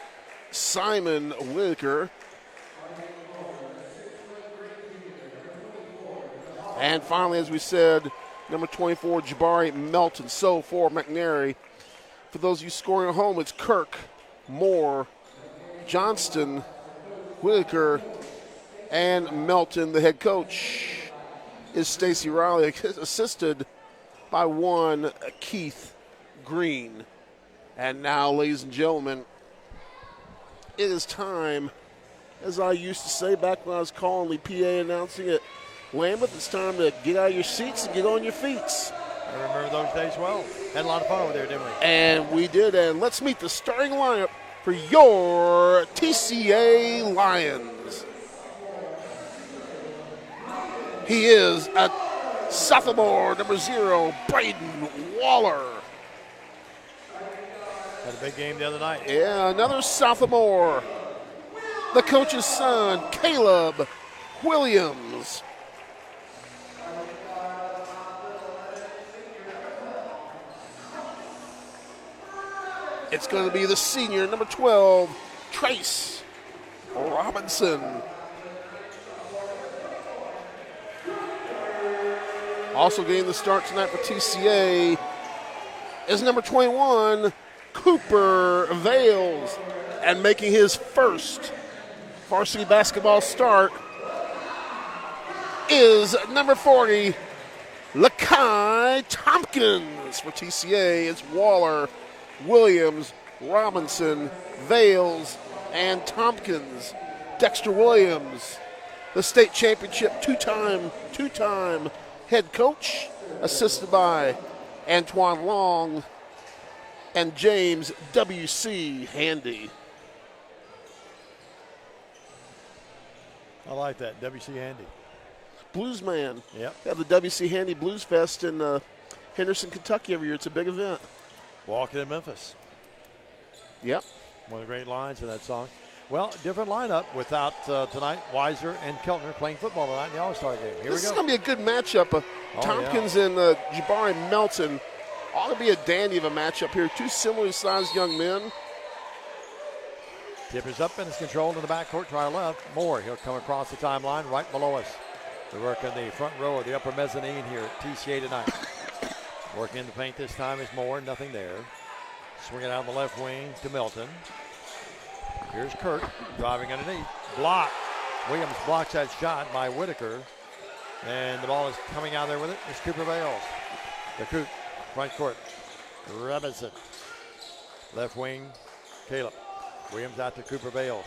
Simon Whitaker. And finally, as we said, number 24, Jabari Melton. So for McNairy, for those of you scoring at home, it's Kirk, Moore, Johnston, Whitaker, and Melton. The head coach is Stacy Riley, assisted by one Keith Green. And now, ladies and gentlemen, it is time as I used to say back when I was calling the PA announcing at Lambeth, it's time to get out of your seats and get on your feet. I remember those days well. Had a lot of fun over there, didn't we? And we did, and let's meet the starting lineup for your TCA Lions. He is a sophomore, number 0, Braden Waller. Had a big game the other night. Yeah, another sophomore. The coach's son, Caleb Williams. It's going to be the senior, number 12, Trace Robinson. Also getting the start tonight for TCA is number 21, Cooper Vales. And making his first varsity basketball start is number 40, Lakai Tompkins. For TCA, it's Waller, Williams, Robinson, Vales, and Tompkins. Dexter Williams, the state championship two-time head coach, assisted by Antoine Long and James W.C. Handy. I like that, W.C. Handy. Bluesman. Yep. They have the W.C. Handy Blues Fest in Henderson, Kentucky every year. It's a big event. Walking in Memphis. Yep. One of the great lines in that song. Well, different lineup without tonight, Weiser and Keltner playing football tonight in the All-Star game. Here we go. This is going to be a good matchup. Tompkins and Jabari Melton. Ought to be a dandy of a matchup here. Two similarly sized young men. Tip is up and it's controlled in the backcourt. Try left. Moore, he'll come across the timeline right below us. They work in the front row of the upper mezzanine here at TCA tonight. Working in the paint this time is Moore, nothing there. Swing it out the left wing to Milton. Here's Kirk driving underneath. Block. Williams blocks that shot by Whitaker. And the ball is coming out there with it. It's Cooper Vales. The Coop, front court. Robinson. Left wing, Caleb. Williams out to Cooper Vales.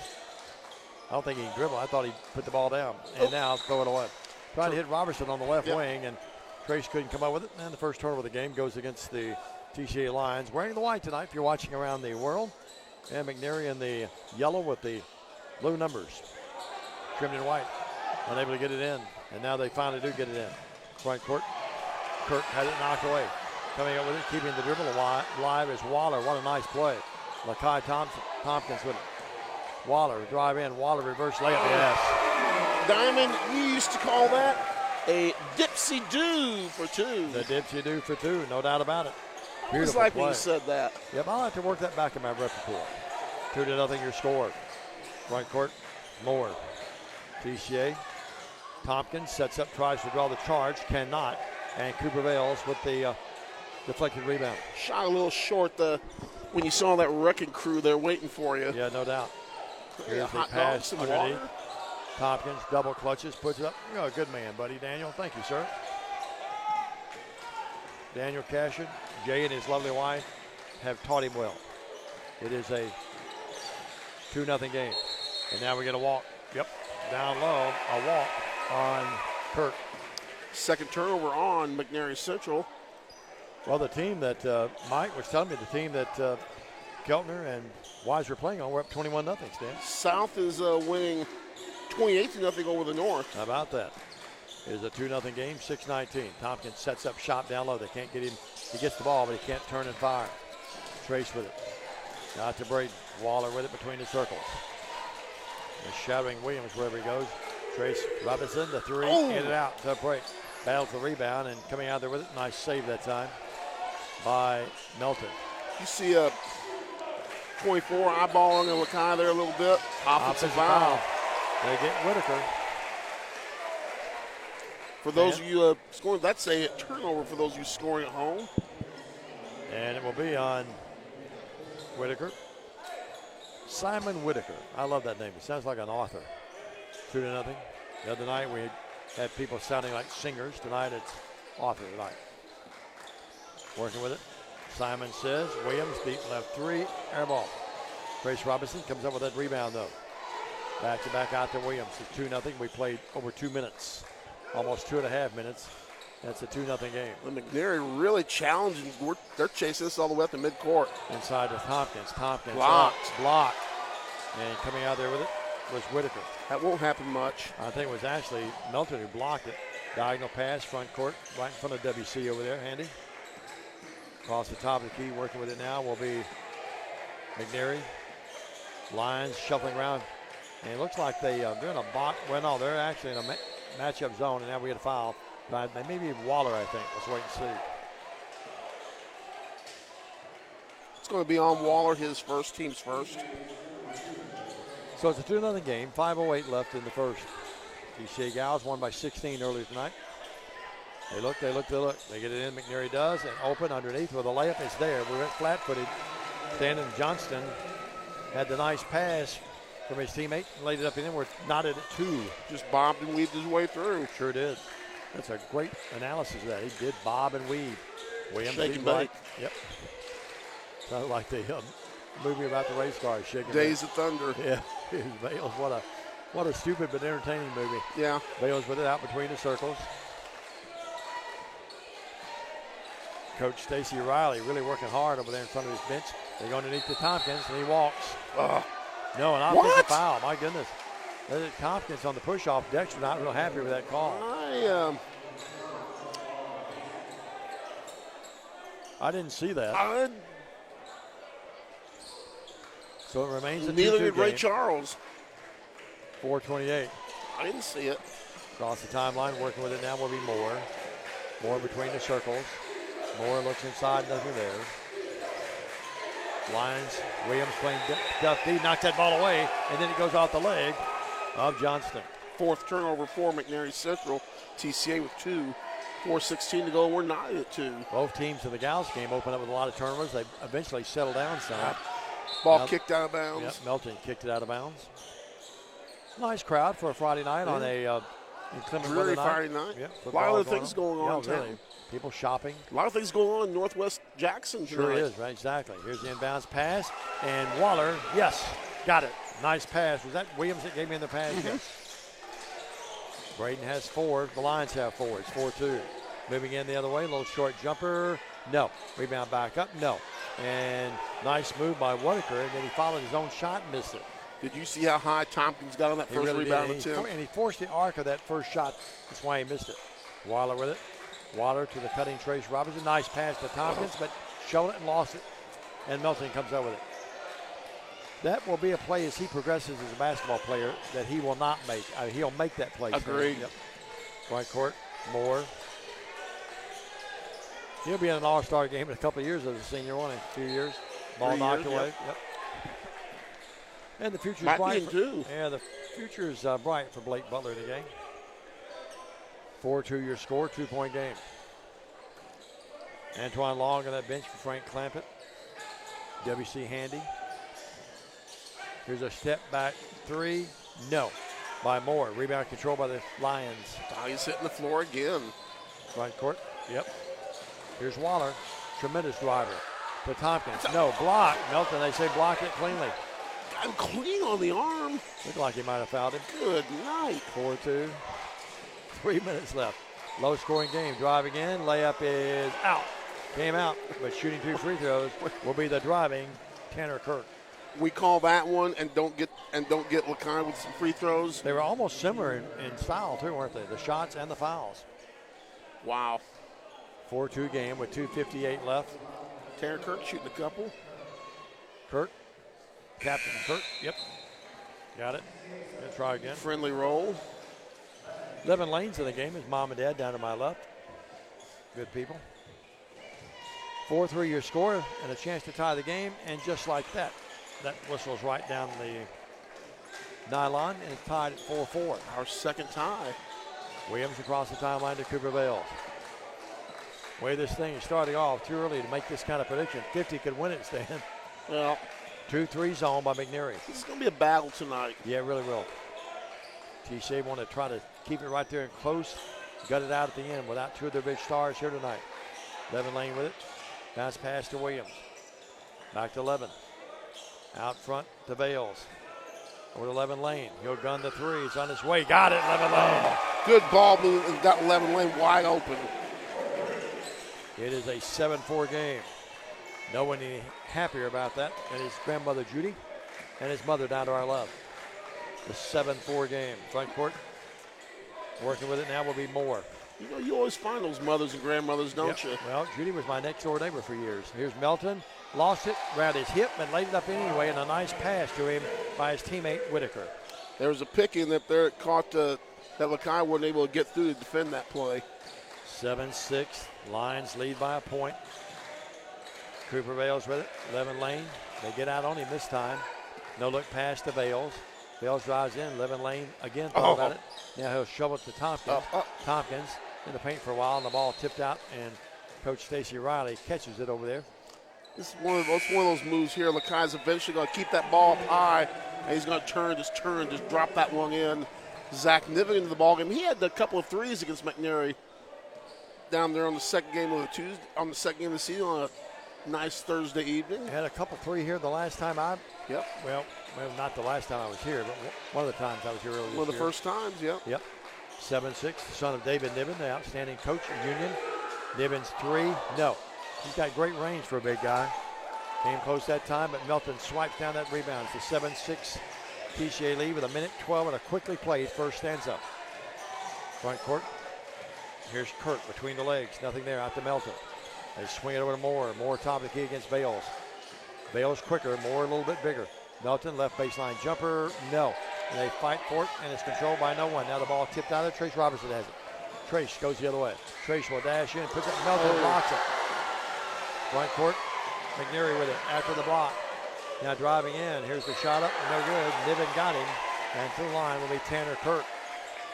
I don't think he can dribble. I thought he put the ball down. And now throw it away. Trying to hit Robertson on the left wing, and Trace couldn't come up with it. And the first turnover of the game goes against the TCA Lions. Wearing the white tonight if you're watching around the world. And McNairy in the yellow with the blue numbers. Trimmed in white. Unable to get it in. And now they finally do get it in. Front court. Kirk had it knocked away. Coming up with it, keeping the dribble alive is Waller. What a nice play. Lakai Tompkins with it. Waller drive in. Waller reverse layup. Yes. Diamond, you used to call that a dipsy-do for two. The dipsy-do for two, no doubt about it. I always like when you said that. Yep, I like to work that back in my repertoire. 2-0 your score. Front court, Moore. TCA. Tompkins sets up, tries to draw the charge, cannot. And Cooper Vales with the deflected rebound. Shot a little short when you saw that wrecking crew there waiting for you. Yeah, no doubt. Here's the pass underneath. Tompkins double clutches, puts it up. You're a good man, buddy, Daniel. Thank you, sir. Daniel Cashin, Jay and his lovely wife have taught him well. It is a 2-0 game. And now we get a walk. Yep, down low, a walk on Kirk. Second turnover on McNairy Central. Well, the team that Mike was telling me, the team that Keltner and Wise were playing on, we're up 21-0, Stan. South is winning 28-0 over the North. How about that? It is a 2-0 game, 6-19. Tompkins sets up shot down low. They can't get him. He gets the ball, but he can't turn and fire. Trace with it. Out to Braden. Waller with it between the circles. And shadowing Williams wherever he goes. Trace Robinson, the three, in and out to break. Battles the rebound and coming out there with it. Nice save that time by Melton. You see a 24 eyeballing Lakai there a little bit. Offensive foul. They get Whitaker. For those of you scoring, that's a turnover for those of you scoring at home. And it will be on Whitaker. Simon Whitaker. I love that name. It sounds like an author. 2-0. The other night we had people sounding like singers. Tonight it's author tonight. Working with it. Simon says, Williams deep left three, air ball. Trace Robinson comes up with that rebound though. Back to back out to Williams. It's 2-0. We played over 2 minutes, almost 2.5 minutes. That's a 2-0 game. Well, McNairy really challenging. They're chasing this all the way up to midcourt. Inside with Tompkins. Tompkins blocked. And coming out there with it was Whitaker. That won't happen much. I think it was actually Melton who blocked it. Diagonal pass, front court, right in front of WC over there, handy. Across the top of the key, working with it now will be McNairy. Lions shuffling around. And it looks like they're in a box. Well, no, they're actually in a matchup zone, and now we get a foul. But maybe Waller, I think. Let's wait and see. It's going to be on Waller, his team's first. So it's a 2-0 game. 5:08 left in the first. TCA Gals won by 16 earlier tonight. They look. They get it in. McNairy does, and open underneath with a layup. It's there. We went flat-footed. Standing Johnston had the nice pass from his teammate and laid it up in there. We're knotted at 2. Just bobbed and weaved his way through. Sure did. That's a great analysis of that. He did bob and weave. Williams, shake and bake. Yep. Sounded like the movie about the race car. Shaking Days of Thunder. Yeah. Bales, what a stupid but entertaining movie. Yeah. Bales with it out between the circles. Coach Stacy Riley really working hard over there in front of his bench. They go underneath to Tompkins, and he walks. No, an offensive foul. My goodness. Tompkins on the push-off. Dexter not real happy with that call. I didn't see that. So it remains a 2-2 Neither did Ray game. Charles. 4:28. I didn't see it. Across the timeline, working with it now will be Moore. Moore between the circles. Moore looks inside, nothing there. Lions, Williams playing Duff D, knocks that ball away, and then it goes off the leg of Johnston. Fourth turnover for McNairy Central. TCA with 2. 4:16 to go. We're not at 2. Both teams in the Gals game open up with a lot of turnovers. They eventually settle down some. Ball kicked out of bounds. Yep, Melton kicked it out of bounds. Nice crowd for a Friday night on a inclement weather night. Friday night. Yep, a lot of other things going on in town. Really. People shopping. A lot of things going on in Northwest Jackson tonight. Sure is, right? Exactly. Here's the inbounds pass, and Waller, yes, got it. Nice pass. Was that Williams that gave me in the pass? Yes. Braden has 4. The Lions have 4. It's 4-2. Moving in the other way, a little short jumper. No. Rebound back up. No. And nice move by Whitaker, and then he followed his own shot and missed it. Did you see how high Tompkins got on that first rebound attempt? And he forced the arc of that first shot. That's why he missed it. Waller with it. Waller to the cutting Trace Robinson. Nice pass to Tompkins, but showed it and lost it. And Melton comes up with it. That will be a play as he progresses as a basketball player that he will not make. He'll make that play. Agreed. Yep. Right court, Moore. He'll be in an all-star game in a couple of years as a senior one in a few years. Ball knocked away. Yep. And the future's bright. Yeah, the future's bright for Blake Butler in the game. 4-2 your score, 2-point game. Antoine Long on that bench for Frank Clampett. WC Handy. Here's a step back 3. No. By Moore. Rebound control by the Lions. He's hitting the floor again. Right court. Yep. Here's Waller. Tremendous driver. To Tompkins. No. Block. Melton, they say block it cleanly. I'm clean on the arm. Looked like he might have fouled him. Good night. 4-2. 3 minutes left. Low scoring game. Driving in. Layup is out. Came out, but shooting 2 free throws will be the driving Tanner Kirk. We call that one and don't get LeConte with some free throws. They were almost similar in style too, weren't they? The shots and the fouls. Wow. 4-2 game with 2:58 left. Tanner Kirk shooting a couple. Kirk. Captain Kirk. Yep. Got it. Gonna try again. Friendly roll. 11 lanes in the game. His mom and dad down to my left. Good people. 4-3 your score and a chance to tie the game. And just like that, that whistles right down the nylon and it's tied at 4-4. Our second tie. Williams across the timeline to Cooper Bales. Way this thing is starting off too early to make this kind of prediction. 50 could win it, Stan. Well, 2-3 zone by McNairy. This is going to be a battle tonight. Yeah, it really will. TCA want to try to keep it right there and close. Got it out at the end without 2 of their big stars here tonight. 11 lane with it. Bounce pass to Williams. Back to 11. Out front to Bales. Over to Levin Lane. He'll gun the three. It's on his way. Got it, Levin Lane. Good ball move and got Levin Lane wide open. It is a 7-4 game. No one any happier about that than his grandmother Judy and his mother down to our love. The 7-4 game. Front court. Working with it now will be Moore. You know, you always find those mothers and grandmothers, don't you? Well, Judy was my next door neighbor for years. Here's Melton. Lost it around his hip and laid it up anyway, and a nice pass to him by his teammate Whitaker. There was a pick in that there caught that Lakai wasn't able to get through to defend that play. 7-6. Lions lead by a point. Cooper Vales with it. Levin Lane. They get out on him this time. No look pass to Vales. Vales drives in. Levin Lane again thought about it. Now he'll shovel it to Tompkins. Tompkins in the paint for a while, and the ball tipped out, and Coach Stacy Riley catches it over there. This is one of those moves here. Lakai's eventually going to keep that ball up high, and he's going to turn, just drop that one in. Zach Niven into the ballgame. He had a couple of threes against McNairy down there on the second game of the second game of the season on a nice Thursday evening. Had a couple three here the last time well, not the last time I was here, but one of the times I was here earlier this year. One of the first times, yep. 7-6, the son of David Niven, the outstanding coach at Union. Niven's three, no. He's got great range for a big guy. Came close that time, but Melton swipes down that rebound. It's a 7-6 TCA lead with 1:12 and a quickly played first stands up. Front court. Here's Kirk between the legs. Nothing there, out to Melton. They swing it over to Moore. Moore top of the key against Vales. Vales quicker, Moore a little bit bigger. Melton left baseline jumper, no. And they fight for it, and it's controlled by no one. Now the ball tipped out of there. Trace Robertson has it. Trace goes the other way. Trace will dash in, puts it, Melton blocks it. Front court, McNairy with it after the block. Now driving in, here's the shot up, no good. Niven got him, and to the line will be Tanner Kirk.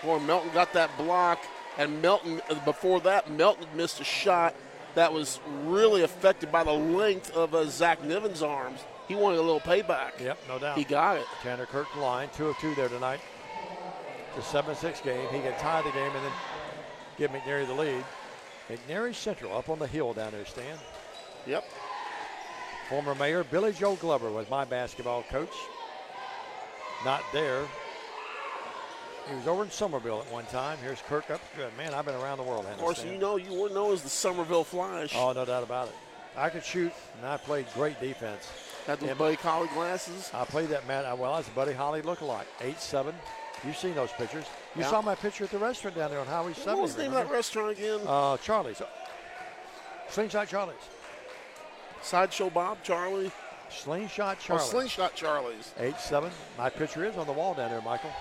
Boy, Melton got that block, and Melton, before that, Melton missed a shot that was really affected by the length of Zach Niven's arms. He wanted a little payback. Yep, no doubt. He got it. Tanner Kirk the line, 2 of 2 there tonight. It's a 7-6 game. He can tie the game and then give McNairy the lead. McNairy Central up on the hill down there, Stan. Yep. Former mayor Billy Joe Glover was my basketball coach. Not there. He was over in Somerville at one time. Here's Kirk up. Good. Man, I've been around the world. Of course, you were known as the Somerville Flash. Oh, no doubt about it. I could shoot, and I played great defense. Had those Buddy Holly glasses? I played that, man. Well, I was a Buddy Holly lookalike. 8'7". You've seen those pictures. You saw my picture at the restaurant down there on Highway 7. What was the name of that restaurant again? Charlie's. Slingshot Charlie's. Sideshow Bob, Charlie. Slingshot Charlie. Oh, Slingshot Charlie's. 8'7". My picture is on the wall down there, Michael.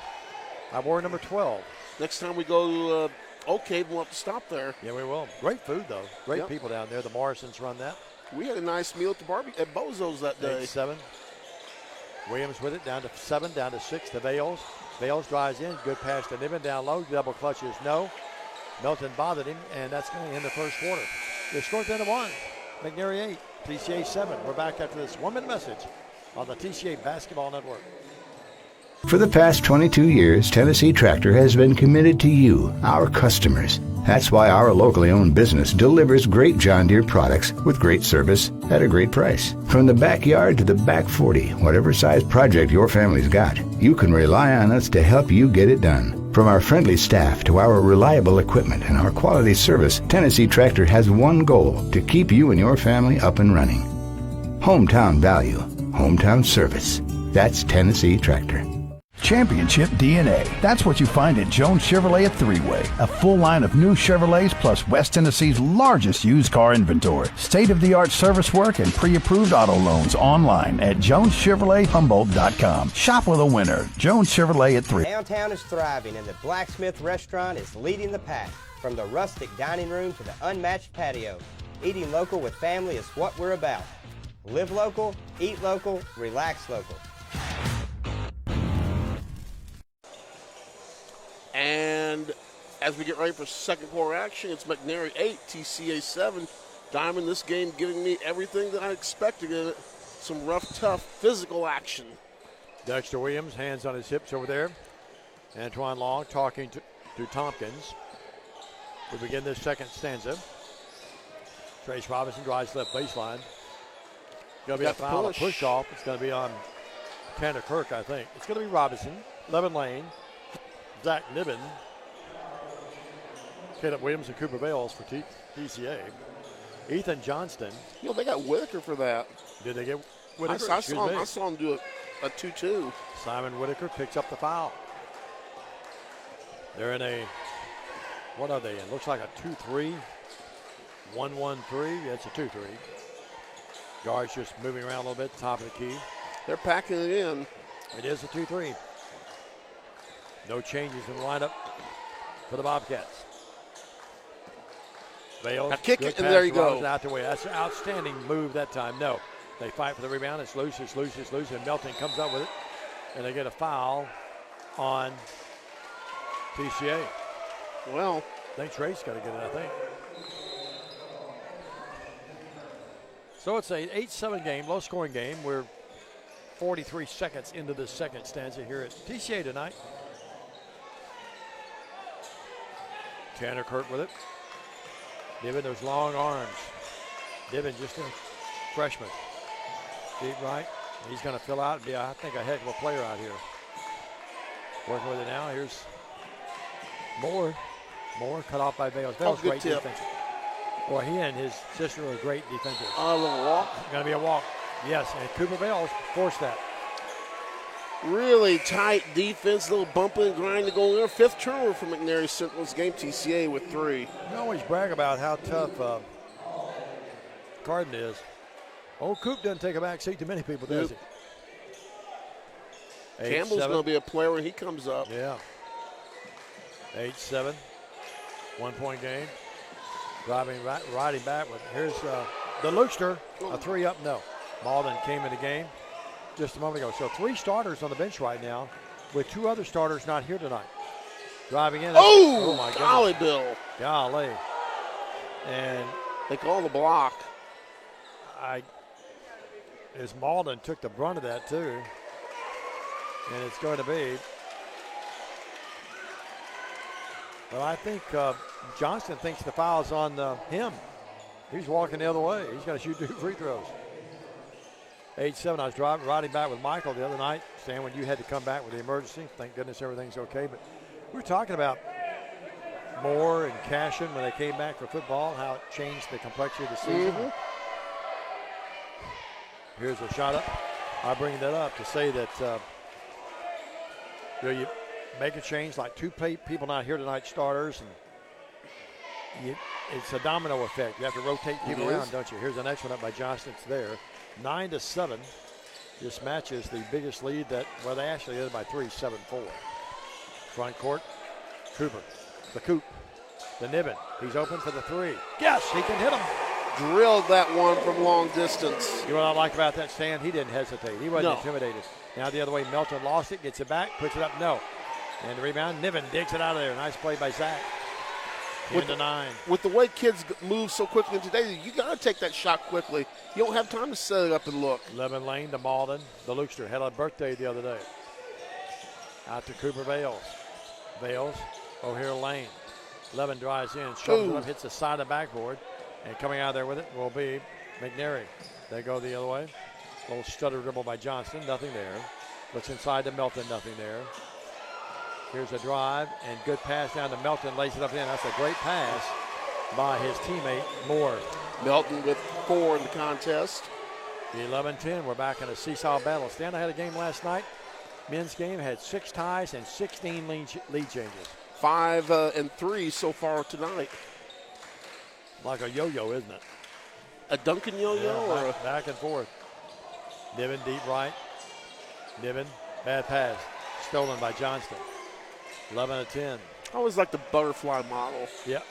I wore number 12. Next time we go to Oak Cave, we'll have to stop there. Yeah, we will. Great food, though. Great people down there. The Morrisons run that. We had a nice meal at the barbecue at Bozo's that day. 8-7. Williams with it, down to 7, down to 6 to Vales. Vales drives in, good pass to Niven, down low, double clutches, no. Melton bothered him, and that's going to end the first quarter. The score 10-1. McNairy 8, TCA 7. We're back after this 1-minute message on the TCA Basketball Network. For the past 22 years, Tennessee Tractor has been committed to you, our customers. That's why our locally owned business delivers great John Deere products with great service at a great price. From the backyard to the back 40, whatever size project your family's got, you can rely on us to help you get it done. From our friendly staff to our reliable equipment and our quality service, Tennessee Tractor has one goal: to keep you and your family up and running. Hometown value, hometown service. That's Tennessee Tractor. Championship DNA. That's what you find at Jones Chevrolet at Three-Way. A full line of new Chevrolets plus West Tennessee's largest used car inventory. State-of-the-art service work and pre-approved auto loans online at JonesChevroletHumboldt.com. Shop with a winner. Jones Chevrolet at Three. Downtown is thriving and the Blacksmith Restaurant is leading the pack. From the rustic dining room to the unmatched patio, eating local with family is what we're about. Live local, eat local, relax local. And as we get ready for second quarter action, it's McNairy 8, TCA 7. Diamond, this game giving me everything that I expected in it. Some rough, tough, physical action. Dexter Williams, hands on his hips over there. Antoine Long talking to Tompkins. We begin this second stanza. Trace Robinson drives left baseline. Going to be a foul, a push off. It's going to be on Tanner Kirk, I think. It's going to be Robinson, Levin Lane, Zach Niven, Caleb Williams, and Cooper Bales for TCA. Ethan Johnston. You know, they got Whitaker for that. Did they get Whitaker? I saw him do a 2-2. Simon Whitaker picks up the foul. They're in a, what are they in? Looks like a 2-3. 1-1-3. Yeah, it's a 2-3. Guards just moving around a little bit, top of the key. They're packing it in. It is a 2-3. No changes in the lineup for the Bobcats. Bales, now kick it, and there you go. Out the way. That's an outstanding move that time. No, they fight for the rebound. It's loose, and Melton comes up with it, and they get a foul on TCA. Well, I think Trace got to get it, I think. So it's an 8-7 game, low-scoring game. We're 43 seconds into the second stanza here at TCA tonight. Tanner Kirk with it. Niven, those long arms. Niven just a freshman. Deep right. He's going to fill out and be, I think, a heck of a player out here. Working with it now. Here's Moore. Moore cut off by Bales. Bales, great defense. Boy, he and his sister are great defenders. A little walk. Going to be a walk. Yes, and Cooper Bales forced that. Really tight defense, little bumping and grinding to go there. 5th turnover for McNairy Central's game. TCA with 3. You always brag about how tough Carden is. Old Coop doesn't take a back seat to many people, does he? Campbell's going to be a player when he comes up. Yeah. 8-7. 1-point game. Riding back with, here's the Luchter, a 3-up, no. Malden came in the game just a moment ago. So 3 starters on the bench right now with 2 other starters not here tonight. Driving in. Oh my goodness. Golly, Bill. Golly. And they call the block. As Malden took the brunt of that too. And it's going to be. But I think Johnston thinks the foul's on him. He's walking the other way. He's got to shoot 2 free throws. 8-7. I was riding back with Michael the other night, saying when you had to come back with the emergency. Thank goodness everything's okay. But we were talking about Moore and Cashin when they came back for football, how it changed the complexity of the season. Mm-hmm. Here's a shot up. I bring that up to say that you make a change like 2 people not here tonight, starters, and it's a domino effect. You have to rotate people around, don't you? Here's the next one up by Johnston. It's there. 9-7. This matches the biggest lead they actually led by 3, 7-4. Front court, Cooper. The Coop. The Niven. He's open for the 3. Yes, he can hit him. Drilled that one from long distance. You know what I like about that stand? He didn't hesitate. He wasn't intimidated. Now the other way, Melton lost it, gets it back, puts it up, no. And the rebound, Niven digs it out of there. Nice play by Zach. 10-9. With the way kids move so quickly today, you got to take that shot quickly. You don't have time to set it up and look. Levin Lane to Malden. The Luchter had a birthday the other day. Out to Cooper Bales. Bales, O'Hare Lane. Levin drives in, shovels it up, hits the side of the backboard. And coming out of there with it will be McNairy. They go the other way. A little stutter dribble by Johnston, nothing there. Looks inside to Melton, nothing there. Here's a drive and good pass down to Melton, lays it up in. That's a great pass by his teammate Moore. Melton with 4 in the contest. 11-10, we're back in a seesaw battle. Stan, I had a game last night. Men's game had 6 ties and 16 lead changes. 5 and 3 so far tonight. Like a yo-yo, isn't it? A Duncan yo-yo? Yeah, back and forth. Niven deep right. Niven, bad pass. Stolen by Johnston. 11-10. I always like the butterfly model. Yep.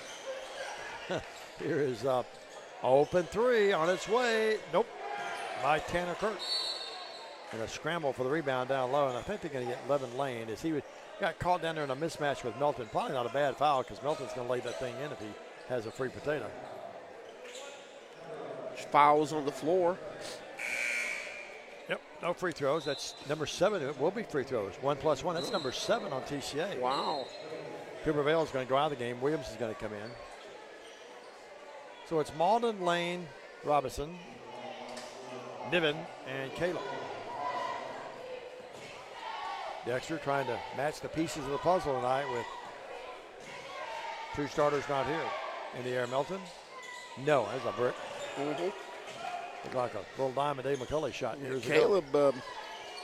Here is open 3 on its way. Nope. By Tanner Kirk. And a scramble for the rebound down low. And I think they're going to get Levin Lane as he got caught down there in a mismatch with Melton. Probably not a bad foul because Melton's going to lay that thing in if he has a free potato. Fouls on the floor. Yep, no free throws. That's number 7. It will be free throws. 1+1. That's number 7 on TCA. Wow. Cooper Vale is going to go out of the game. Williams is going to come in. So it's Malden, Lane, Robinson, Niven, and Caleb. Dexter trying to match the pieces of the puzzle tonight with 2 starters not here. In the air, Melton. No, that's a brick. Looked like a little Diamond Dave McCulley shot years ago. Caleb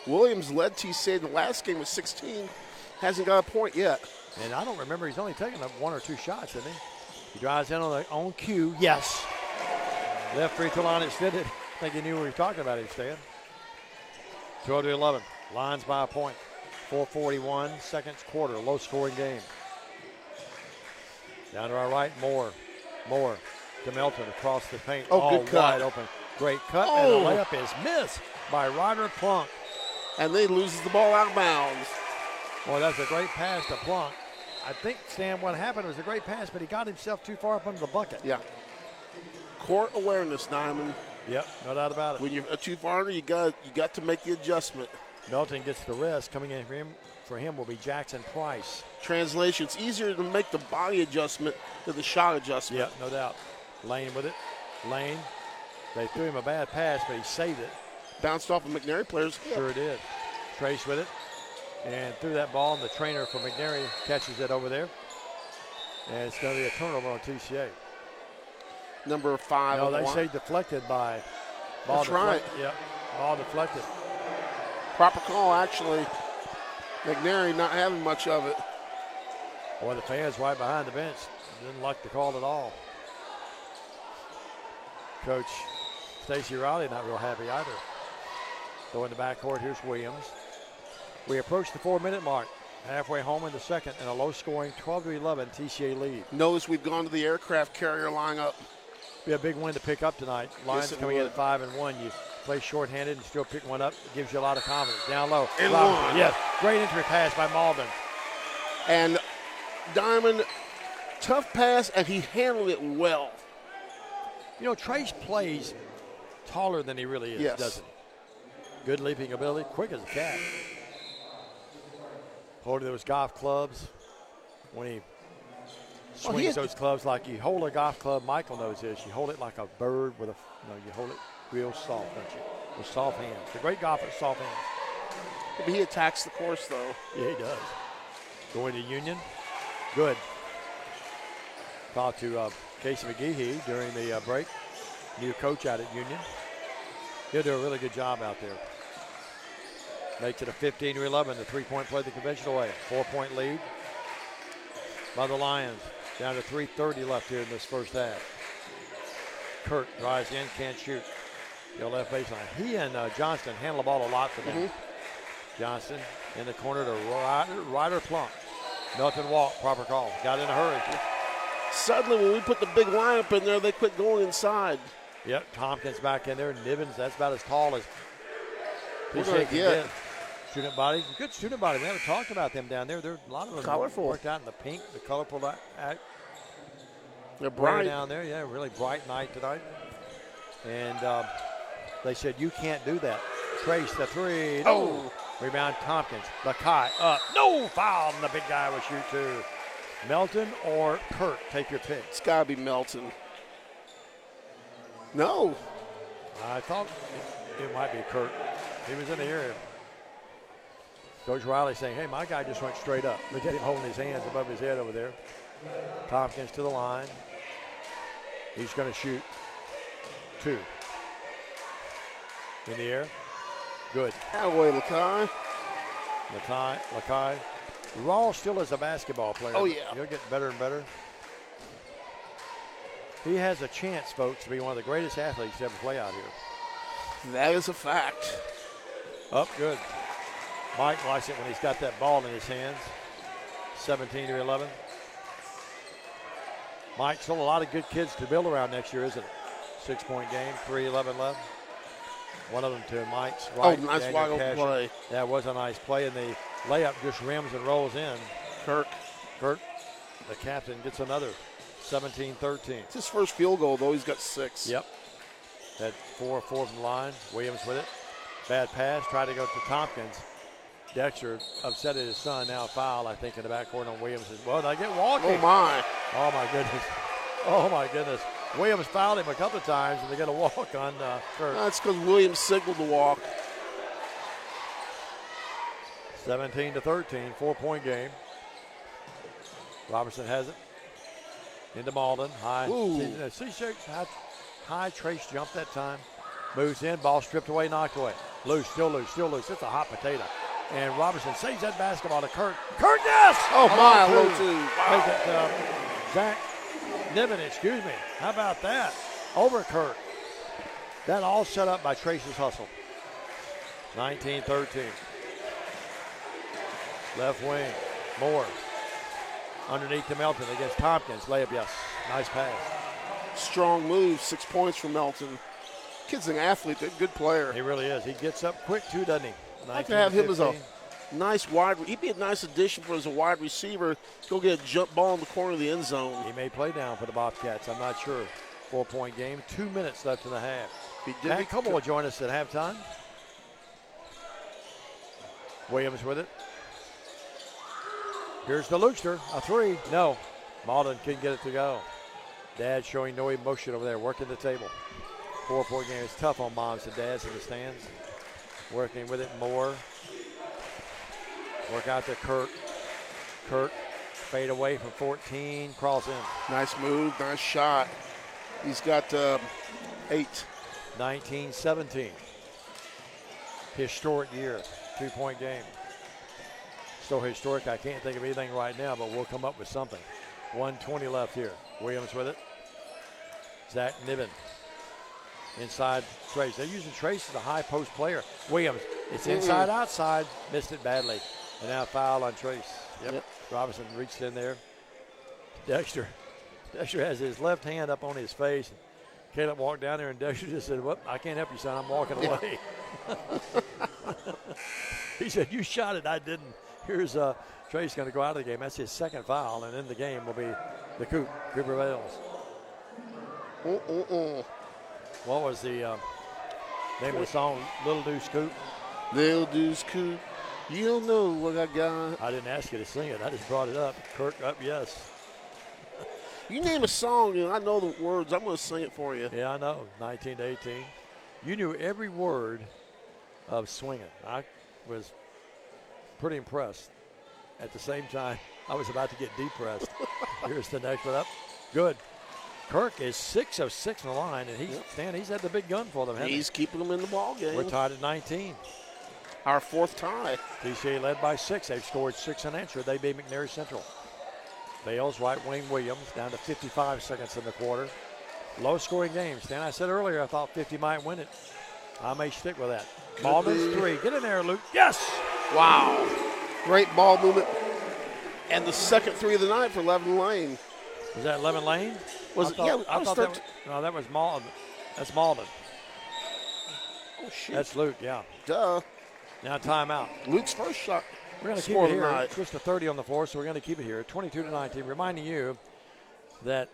Williams led TCA in the last game with 16. Hasn't got a point yet. And I don't remember, he's only taken up 1 or 2 shots, isn't he? He drives in on cue. Yes. Left free throw line extended. I think he knew what he was talking about instead. 12-11. Lions by a point. 4:41, second quarter. Low scoring game. Down to our right, Moore to Melton across the paint. Oh, good cut. Wide open. Great cut, and the layup is missed by Ryder Plunk. And they loses the ball out of bounds. Boy, that's a great pass to Plunk. I think, Stan, what happened was a great pass, but he got himself too far up under the bucket. Yeah. Court awareness, Diamond. Yep, no doubt about it. When you're too far under, you got to make the adjustment. Melton gets the rest. Coming in for him will be Jackson Price. Translation, it's easier to make the body adjustment than the shot adjustment. Yep, no doubt. Lane with it. Lane. They threw him a bad pass, but he saved it. Bounced off of McNairy players. Sure did. Trace with it. And threw that ball, and the trainer for McNairy catches it over there. And it's going to be a turnover on TCA. Number 5. No, they say deflected by ball. That's right. Yep, ball deflected. Proper call, actually. McNairy not having much of it. Boy, the fans right behind the bench didn't like the call at all. Coach Stacy Riley not real happy either. Go in the backcourt, here's Williams. We approach the 4-minute mark. Halfway home in the second, and a low-scoring 12-11 TCA lead. Notice we've gone to the aircraft carrier lineup. Be a big win to pick up tonight. Lions coming in at 5-1. You play shorthanded and still pick one up. It gives you a lot of confidence. Down low. And one. Yes, great entry pass by Malden. And Diamond, tough pass, and he handled it well. You know, Trace plays taller than he really is, doesn't he? Good leaping ability, quick as a cat. Holding those golf clubs. When he swings those clubs like you hold a golf club, Michael knows this. You hold it like a bird with you hold it real soft, don't you? With soft hands. The great golfer with soft hands. But he attacks the course, though. Yeah, he does. Going to Union. Good. Talked to Casey McGehee during the break. New coach out at Union. He'll do a really good job out there. Makes it a 15-11, the three-point play the conventional way. 4-point lead by the Lions. Down to 3:30 left here in this first half. Kurt drives in, can't shoot. The left baseline. He and Johnston handle the ball a lot for them. Johnston in the corner to Ryder Plunk. Melton walk, proper call. Got in a hurry. Suddenly, when we put the big lineup in there, they quit going inside. Yep, Tompkins back in there. Nibbins, that's about as tall as TCA can get. Student body, good student body. We haven't talked about them down there. There a lot of them colorful. Worked out in the pink, the colorful. They're bright down there. Yeah, really bright night tonight. And they said you can't do that. Trace the three. Oh, rebound Tompkins. Lakai up. No foul, and the big guy will shoot too. Melton or Kurt, take your pick. It's got to be Melton. No. I thought it might be Kurt. He was in the area. Coach Riley saying, hey, my guy just went straight up. Look at him holding his hands above his head over there. Tompkins to the line. He's going to shoot 2. In the air. Good. Away, Lakai. Lakai. Raw still is a basketball player. Oh, yeah. He'll get better and better. He has a chance, folks, to be one of the greatest athletes to ever play out here. That is a fact. Up good. Mike likes it when he's got that ball in his hands. 17-11. Mike, still a lot of good kids to build around next year, isn't it? 6-point game, 3:11 left. One of them to Mike's right. Oh, nice wide open play. That was a nice play, and the layup just rims and rolls in. Kurt, the captain, gets another. 17-13. It's his first field goal, though. He's got 6. Yep. That 4 from the line. Williams with it. Bad pass. Tried to go to Tompkins. Dexter upset at his son. Now a foul, I think, in the backcourt on Williams as well. They get walking. Oh, my. Oh, my goodness. Oh, my goodness. Williams fouled him a couple of times, and they get a walk on Kurt. That's because Williams signaled the walk. 17-13, 4-point game. Robertson has it. Into Malden. High. High trace jump that time. Moves in. Ball stripped away, knocked away. Loose, still loose, still loose. It's a hot potato. And Robertson saves that basketball to Kurt. Kurt, yes! Oh, my, low two. Wow. Zach Niven, excuse me. How about that? Over Kurt. That all set up by Trace's hustle. 19-13. Left wing. Moore. Underneath to Melton against Tompkins. Layup, yes. Nice pass. Strong move. 6 points from Melton. Kid's an athlete, a good player. He really is. He gets up quick too, doesn't he? I'd like to have him as a nice wide. He'd be a nice addition for as a wide receiver. Go get a jump ball in the corner of the end zone. He may play down for the Bobcats. I'm not sure. 4-point game. 2 minutes left in the half. Matt Cobble will join us at halftime. Williams with it. Here's the Lukester. A three. No. Malden couldn't get it to go. Dad showing no emotion over there, working the table. 4-point game. It's tough on moms and dads in the stands. Working with it more. Work out to Kurt. Kurt, fade away from 14, crawls in. Nice move, nice shot. He's got 8. 19-17. Historic year, 2-point game. So historic, I can't think of anything right now, but we'll come up with something. 1:20 left here. Williams with it. Zach Niven. Inside Trace. They're using Trace as a high post player. Williams, it's inside, outside. Missed it badly. And now foul on Trace. Yep. Robinson reached in there. Dexter has his left hand up on his face. Caleb walked down there, and Dexter just said, "Well, I can't help you, son. I'm walking away." He said, "You shot it. I didn't." Here's Trace going to go out of the game. That's his second foul, and in the game will be the Coop. Cooper Vales. What was the name of the song? Little Deuce Coop? Little Deuce Coop. You don't know what I got. I didn't ask you to sing it. I just brought it up. Kirk up, yes. You name a song, and I know the words. I'm going to sing it for you. Yeah, I know. 19-18. You knew every word of Swinging. I was pretty impressed. At the same time, I was about to get depressed. Here's the next one up. Good. Kirk is 6 of 6 in the line, and he's had the big gun for them. He's keeping them in the ball game. We're tied at 19. Our 4th tie. TCA led by 6. They've scored 6 and extra. They beat McNairy Central. Bales, right wing Williams, down to 55 seconds in the quarter. Low-scoring game. Stan, I said earlier I thought 50 might win it. I may stick with that. Malden's 3. Get in there, Luke. Yes! Wow. Great ball movement. And the second 3 of the night for Levin Lane. Was that Levin Lane? Was it? Yeah, I thought that was, no, that was Malden. That's Malden. Oh, shoot. That's Luke, yeah. Duh. Now timeout. Luke's first shot. We're going to keep it here. It's just a 30 on the floor, so we're going to keep it here. 22-19. Reminding you that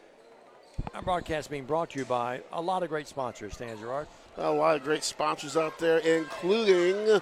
our broadcast being brought to you by a lot of great sponsors, Stan Gerard. A lot of great sponsors out there, including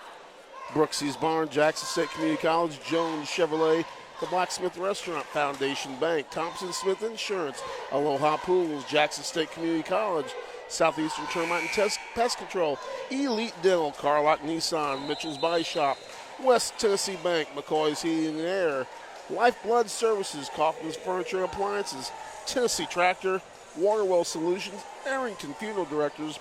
Brooksy's Barn, Jackson State Community College, Jones Chevrolet, the Blacksmith Restaurant, Foundation Bank, Thompson Smith Insurance, Aloha Pools, Jackson State Community College, Southeastern Termite and Pest Control, Elite Dental, Carlock Nissan, Mitchell's Body Shop, West Tennessee Bank, McCoy's Heating and Air, Lifeblood Services, Kaufman's Furniture and Appliances, Tennessee Tractor, Waterwell Solutions, Arrington Funeral Directors,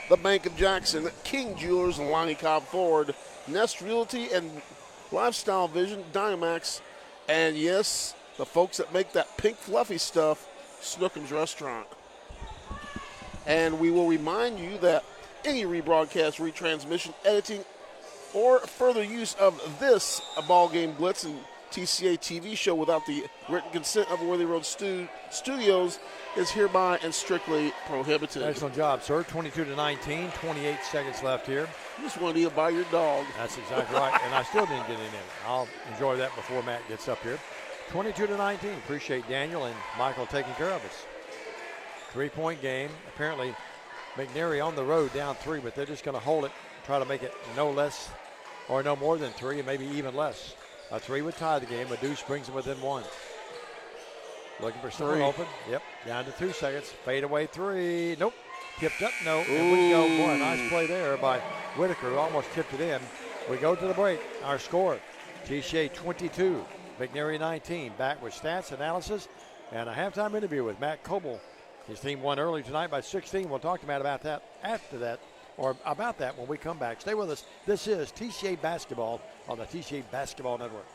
the Bank of Jackson, King Jewelers, and Lonnie Cobb Ford, Nest Realty and Lifestyle Vision, Dynamax, and yes, the folks that make that pink fluffy stuff, Snookums Restaurant. And we will remind you that any rebroadcast, retransmission, editing, or further use of this BallGame Blitz and TCA TV show without the written consent of Worthy Road Studios is hereby and strictly prohibited. Excellent job, sir. 22-19, 28 seconds left here. You just wanted to by your dog. That's exactly right, and I still didn't get it in. I'll enjoy that before Matt gets up here. 22-19. Appreciate Daniel and Michael taking care of us. 3-point game. Apparently, McNairy on the road down 3, but they're just going to hold it, try to make it no less or no more than 3, and maybe even less. A 3 would tie the game. A deuce brings them within 1. Looking for someone open. Yep, down to 2 seconds. Fade away 3. Nope. Tipped up, no. And we go. Boy, nice play there by Whitaker, who almost tipped it in. We go to the break. Our score, TCA 22, McNairy 19. Back with stats, analysis, and a halftime interview with Matt Coble. His team won early tonight by 16. We'll talk to Matt about that after that, or about that when we come back. Stay with us. This is TCA Basketball on the TCA Basketball Network.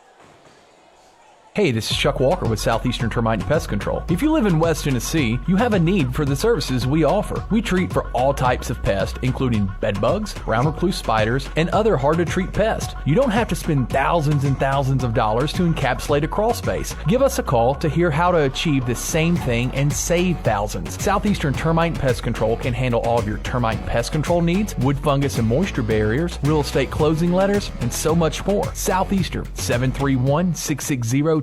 Hey, this is Chuck Walker with Southeastern Termite and Pest Control. If you live in West Tennessee, you have a need for the services we offer. We treat for all types of pests, including bed bugs, brown recluse spiders, and other hard-to-treat pests. You don't have to spend thousands and thousands of dollars to encapsulate a crawl space. Give us a call to hear how to achieve the same thing and save thousands. Southeastern Termite and Pest Control can handle all of your termite and pest control needs, wood fungus and moisture barriers, real estate closing letters, and so much more. Southeastern, 731-660-1052.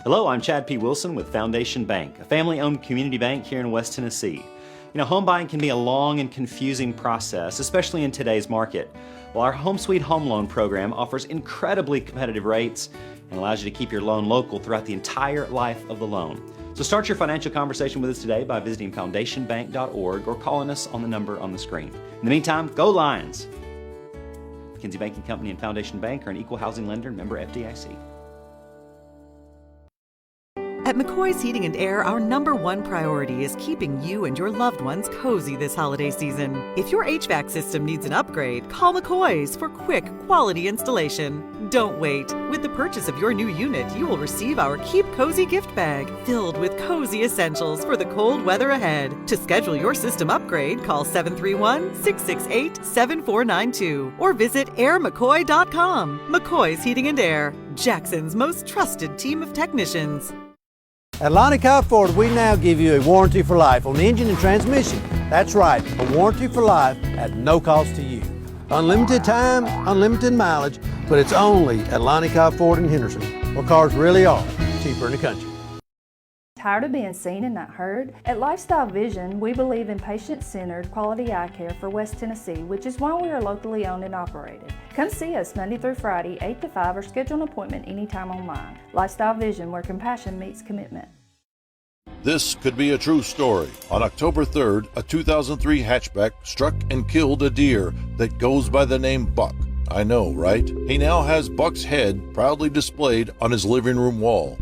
Hello, I'm Chad P. Wilson with Foundation Bank, a family-owned community bank here in West Tennessee. You know, home buying can be a long and confusing process, especially in today's market. Well, our Home Sweet Home Loan program offers incredibly competitive rates and allows you to keep your loan local throughout the entire life of the loan. So start your financial conversation with us today by visiting foundationbank.org or calling us on the number on the screen. In the meantime, go Lions! McKinsey Banking Company and Foundation Bank are an equal housing lender and member FDIC. At McCoy's Heating and Air, our #1 priority is keeping you and your loved ones cozy this holiday season. If your HVAC system needs an upgrade, call McCoy's for quick, quality installation. Don't wait. With the purchase of your new unit, you will receive our Keep Cozy gift bag, filled with cozy essentials for the cold weather ahead. To schedule your system upgrade, call 731-668-7492 or visit airmccoy.com. McCoy's Heating and Air, Jackson's most trusted team of technicians. At Lonnie Cobb Ford, we now give you a warranty for life on engine and transmission. That's right, a warranty for life at no cost to you. Unlimited time, unlimited mileage, but it's only at Lonnie Cobb Ford in Henderson, where cars really are cheaper in the country. Tired of being seen and not heard? At Lifestyle Vision, we believe in patient-centered quality eye care for West Tennessee, which is why we are locally owned and operated. Come see us Monday through Friday, 8 to 5, or schedule an appointment anytime online. Lifestyle Vision, where compassion meets commitment. This could be a true story. On October 3rd, a 2003 hatchback struck and killed a deer that goes by the name Buck. I know, right? He now has Buck's head proudly displayed on his living room wall.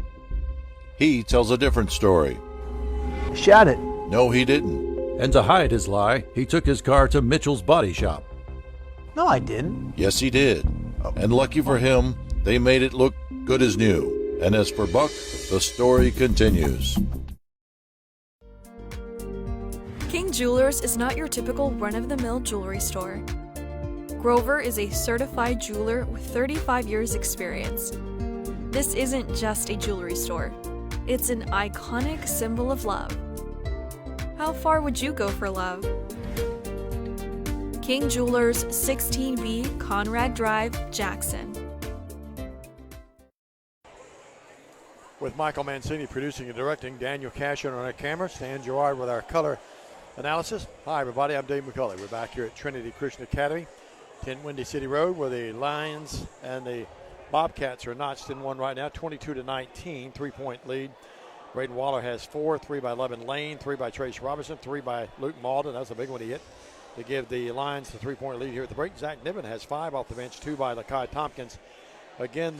He tells a different story. Shot it. No, he didn't. And to hide his lie, he took his car to Mitchell's Body Shop. No, I didn't. Yes, he did. And lucky for him, they made it look good as new. And as for Buck, the story continues. King Jewelers is not your typical run-of-the-mill jewelry store. Grover is a certified jeweler with 35 years experience. This isn't just a jewelry store. It's an iconic symbol of love. How far would you go for love? King Jewelers, 16B Conrad Drive, Jackson. With Michael Mancini producing and directing, Daniel Cashin on our camera, Stan Gerard with our color analysis. Hi, everybody. I'm Dave McCulley. We're back here at Trinity Christian Academy, 10 Windy City Road, where the Lions and the Bobcats are notched in one right now, 22-19, 3-point lead. Braden Waller has 4, 3 by Levin Lane, 3 by Trace Robinson, 3 by Luke Malden. That's a big one he hit to give the Lions the 3-point lead here at the break. Zach Niven has 5 off the bench, 2 by Lakai Tompkins. Again,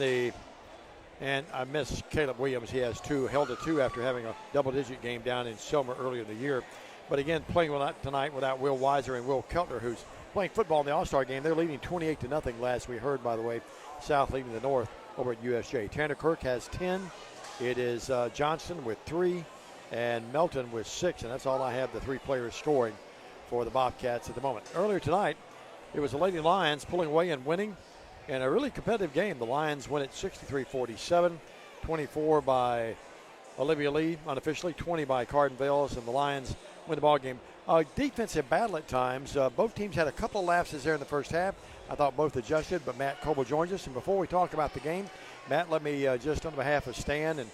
and I miss Caleb Williams. He has 2, held to 2 after having a double-digit game down in Selma earlier in the year. But again, playing tonight without Will Weiser and Will Keltner, who's playing football in the All-Star game. They're leading 28-0 last we heard, by the way. South leading the North over at USJ. Tanner Kirk has 10. It is Johnson with 3 and Melton with 6, and that's all I have, the 3 players scoring for the Bobcats at the moment. Earlier tonight, it was the Lady Lions pulling away and winning in a really competitive game. The Lions win at 63-47, 24 by Olivia Lee unofficially, 20 by Carden Vales, and the Lions win the ball game. Defensive battle at times. Both teams had a couple of lapses there in the first half. I thought both adjusted, but Matt Coble joins us. And before we talk about the game, Matt, let me just on behalf of Stan and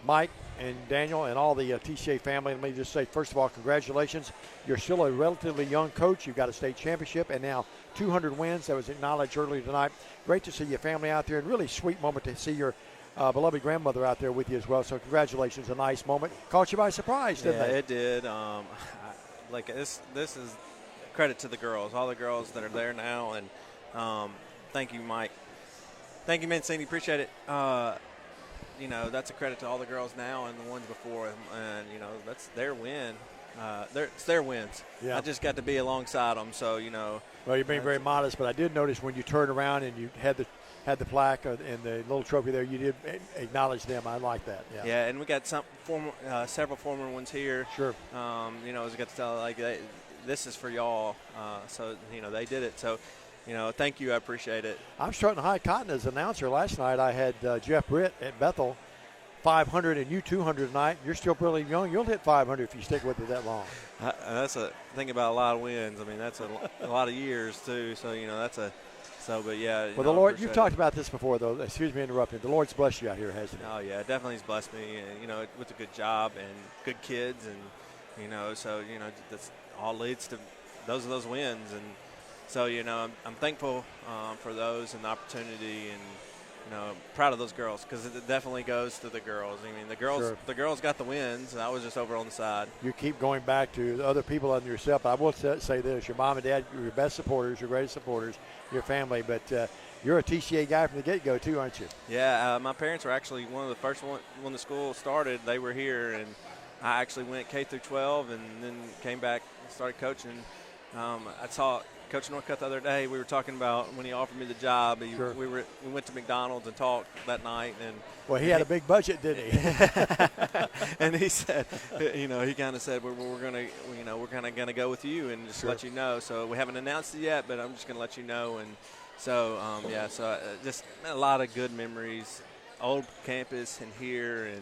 Mike and Daniel and all the TCA family, let me just say, first of all, congratulations. You're still a relatively young coach. You've got a state championship and now 200 wins. That was acknowledged earlier tonight. Great to see your family out there, and really sweet moment to see your beloved grandmother out there with you as well. So congratulations, a nice moment. Caught you by surprise, didn't it? Yeah, it did. This is credit to the girls, all the girls that are there now. And thank you, Mike. Thank you, Mancini. Appreciate it. That's a credit to all the girls now and the ones before. And, that's their win. It's their wins. Yeah. I just got to be alongside them. So, Well, you're being very modest, but I did notice when you turned around and you had the plaque and the little trophy there, you did acknowledge them. I like that. Yeah. Yeah, and we got several former ones here. Sure. We got to tell this is for y'all. So they did it. So, thank you. I appreciate it. I'm starting high cotton as announcer. Last night I had Jeff Britt at Bethel, 500 and you 200 tonight. You're still really young. You'll hit 500 if you stick with it that long. That's a thing about a lot of wins. I mean, that's a lot of years too. So but yeah. Well, the Lord, you've talked about this before, though. Excuse me interrupting. The Lord's blessed you out here, hasn't He? Oh yeah, definitely He's blessed me, and with a good job and good kids, and that's all leads to those wins, and so I'm thankful for those and the opportunity, and proud of those girls because it definitely goes to the girls. I mean, the girls got the wins, and I was just over on the side. You keep going back to the other people other yourself. I will say this: your mom and dad, you're your best supporters, your greatest supporters, your family. But you're a TCA guy from the get-go too, aren't you? Yeah, my parents were actually one of the first one when the school started. They were here, and I actually went K through 12, and then came back and started coaching. I saw Coach Northcutt the other day. We were talking about when he offered me the job. Sure. We went to McDonald's and talked that night. And well, he had a big budget, didn't he? And he said, he kind of said, we're gonna go with you and just let you know. So we haven't announced it yet, but I'm just gonna let you know. And so just a lot of good memories. Old campus and here, and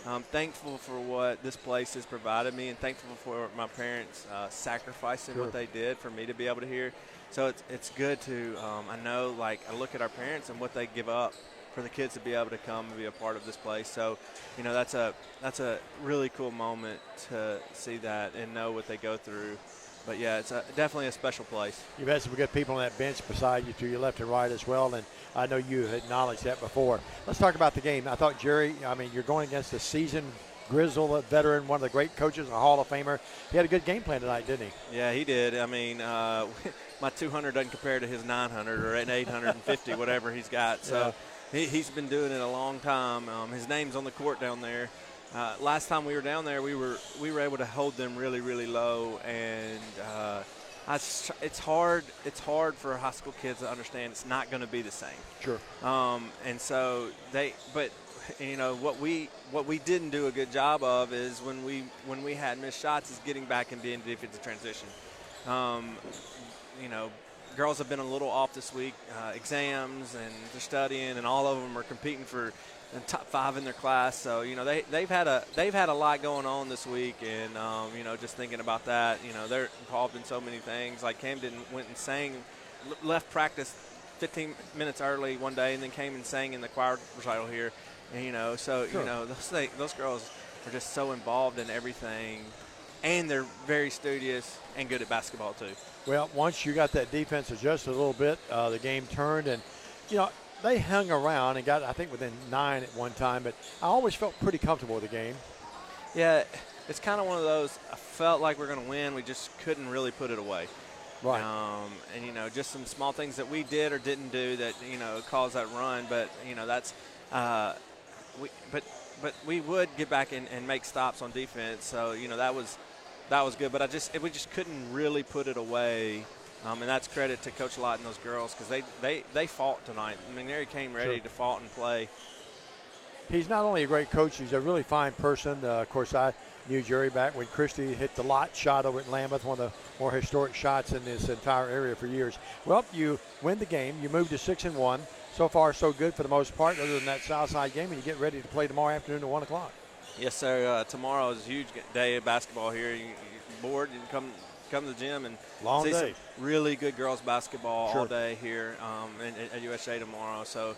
I'm thankful for what this place has provided me, and thankful for my parents sacrificing what they did for me to be able to hear. So it's good to I know, I look at our parents and what they give up for the kids to be able to come and be a part of this place. So that's a really cool moment to see that and know what they go through. But yeah, it's definitely a special place. You've had some good people on that bench beside you to your left and right as well, and I know you have acknowledged that before. Let's talk about the game. I thought, Jerry, you're going against a seasoned Grizzle, a veteran, one of the great coaches, a Hall of Famer. He had a good game plan tonight, didn't he? Yeah, he did. I mean, my 200 doesn't compare to his 900 or an 850, whatever he's got. So he's been doing it a long time. His name's on the court down there. Last time we were down there, we were able to hold them really, really low, and it's hard for high school kids to understand it's not going to be the same. Sure. And so what we didn't do a good job of is when we had missed shots is getting back and being defensive transition. Girls have been a little off this week, exams, and they're studying, and all of them are competing for the top 5 in their class. So they've had a lot going on this week, and just thinking about that, they're involved in so many things. Like Camden went and sang, left practice 15 minutes early one day, and then came and sang in the choir recital here. And, those girls are just so involved in everything, and they're very studious and good at basketball too. Well, once you got that defense adjusted a little bit, the game turned, and they hung around and got, I think, within 9 at one time, but I always felt pretty comfortable with the game. Yeah, it's kind of one of those, I felt like we're going to win. We just couldn't really put it away. Right. And, just some small things that we did or didn't do that, caused that run. But, that's but we would get back and make stops on defense. So, that was good. But we just couldn't really put it away. And that's credit to Coach Lott and those girls because they fought tonight. McNairy came ready to fight and play. He's not only a great coach, he's a really fine person. Of course, I knew Jerry back when Christie hit the Lott shot over at Lambeth, one of the more historic shots in this entire area for years. Well, you win the game. You move to 6-1. So far, so good for the most part, other than that Southside game, and you get ready to play tomorrow afternoon at 1 o'clock. Yes, sir. Tomorrow is a huge day of basketball here. You're bored, you can come to the gym and see some really good girls basketball all day here at USA tomorrow. So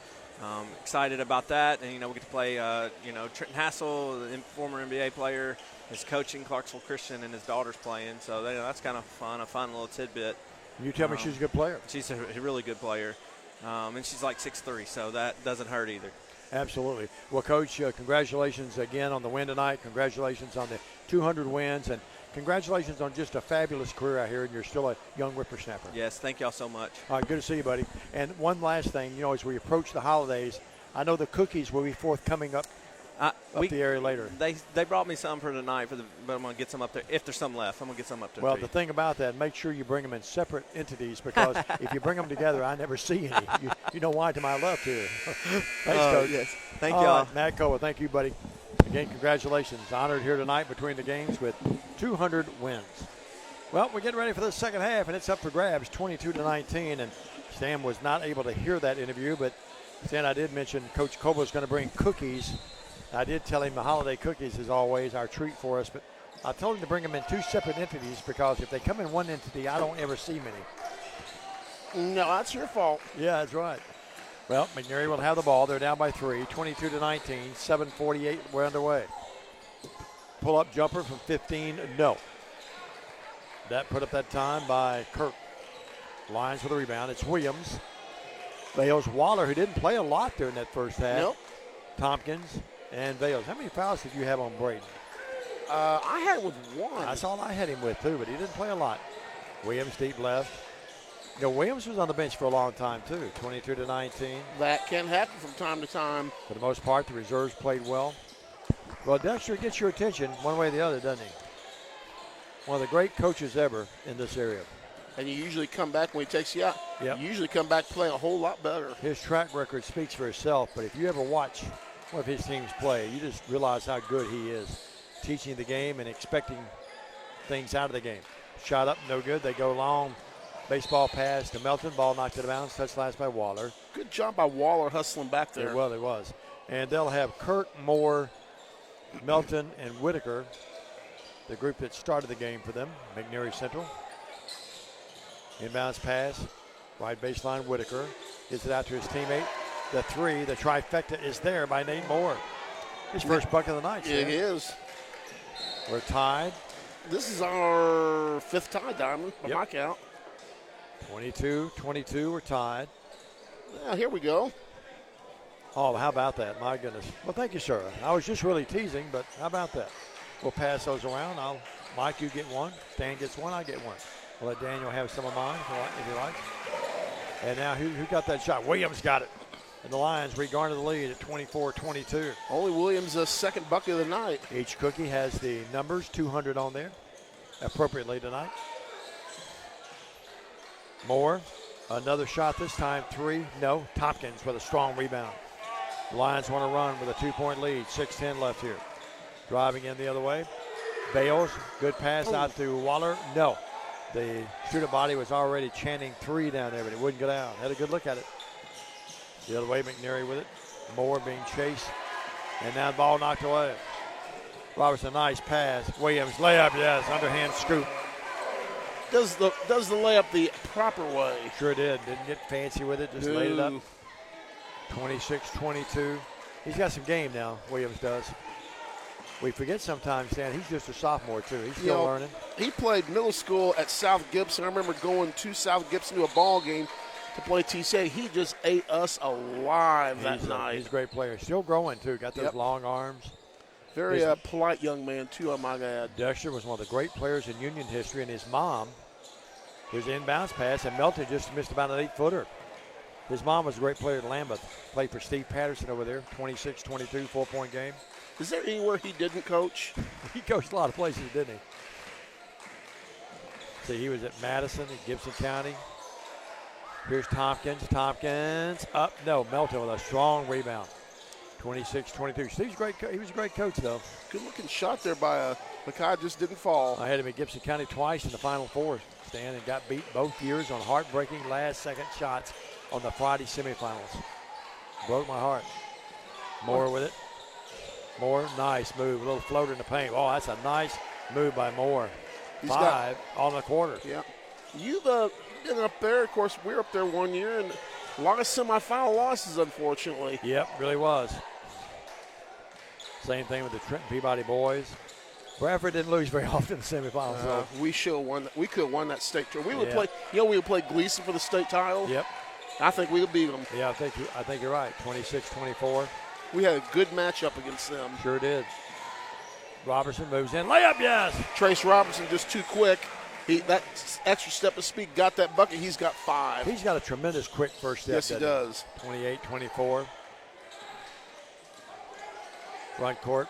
excited about that. And, we get to play, Trenton Hassel, the former NBA player, is coaching Clarksville Christian, and his daughter's playing. So that's kind of fun, a fun little tidbit. You tell me she's a good player. She's a really good player. And she's like 6'3", so that doesn't hurt either. Absolutely. Well, Coach, congratulations again on the win tonight. Congratulations on the 200 wins. And congratulations on just a fabulous career out here, and you're still a young whippersnapper. Yes, thank y'all so much. All right, good to see you, buddy. And one last thing, you know, as we approach the holidays, I know the cookies will be forthcoming up the area later. They brought me some for tonight, but I'm going to get some up there. If there's some left, I'm going to get some up there. Well, the thing about that, make sure you bring them in separate entities, because if you bring them together, I never see any. You know why to my left here. Thanks, Coach. Yes. Thank y'all. Right, Matt Coa, thank you, buddy. Again, congratulations. Honored here tonight between the games with 200 wins. Well, we're getting ready for the second half, and it's up for grabs, 22-19. And Stan was not able to hear that interview, but Stan, I did mention Coach Coba is going to bring cookies. I did tell him the holiday cookies is always our treat for us, but I told him to bring them in two separate entities, because if they come in one entity, I don't ever see many. No, that's your fault. Yeah, that's right. Well, McNairy will have the ball. They're down by 3, 22-19, 7:48. We're underway. Pull-up jumper from 15, no. That put up that time by Kirk. Lions with a rebound. It's Williams. Vales, Waller, who didn't play a lot during that first half. Nope. Tompkins and Vales. How many fouls did you have on Braden? I had it with one. That's all I had him with, too, but he didn't play a lot. Williams deep left. You know, Williams was on the bench for a long time, too, 22-19. That can happen from time to time. For the most part, the reserves played well. Well, Dexter gets your attention one way or the other, doesn't he? One of the great coaches ever in this area. And you usually come back when he takes you out. Yep. You usually come back playing a whole lot better. His track record speaks for itself, but if you ever watch one of his teams play, you just realize how good he is, teaching the game and expecting things out of the game. Shot up, no good. They go long. Baseball pass to Melton. Ball knocked out of bounds. Touched last by Waller. Good job by Waller hustling back there. Well, it was. And they'll have Kirk, Moore, Melton, and Whitaker, the group that started the game for them, McNairy Central. Inbounds pass, right baseline, Whitaker. Gets it out to his teammate. The three, the trifecta is there by Nate Moore. His first bucket of the night. It is. We're tied. This is our fifth tie, Diamond, by my count. 22-22, we're tied. Yeah, here we go. Oh, how about that? My goodness. Well, thank you, sir. I was just really teasing, but how about that? We'll pass those around. Mike, you get one. Stan gets one, I get one. We'll let Daniel have some of mine if you like. And now who got that shot? Williams got it. And the Lions regarner the lead at 24-22. Only Williams' second bucket of the night. Each cookie has the numbers 200 on there appropriately tonight. Moore, another shot this time, 3, no. Tompkins with a strong rebound. The Lions want to run with a 2-point lead, 6:10 left here. Driving in the other way. Bales, good pass out to Waller, no. The shooter body was already chanting 3 down there, but it wouldn't get out. Had a good look at it. The other way, McNairy with it. Moore being chased. And now the ball knocked away. Robertson, nice pass. Williams, layup, yes, underhand scoop. Does the layup the proper way. Sure did. Didn't get fancy with it, just laid it up. 26-22. He's got some game now, Williams does. We forget sometimes, Stan, he's just a sophomore, too. He's still learning. He played middle school at South Gibson. I remember going to South Gibson to a ball game to play TCA. He just ate us alive that night. He's a great player. Still growing, too. Got those long arms. Very polite young man, too, I might add. Dexter was one of the great players in Union history, and his mom was inbounds pass, and Melton just missed about an 8-footer. His mom was a great player at Lambeth. Played for Steve Patterson over there, 26-22, 4-point game. Is there anywhere he didn't coach? He coached a lot of places, didn't he? See, he was at Madison in Gibson County. Here's Tompkins. Tompkins up. No, Melton with a strong rebound. 26-22. Steve's great. He was a great coach, though. Good-looking shot there by Mackay, just didn't fall. I had him at Gibson County twice in the Final Four, Stan, and got beat both years on heartbreaking last-second shots on the Friday semifinals. Broke my heart. Moore with it. Moore, nice move. A little floater in the paint. Oh, that's a nice move by Moore. He's 5 on the quarter. Yeah. You've been up there. Of course, we were up there one year, and a lot of semifinal losses, unfortunately. Yep, really was. Same thing with the Trenton Peabody boys. Bradford didn't lose very often in the semifinals. So. We should have won. We could have won that state tournament. We would play. We would play Gleason for the state title. Yep. I think we would beat them. Yeah, I think you're right. 26-24. We had a good matchup against them. Sure did. Robertson moves in. Layup, yes. Trace Robertson just too quick. That extra step of speed got that bucket. He's got 5. He's got a tremendous quick first step. Yes, he does. 28-24. Run court.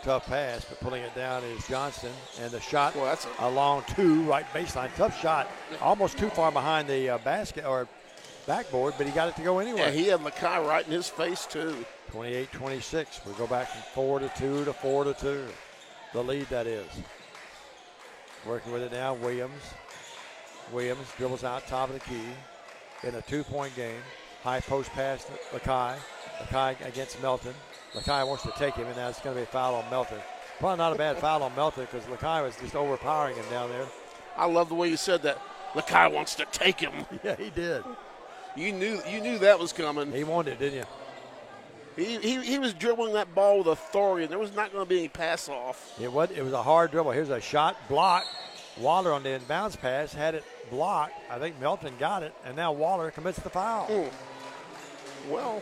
Tough pass, but pulling it down is Johnston. And the shot a long 2, right baseline. Tough shot. Almost too far behind the basket or backboard, but he got it to go anyway. Yeah, he had Lakai right in his face, too. 28-26. We go back from 4-2 to 4-2. The lead, that is. Working with it now, Williams. Williams dribbles out top of the key in a 2-point game. High post pass to Lakai. Lakai against Melton. Lakai wants to take him, and that's going to be a foul on Melton. Probably not a bad foul on Melton because Lakai was just overpowering him down there. I love the way you said that. Lakai wants to take him. Yeah, he did. You knew that was coming. He wanted it, didn't you? He was dribbling that ball with authority, and there was not going to be any pass off. It was a hard dribble. Here's a shot block. Waller on the inbounds pass had it blocked. I think Melton got it, and now Waller commits the foul. Well,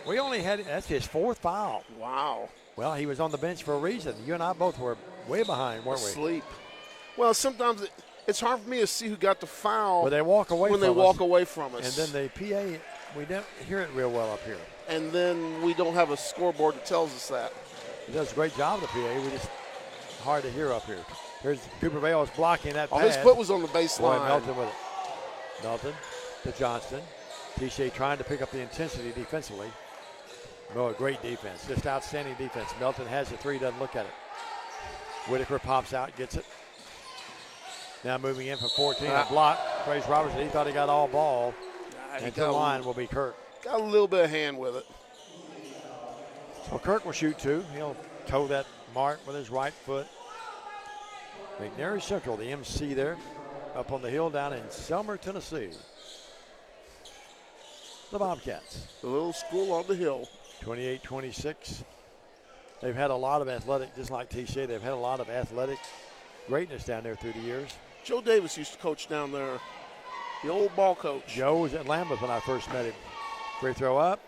we only that's his 4th foul. Wow. Well, he was on the bench for a reason. You and I both were way behind, weren't we? Asleep. Well, sometimes it's hard for me to see who got the foul when they walk away from us. And then the PA, we don't hear it real well up here. And then we don't have a scoreboard that tells us that. He does a great job, the PA. We just hard to hear up here. Here's Cooper Vales blocking that pass. His foot was on the baseline. Boy, Melton with it. Melton to Johnston. TCA trying to pick up the intensity defensively. Oh, great defense. Just outstanding defense. Melton has the 3, doesn't look at it. Whitaker pops out, gets it. Now moving in from 14, a block. Trace Robertson, he thought he got all ball. And to the line will be Kirk. Got a little bit of hand with it. Well, Kirk will shoot 2. He'll toe that mark with his right foot. McNairy Central, the MC there, up on the hill down in Selmer, Tennessee. The Bobcats. The little school on the hill. 28-26. They've had a lot of athletic, just like TCA, they've had a lot of athletic greatness down there through the years. Joe Davis used to coach down there, the old ball coach. Joe was at Lambeth when I first met him. Free throw up.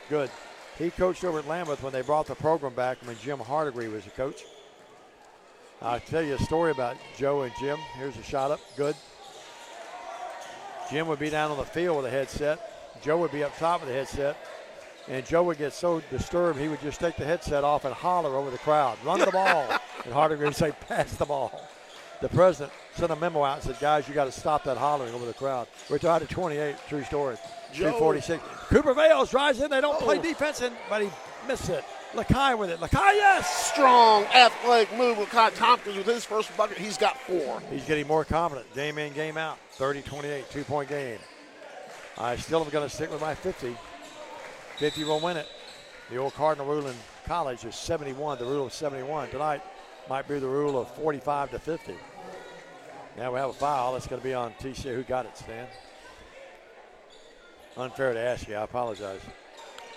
Good. He coached over at Lambeth when they brought the program back when Jim Hardegree was the coach. I'll tell you a story about Joe and Jim. Here's a shot up. Good. Jim would be down on the field with a headset. Joe would be up top with a headset. And Joe would get so disturbed, he would just take the headset off and holler over the crowd, run the ball. And Hardegree would say, pass the ball. The president sent a memo out and said, guys, you got to stop that hollering over the crowd. We're tied at 28, true story. 2:46. Cooper Vales drives in. They don't play defense, but he missed it. Lakai with it. Lakai, yes! Strong, athletic move. Lakai Tompkins with his first bucket. He's got 4. He's getting more confident. Game in, game out. 30-28, 2-point game. I still am going to stick with my 50. 50 will win it. The old Cardinal rule in college is 71. The rule of 71 tonight might be the rule of 45 to 50. Now we have a foul. That's going to be on TCA. Who got it, Stan? Unfair to ask you. I apologize.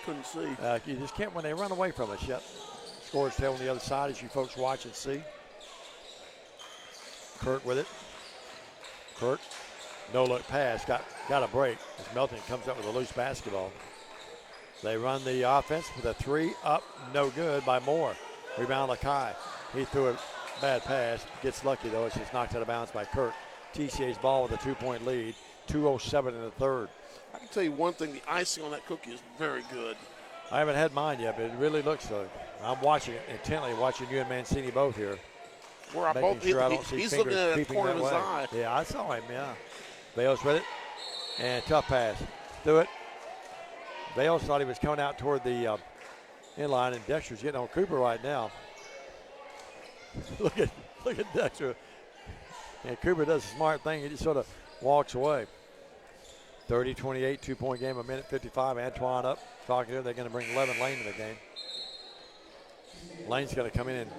Couldn't see. You just can't when they run away from us yet. Scores tail on the other side as you folks watch and see. Kirk with it. Kirk. No look pass. Got a break as Melton comes up with a loose basketball. They run the offense with a 3 up, no good by Moore. Rebound Lakai. He threw a bad pass. Gets lucky though. It's just knocked out of bounds by Kirk. TCA's ball with a 2-point lead. 2:07 in the third. I can tell you one thing, the icing on that cookie is very good. I haven't had mine yet, but it really looks so. I'm watching it intently, watching you and Mancini both here. Where I both, sure I don't see he's looking at the corner of his eye. Yeah, I saw him, yeah. Bales with it. And tough pass. Threw it. Bales thought he was coming out toward the inline, and Dexter's getting on Cooper right now. Look at Dexter. And Cooper does a smart thing. He just sort of walks away. 30-28, 2-point game, a minute 55. Antoine up, talking here. They're going to bring Levin Lane to the game. Lane's going to come in, and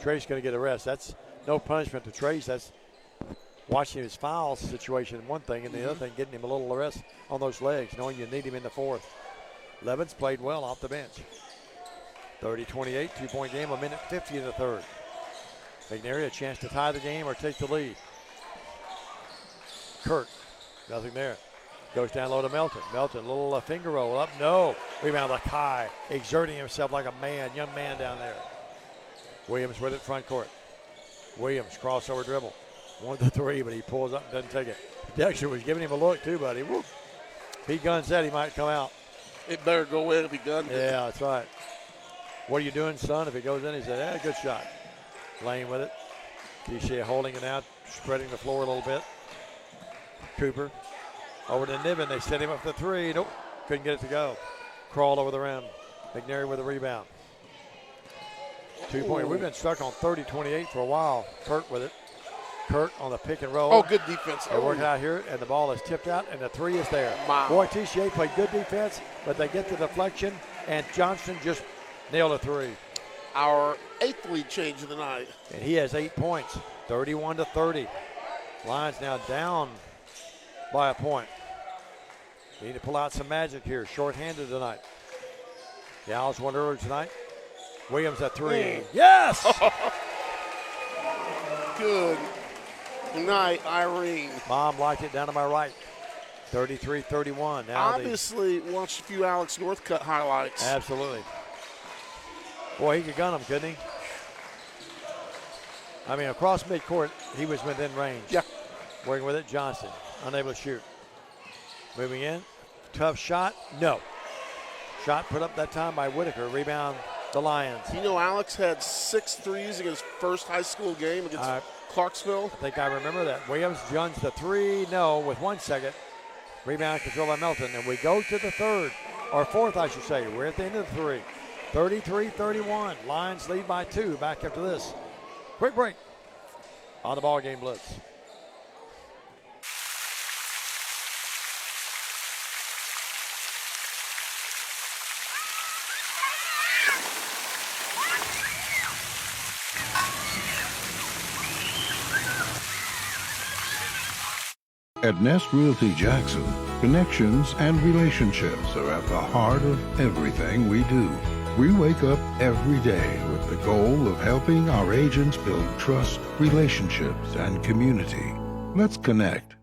Trace going to get a rest. That's no punishment to Trace. That's watching his foul situation, one thing, and the other thing, getting him a little rest on those legs, knowing you need him in the fourth. Levin's played well off the bench. 30-28, 2-point game, a minute 50 in the third. McNairy a chance to tie the game or take the lead. Kirk, nothing there. Goes down low to Melton. Melton, little finger roll up. No. Rebound by Kai, exerting himself like a man, young man down there. Williams with it front court. Williams, crossover dribble. 1-3, but he pulls up and doesn't take it. Dexter was giving him a look too, buddy. Whoop. If he guns that, he might come out. It better go in if he guns it. Yeah, that's right. What are you doing, son? If it goes in, he said, good shot. Lane with it. TCA holding it out, spreading the floor a little bit. Cooper over to Niven. They set him up for the three. Nope, couldn't get it to go. Crawled over the rim. McNairy with a rebound. 2-point. We've been stuck on 30-28 for a while. Kirk with it. Kirk on the pick and roll. Oh, good defense. They work out here, and the ball is tipped out, and the three is there. Wow. Boy, TCA played good defense, but they get the deflection, and Johnston just nailed a three. Our 8th lead change of the night. And he has 8 points, 31-30. Lions now down by a point. They need to pull out some magic here. Short-handed tonight. The Owls won earlier tonight. Williams at three. Yes! Good night, Irene. Mom liked it down to my right. 33-31. Now obviously watched a few Alex Northcutt highlights. Absolutely. Boy, he could gun him, couldn't he? I mean, across midcourt, he was within range. Yeah. Working with it, Johnston, unable to shoot. Moving in, tough shot, no. Shot put up that time by Whitaker, rebound the Lions. You know, Alex had 6 threes in his first high school game against Clarksville. I think I remember that. Williams guns the three, no, with 1 second. Rebound control by Melton, and we go to the third, or fourth, I should say. We're at the end of the three. 33-31. Lions lead by 2 back after this. Quick break on the BallGame Blitz. At Nest Realty Jackson, connections and relationships are at the heart of everything we do. We wake up every day with the goal of helping our agents build trust, relationships, and community. Let's connect.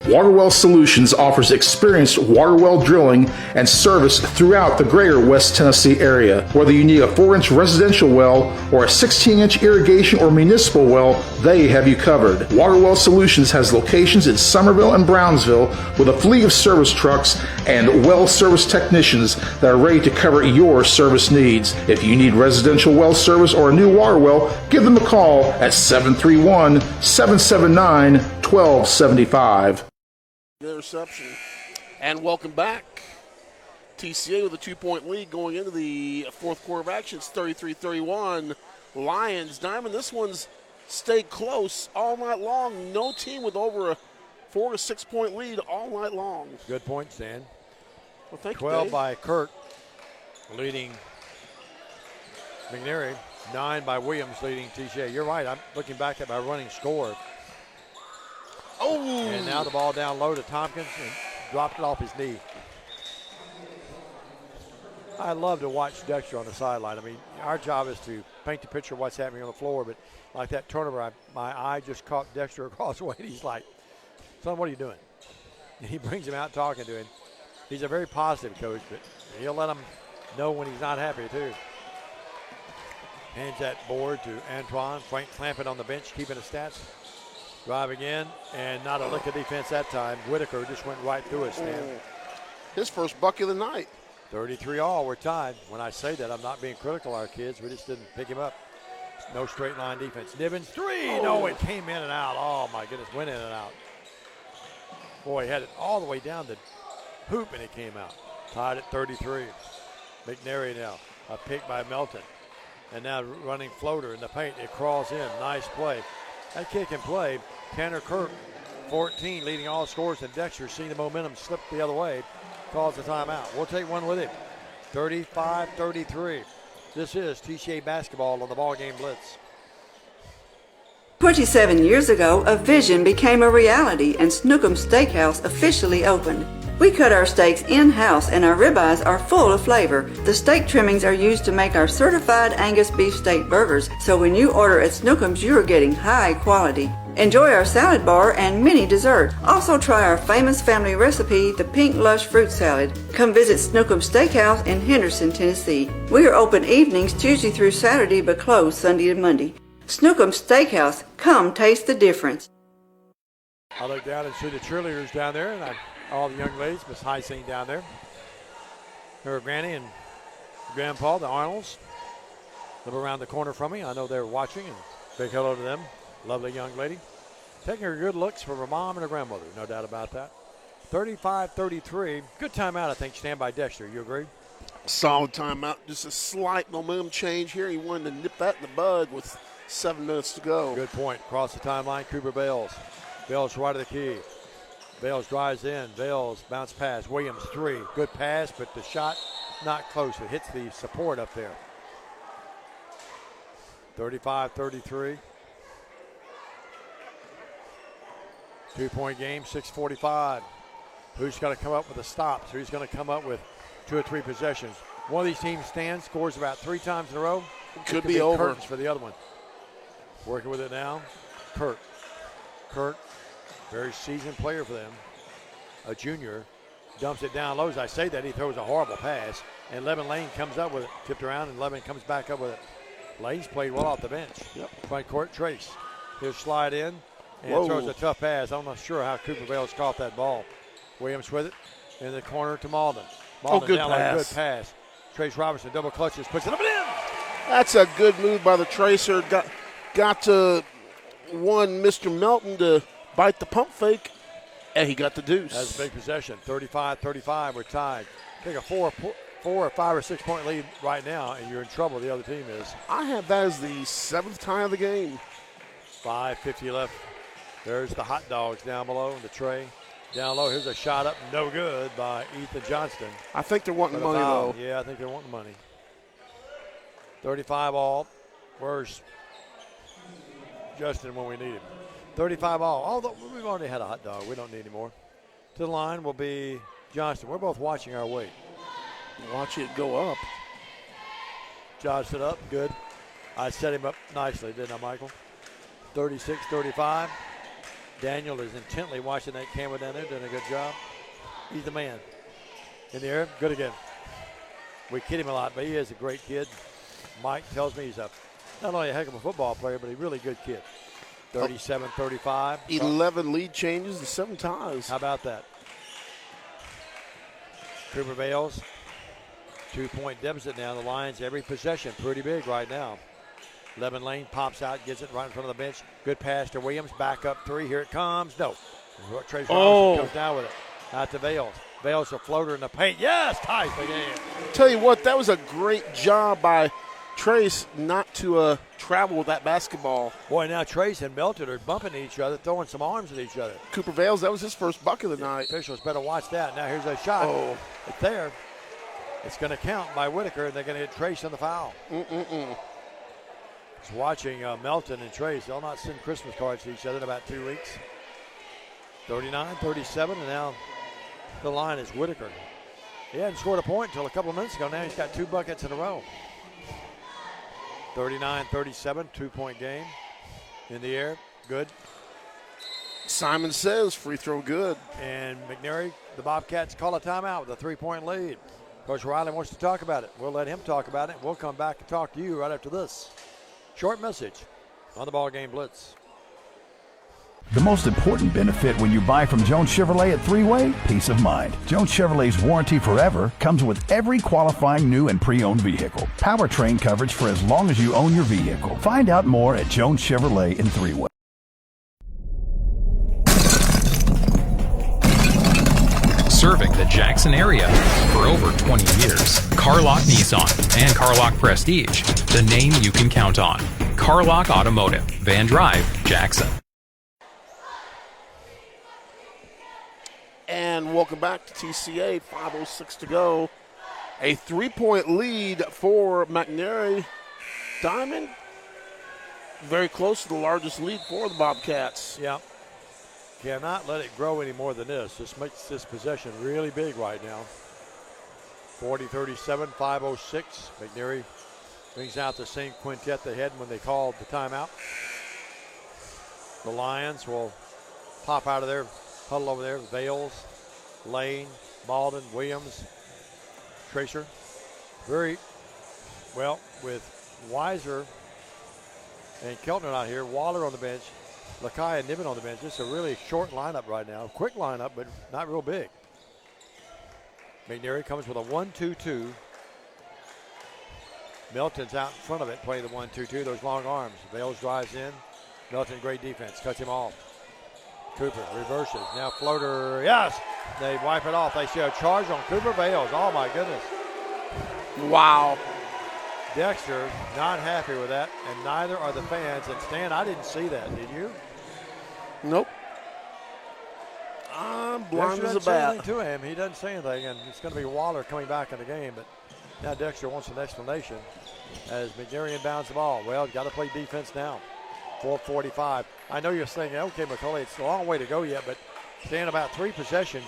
Waterwell Solutions offers experienced water well drilling and service throughout the greater West Tennessee area. Whether you need a 4-inch residential well or a 16-inch irrigation or municipal well, they have you covered. Waterwell Solutions has locations in Summerville and Brownsville with a fleet of service trucks and well service technicians that are ready to cover your service needs. If you need residential well service or a new water well, give them a call at 731-779-1275. Interception. And welcome back. TCA with a 2-point lead going into the fourth quarter of action. It's 33-31. Lions. Diamond, this one's stayed close all night long. No team with over a 4 to 6 point lead all night long. Good point, Stan. Well, thank 12 you, Dave. by Kirk, leading McNairy. 9 by Williams, leading TCA. You're right. I'm looking back at my running score. Oh! And now the ball down low to Tompkins and dropped it off his knee. I love to watch Dexter on the sideline. I mean, our job is to paint the picture of what's happening on the floor, but like that turnover, my eye just caught Dexter across the way, and he's like, son, what are you doing? And he brings him out talking to him. He's a very positive coach, but he'll let him know when he's not happy, too. Hands that board to Antoine. Frank Clampett on the bench, keeping the stats. Driving in, and not a lick of defense that time. Whitaker just went right through it, Stan. His first bucket of the night. 33-all, we're tied. When I say that, I'm not being critical of our kids. We just didn't pick him up. No straight line defense. Nivens, three. No, it came in and out. Oh, my goodness, went in and out. Boy, he had it all the way down the hoop, and it came out. Tied at 33. McNairy now, a pick by Melton. And now running floater in the paint. It crawls in. Nice play. That kick and play, Tanner Kirk, 14, leading all scores, and Dexter, seeing the momentum slip the other way, calls the timeout. We'll take one with him. 35-33. This is TCA basketball on the BallGame Blitz. 27 years ago, a vision became a reality and Snookum's Steakhouse officially opened. We cut our steaks in-house and our ribeyes are full of flavor. The steak trimmings are used to make our certified Angus beef steak burgers, so when you order at Snookum's, you're getting high quality. Enjoy our salad bar and mini dessert. Also try our famous family recipe, the Pink Lush Fruit Salad. Come visit Snookum Steakhouse in Henderson, Tennessee. We are open evenings Tuesday through Saturday but closed Sunday and Monday. Snookum Steakhouse, come taste the difference. I look down and see the cheerleaders down there, and all the young ladies, Miss Hysing down there. Her granny and grandpa, the Arnolds, live around the corner from me. I know they're watching, and big hello to them. Lovely young lady. Taking her good looks from her mom and her grandmother, no doubt about that. 35-33. Good timeout, I think. Stand by Dexter. You agree? Solid timeout. Just a slight momentum change here. He wanted to nip that in the bud with 7 minutes to go. Good point. Across the timeline, Cooper Bales. Bales right of the key. Bales drives in. Bales bounce pass. Williams 3. Good pass, but the shot not close. It hits the support up there. 35-33. 2-point game, 6:45. Who's going to come up with the stops? Who's going to come up with 2 or 3 possessions? One of these teams stands, scores about 3 times in a row. Could be over. Curtains for the other one. Working with it now. Kurt, very seasoned player for them. A junior. Dumps it down low. As I say that, he throws a horrible pass. And Levin Lane comes up with it. Tipped around, and Levin comes back up with it. Lane's played well off the bench. Front court, Trace. He'll slide in. And throws a tough pass. I'm not sure how Cooper Bales caught that ball. Williams with it in the corner to Malden. Malden good down pass. Good pass. Trace Robinson double clutches, puts it up and in. That's a good move by the Tracer. Got to one Mr. Melton to bite the pump fake, and he got the deuce. That's a big possession. 35-35. We're tied. Take a 4 or 5 or 6 point lead right now, and you're in trouble. The other team is. I have that as the 7th tie of the game. 5:50 left. There's the hot dogs down below in the tray. Down low, here's a shot up, no good by Ethan Johnston. I think they're wanting money, though. Yeah, I think they're wanting money. 35 all. Where's Justin when we need him? 35 all. Although we've already had a hot dog. We don't need any more. To the line will be Johnston. We're both watching our weight. Watch it go up. Johnston up, good. I set him up nicely, didn't I, Michael? 36-35. Daniel is intently watching that camera down there, doing a good job. He's the man. In the air, good again. We kid him a lot, but he is a great kid. Mike tells me he's not only a heck of a football player, but a really good kid. 37-35. 11 lead changes and 7 ties. How about that? Cooper Bales, 2-point deficit now. The Lions, every possession, pretty big right now. Levin Lane pops out, gets it right in front of the bench. Good pass to Williams. Back up 3. Here it comes. No. Trace Robinson goes down with it. Out to Bales. Bales a floater in the paint. Yes, ties the game. Tell you what, that was a great job by Trace not to travel with that basketball. Boy, now Trace and Melton are bumping each other, throwing some arms at each other. Cooper Bales, that was his first bucket of the night. Officials better watch that. Now here's a shot. It's there. It's going to count by Whitaker, and they're going to get Trace on the foul. Just watching Melton and Trace. They'll not send Christmas cards to each other in about 2 weeks. 39-37, and now the line is Whitaker. He hadn't scored a point until a couple of minutes ago. Now he's got 2 buckets in a row. 39-37, 2-point game. In the air, good. Simon says free throw good. And McNairy, the Bobcats call a timeout with a 3-point lead. Coach Riley wants to talk about it. We'll let him talk about it. We'll come back and talk to you right after this short message on the BallGame Blitz. The most important benefit when you buy from Jones Chevrolet at Three-Way, peace of mind. Jones Chevrolet's warranty forever comes with every qualifying new and pre-owned vehicle. Powertrain coverage for as long as you own your vehicle. Find out more at Jones Chevrolet in Three-Way. Serving the Jackson area for over 20 years. Carlock Nissan and Carlock Prestige, the name you can count on. Carlock Automotive, Van Drive, Jackson. And welcome back to TCA, 5:06 to go. A 3-point lead for McNairy. Diamond, very close to the largest lead for the Bobcats. Yeah. Cannot let it grow any more than this. This makes this possession really big right now. 40-37, 5:06. McNairy brings out the same quintet they had when they called the timeout. The Lions will pop out of there, huddle over there. Vales, Lane, Malden, Williams, Tracer. Very well with Weiser and Keltner out here. Waller on the bench. Lakai and Niven on the bench. It's a really short lineup right now. Quick lineup, but not real big. McNairy comes with a 1-2-2. Milton's out in front of it, playing the 1-2-2, those long arms. Vales drives in. Milton, great defense, cuts him off. Cooper reverses. Now floater, yes! They wipe it off. They see a charge on Cooper. Vales, oh my goodness. Wow. Dexter not happy with that, and neither are the fans. And Stan, I didn't see that, did you? Nope. I'm blind as a bat. Dexter doesn't say anything to him. He doesn't say anything, and it's going to be Waller coming back in the game. But now Dexter wants an explanation as McNairy inbounds the ball. Well, got to play defense now. 4:45. I know you're saying, okay, McCulley, it's a long way to go yet, but staying about 3 possessions,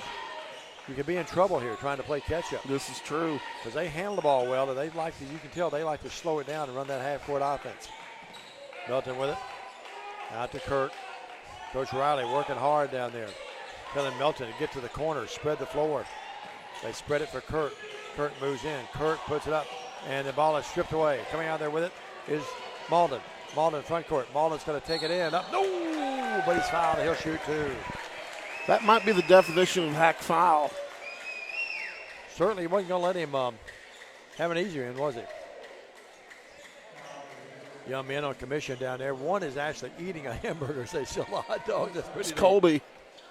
you could be in trouble here trying to play catch-up. This is true. Because they handle the ball well, and they like to, you can tell they like to slow it down and run that half-court offense. Milton with it. Out to Kurt. Coach Riley working hard down there. Telling Milton to get to the corner, spread the floor. They spread it for Kurt. Kurt moves in. Kurt puts it up, and the ball is stripped away. Coming out there with it is Malden. Malden front court. Malden's going to take it in. Up. No, but he's fouled. He'll shoot two. That might be the definition of hack foul. Certainly he wasn't going to let him have an easier end, was he? Young men on commission down there. One is actually eating a hamburger. They sell a hot dog. That's pretty It's Colby.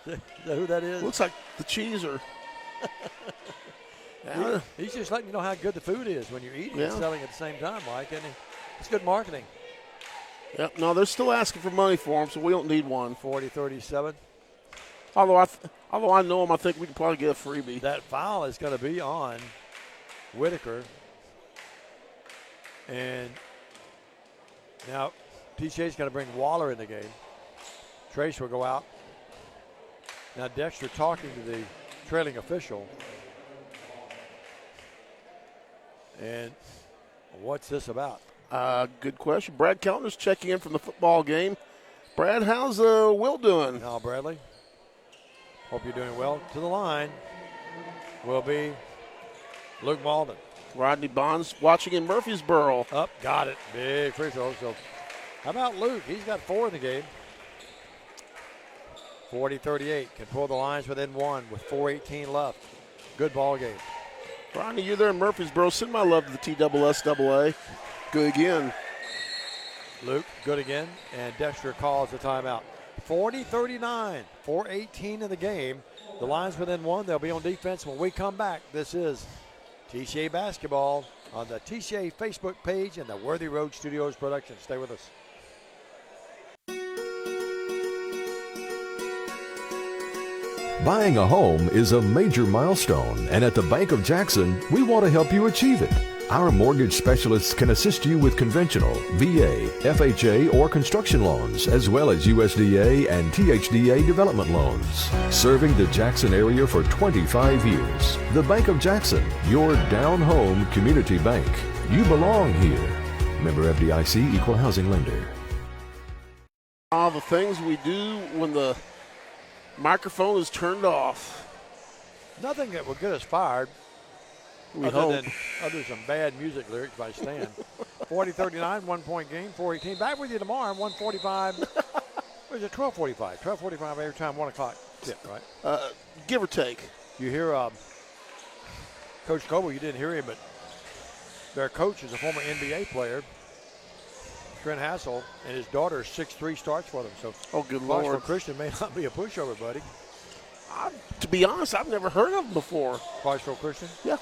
Is that who that is? Looks like the cheeser. He's just letting you know how good the food is when you're eating and selling at the same time, Mike. And it's good marketing. Yep. No, they're still asking for money for him, so we don't need one. 40-37. Although I know him, I think we can probably get a freebie. That foul is going to be on Whitaker. And now TCA's going to bring Waller in the game. Trace will go out. Now Dexter talking to the trailing official. And what's this about? Good question. Brad Keltner's checking in from the football game. Brad, how's Will doing? Now, Bradley. Hope you're doing well. To the line will be Luke Malden. Rodney Bonds watching in Murfreesboro. Up, got it. Big free throw. So how about Luke? He's got 4 in the game. 40-38. Can pull the lines within 1 with 4:18 left. Good ball game. Rodney, you're there in Murfreesboro. Send my love to the TSSAA. Good again. Luke, good again. And Dexter calls the timeout. 40-39. 4:18 in the game. The line's within 1. They'll be on defense when we come back. This is TCA basketball on the TCA Facebook page and the Worthy Road Studios production. Stay with us. Buying a home is a major milestone, and at the Bank of Jackson, we want to help you achieve it. Our mortgage specialists can assist you with conventional, VA, FHA, or construction loans, as well as USDA and THDA development loans. Serving the Jackson area for 25 years. The Bank of Jackson, your down-home community bank. You belong here. Member FDIC, Equal Housing Lender. All the things we do when the microphone is turned off. Nothing that will get us fired. Other than some bad music lyrics by Stan. 40-39, 1-point game, 4:18. Back with you tomorrow, 1:45. Or is it 12:45? 12:45 every time 1 o'clock. Yeah, right? Give or take. You hear Coach Coble, you didn't hear him, but their coach is a former NBA player, Trent Hassel, and his daughter 6'3", starts for them. So, good Clarksville Lord. Christian may not be a pushover, buddy. To be honest, I've never heard of them before. Clarksville Christian? Yeah.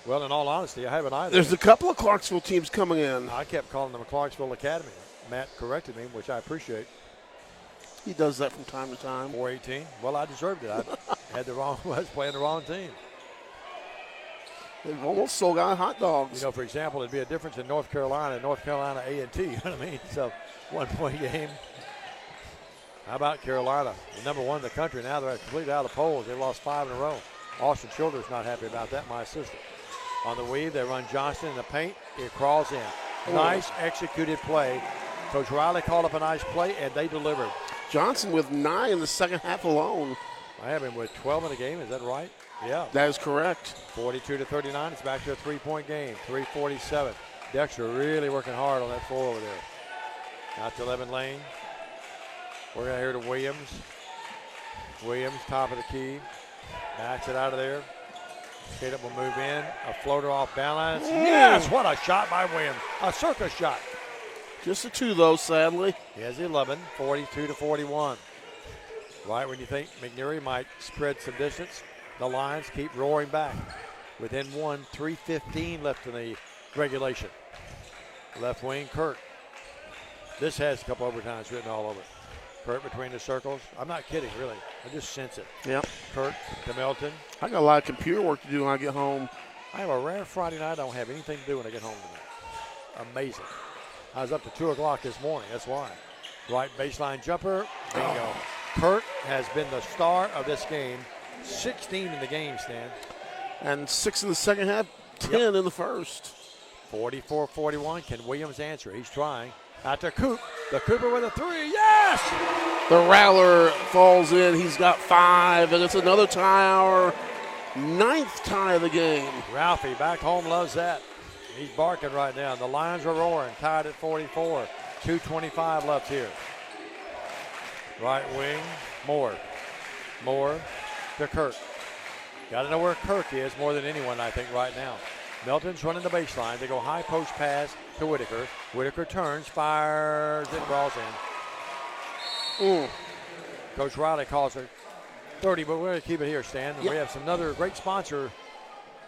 Well, in all honesty, I haven't either. There's a couple of Clarksville teams coming in. I kept calling them a Clarksville Academy. Matt corrected me, which I appreciate. He does that from time to time. 4:18. Well, I deserved it. I was playing the wrong team. They've almost sold out hot dogs. You know, for example, it'd be a difference in North Carolina and North Carolina A&T. You know what I mean? So, 1-point game. How about Carolina? The number 1 in the country. Now they're completely out of the polls. They lost 5 in a row. Austin Childers not happy about that, my assistant. On the weave, they run Johnston in the paint. It crawls in. Nice executed play Coach Riley called up a nice play, and they delivered. Johnson with 9 in the second half alone. I have him with 12 in the game. Is that right? Yeah. That is correct. 42-39. It's back to a 3-point game. 3:47. Dexter really working hard on that floor over there. Out to 11 lane. We're out here to Williams. Williams, top of the key. Knocks it out of there. Skater will move in. A floater off balance. Yes, what a shot by Williams. A circus shot. Just a 2, though, sadly. He has 11, 42-41. Right when you think McNairy might spread some distance, the Lions keep roaring back. Within 1, 3:15 left in the regulation. Left wing, Kirk. This has a couple overtimes written all over it. Kirk between the circles. I'm not kidding, really. I just sense it. Yep. Kirk to Melton. I got a lot of computer work to do when I get home. I have a rare Friday night. I don't have anything to do when I get home tonight. Amazing. I was up to 2 o'clock this morning. That's why. Right baseline jumper. Bingo. Kirk has been the star of this game. 16 in the game, Stan. And 6 in the second half, 10 in the first. 44-41. Can Williams answer? He's trying. Out to Coop. The Cooper with a 3. Yes! The Rattler falls in. He's got 5, and it's another tie, our 9th tie of the game. Ralphie back home loves that. He's barking right now. The Lions are roaring, tied at 44. 2:25 left here. Right wing, Moore. Moore to Kirk. Got to know where Kirk is more than anyone, I think, right now. Melton's running the baseline. They go high post pass to Whitaker. Whitaker turns, fires, and balls in. Coach Riley calls it 30, but we're going to keep it here, Stan. And we have some other great sponsors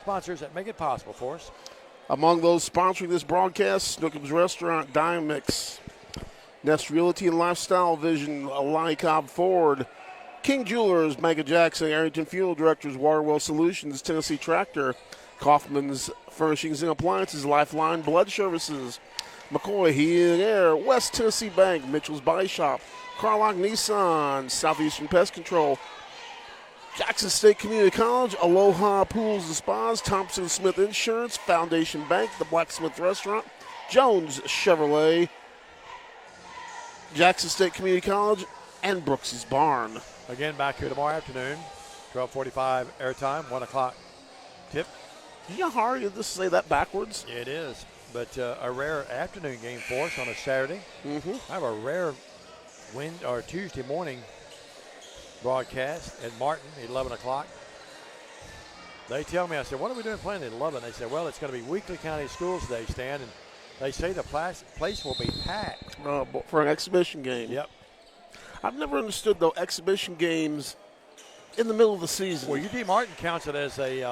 that make it possible for us. Among those sponsoring this broadcast, Snookums Restaurant, Dymix, Nest Realty and Lifestyle Vision, Lonnie Cobb Ford, King Jewelers, Mega Jackson, Arrington Funeral Directors, Waterwell Solutions, Tennessee Tractor, Kaufman's Furnishings and Appliances, Lifeline Blood Services, McCoy Heating and Air, West Tennessee Bank, Mitchell's Body Shop, Carlock Nissan, Southeastern Pest Control, Jackson State Community College, Aloha Pools and Spas, Thompson Smith Insurance, Foundation Bank, the Blacksmith Restaurant, Jones Chevrolet, Jackson State Community College, and Brooks's Barn. Again, back here tomorrow afternoon, 12:45 airtime, 1 o'clock tip. You know how hard it is to say that backwards? It is, but a rare afternoon game for us on a Saturday. I have a rare Tuesday morning broadcast at Martin, 11 o'clock. They tell me, I said, what are we doing playing at 11? They said, well, it's going to be Weekly County Schools Day, Stan, and they say the place will be packed. For an exhibition game. Yep. I've never understood, though, exhibition games in the middle of the season. Well, UD Martin counts it as they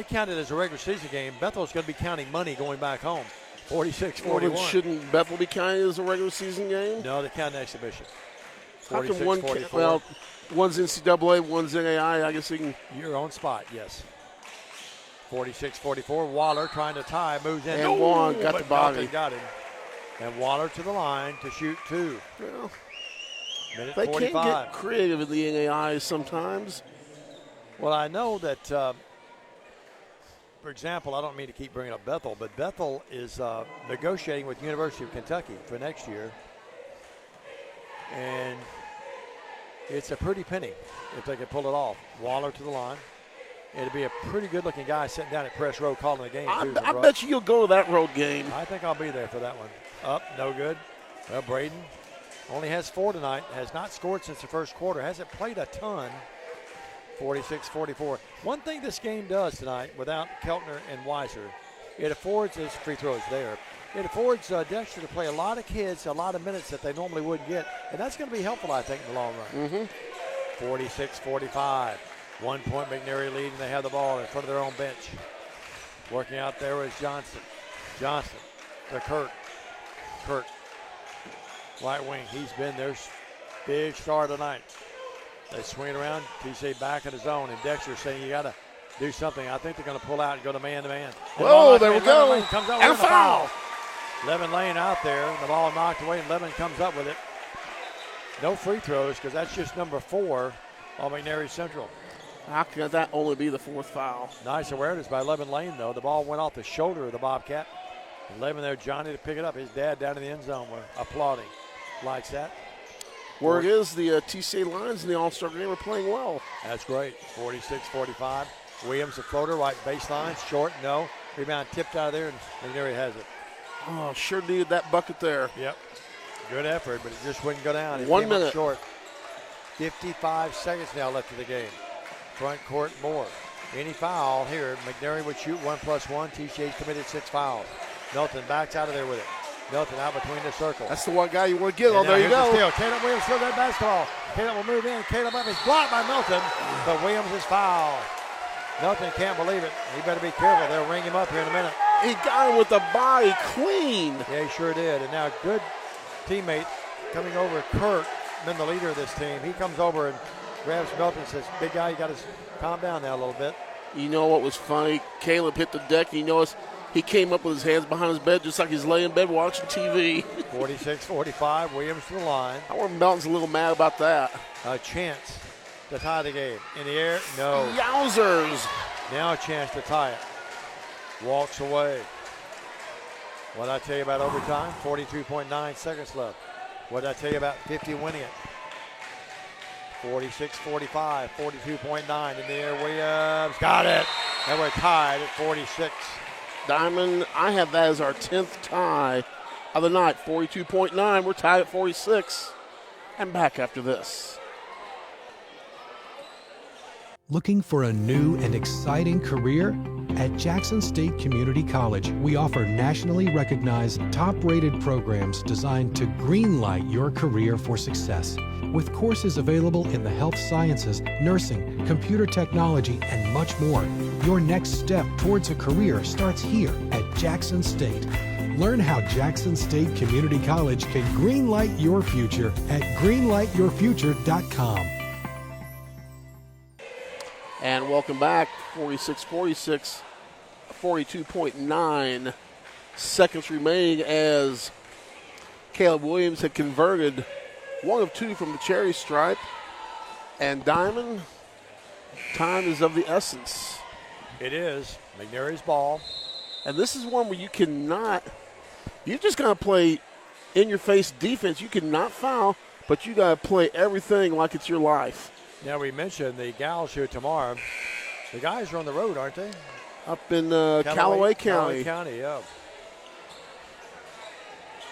count it as a regular season game. Bethel's going to be counting money going back home, 46-41. Well, shouldn't Bethel be counted as a regular season game? No, they count an exhibition. How can one count? Well, one's NCAA, one's NAI. I guess you can. Your own spot, yes. 46-44. Waller trying to tie, moves in. And Juan got the body. Got him. And Waller to the line to shoot 2. Well, minute they 45. can't get creative in the NAI sometimes. Well, I know that, for example, I don't mean to keep bringing up Bethel, but Bethel is negotiating with the University of Kentucky for next year. And it's a pretty penny if they can pull it off. Waller to the line. It'd be a pretty good-looking guy sitting down at press row calling the game. I bet you'll go to that road game. I think I'll be there for that one. Up, no good. Well, Braden only has 4 tonight. Has not scored since the first quarter. Hasn't played a ton. 46-44. One thing this game does tonight without Keltner and Weiser, it affords his free throws there. It affords Dexter to play a lot of kids, a lot of minutes that they normally wouldn't get. And that's going to be helpful, I think, in the long run. 46-45. 1 point McNairy lead, and they have the ball in front of their own bench. Working out there was Johnson. Johnson to Kirk. Kirk, right wing. He's been their big star tonight. They swing it around. TCA back in the zone, and Dexter saying you got to do something. I think they're going to pull out and go to man-to-man. Whoa, there we go. Comes out and with a foul. Levin Lane out there. The ball knocked away, and Levin comes up with it. No free throws because that's just number 4 on McNairy Central. How can that only be the 4th foul? Nice awareness by Levin Lane, though. The ball went off the shoulder of the Bobcat. 11 there, Johnny to pick it up. His dad down in the end zone. We're applauding. Likes that. Word is the TCA Lions in the All-Star game are playing well. That's great. 46-45. Williams, the floater, right baseline. Short, no. Rebound tipped out of there, and McNairy has it. Oh, sure needed that bucket there. Yep. Good effort, but it just wouldn't go down. 1 minute. Short. 55 seconds now left in the game. Front court, Moore. Any foul here, McNairy would shoot 1+1. TCA's committed 6 fouls. Milton backs out of there with it. Milton out between the circle. That's the one guy you want to get. Oh, there you go. The Caleb Williams throws that basketball. Caleb will move in. Caleb up is blocked by Milton, but Williams is fouled. Milton can't believe it. He better be careful. They'll ring him up here in a minute. He got him with the body clean. Yeah, he sure did. And now a good teammate coming over, Kirk, been the leader of this team. He comes over and grabs Milton and says, big guy, you got to calm down now a little bit. You know what was funny? Caleb hit the deck, and you notice he came up with his hands behind his bed just like he's laying in bed watching TV. 46-45, Williams to the line. I wonder if Melton's a little mad about that. A chance to tie the game. In the air, no. Yowzers. Now a chance to tie it. Walks away. What did I tell you about overtime? 42.9 seconds left. What did I tell you about 50 winning it? 46-45, 42.9 in the air. Williams got it. And we're tied at 46. Diamond, I have that as our 10th tie of the night. 42.9. We're tied at 46. And back after this. Looking for a new and exciting career? At Jackson State Community College, we offer nationally recognized, top-rated programs designed to greenlight your career for success. With courses available in the health sciences, nursing, computer technology, and much more, your next step towards a career starts here at Jackson State. Learn how Jackson State Community College can greenlight your future at greenlightyourfuture.com. And welcome back, 46-46, 42.9 seconds remaining as Caleb Williams had converted 1 of 2 from the cherry stripe. And Diamond, time is of the essence. It is. McNairy's ball. And this is one where you cannot, you just got to play in-your-face defense. You cannot foul, but you got to play everything like it's your life. Now, we mentioned the gals here tomorrow. The guys are on the road, aren't they? Up in Callaway County. Callaway County, yeah.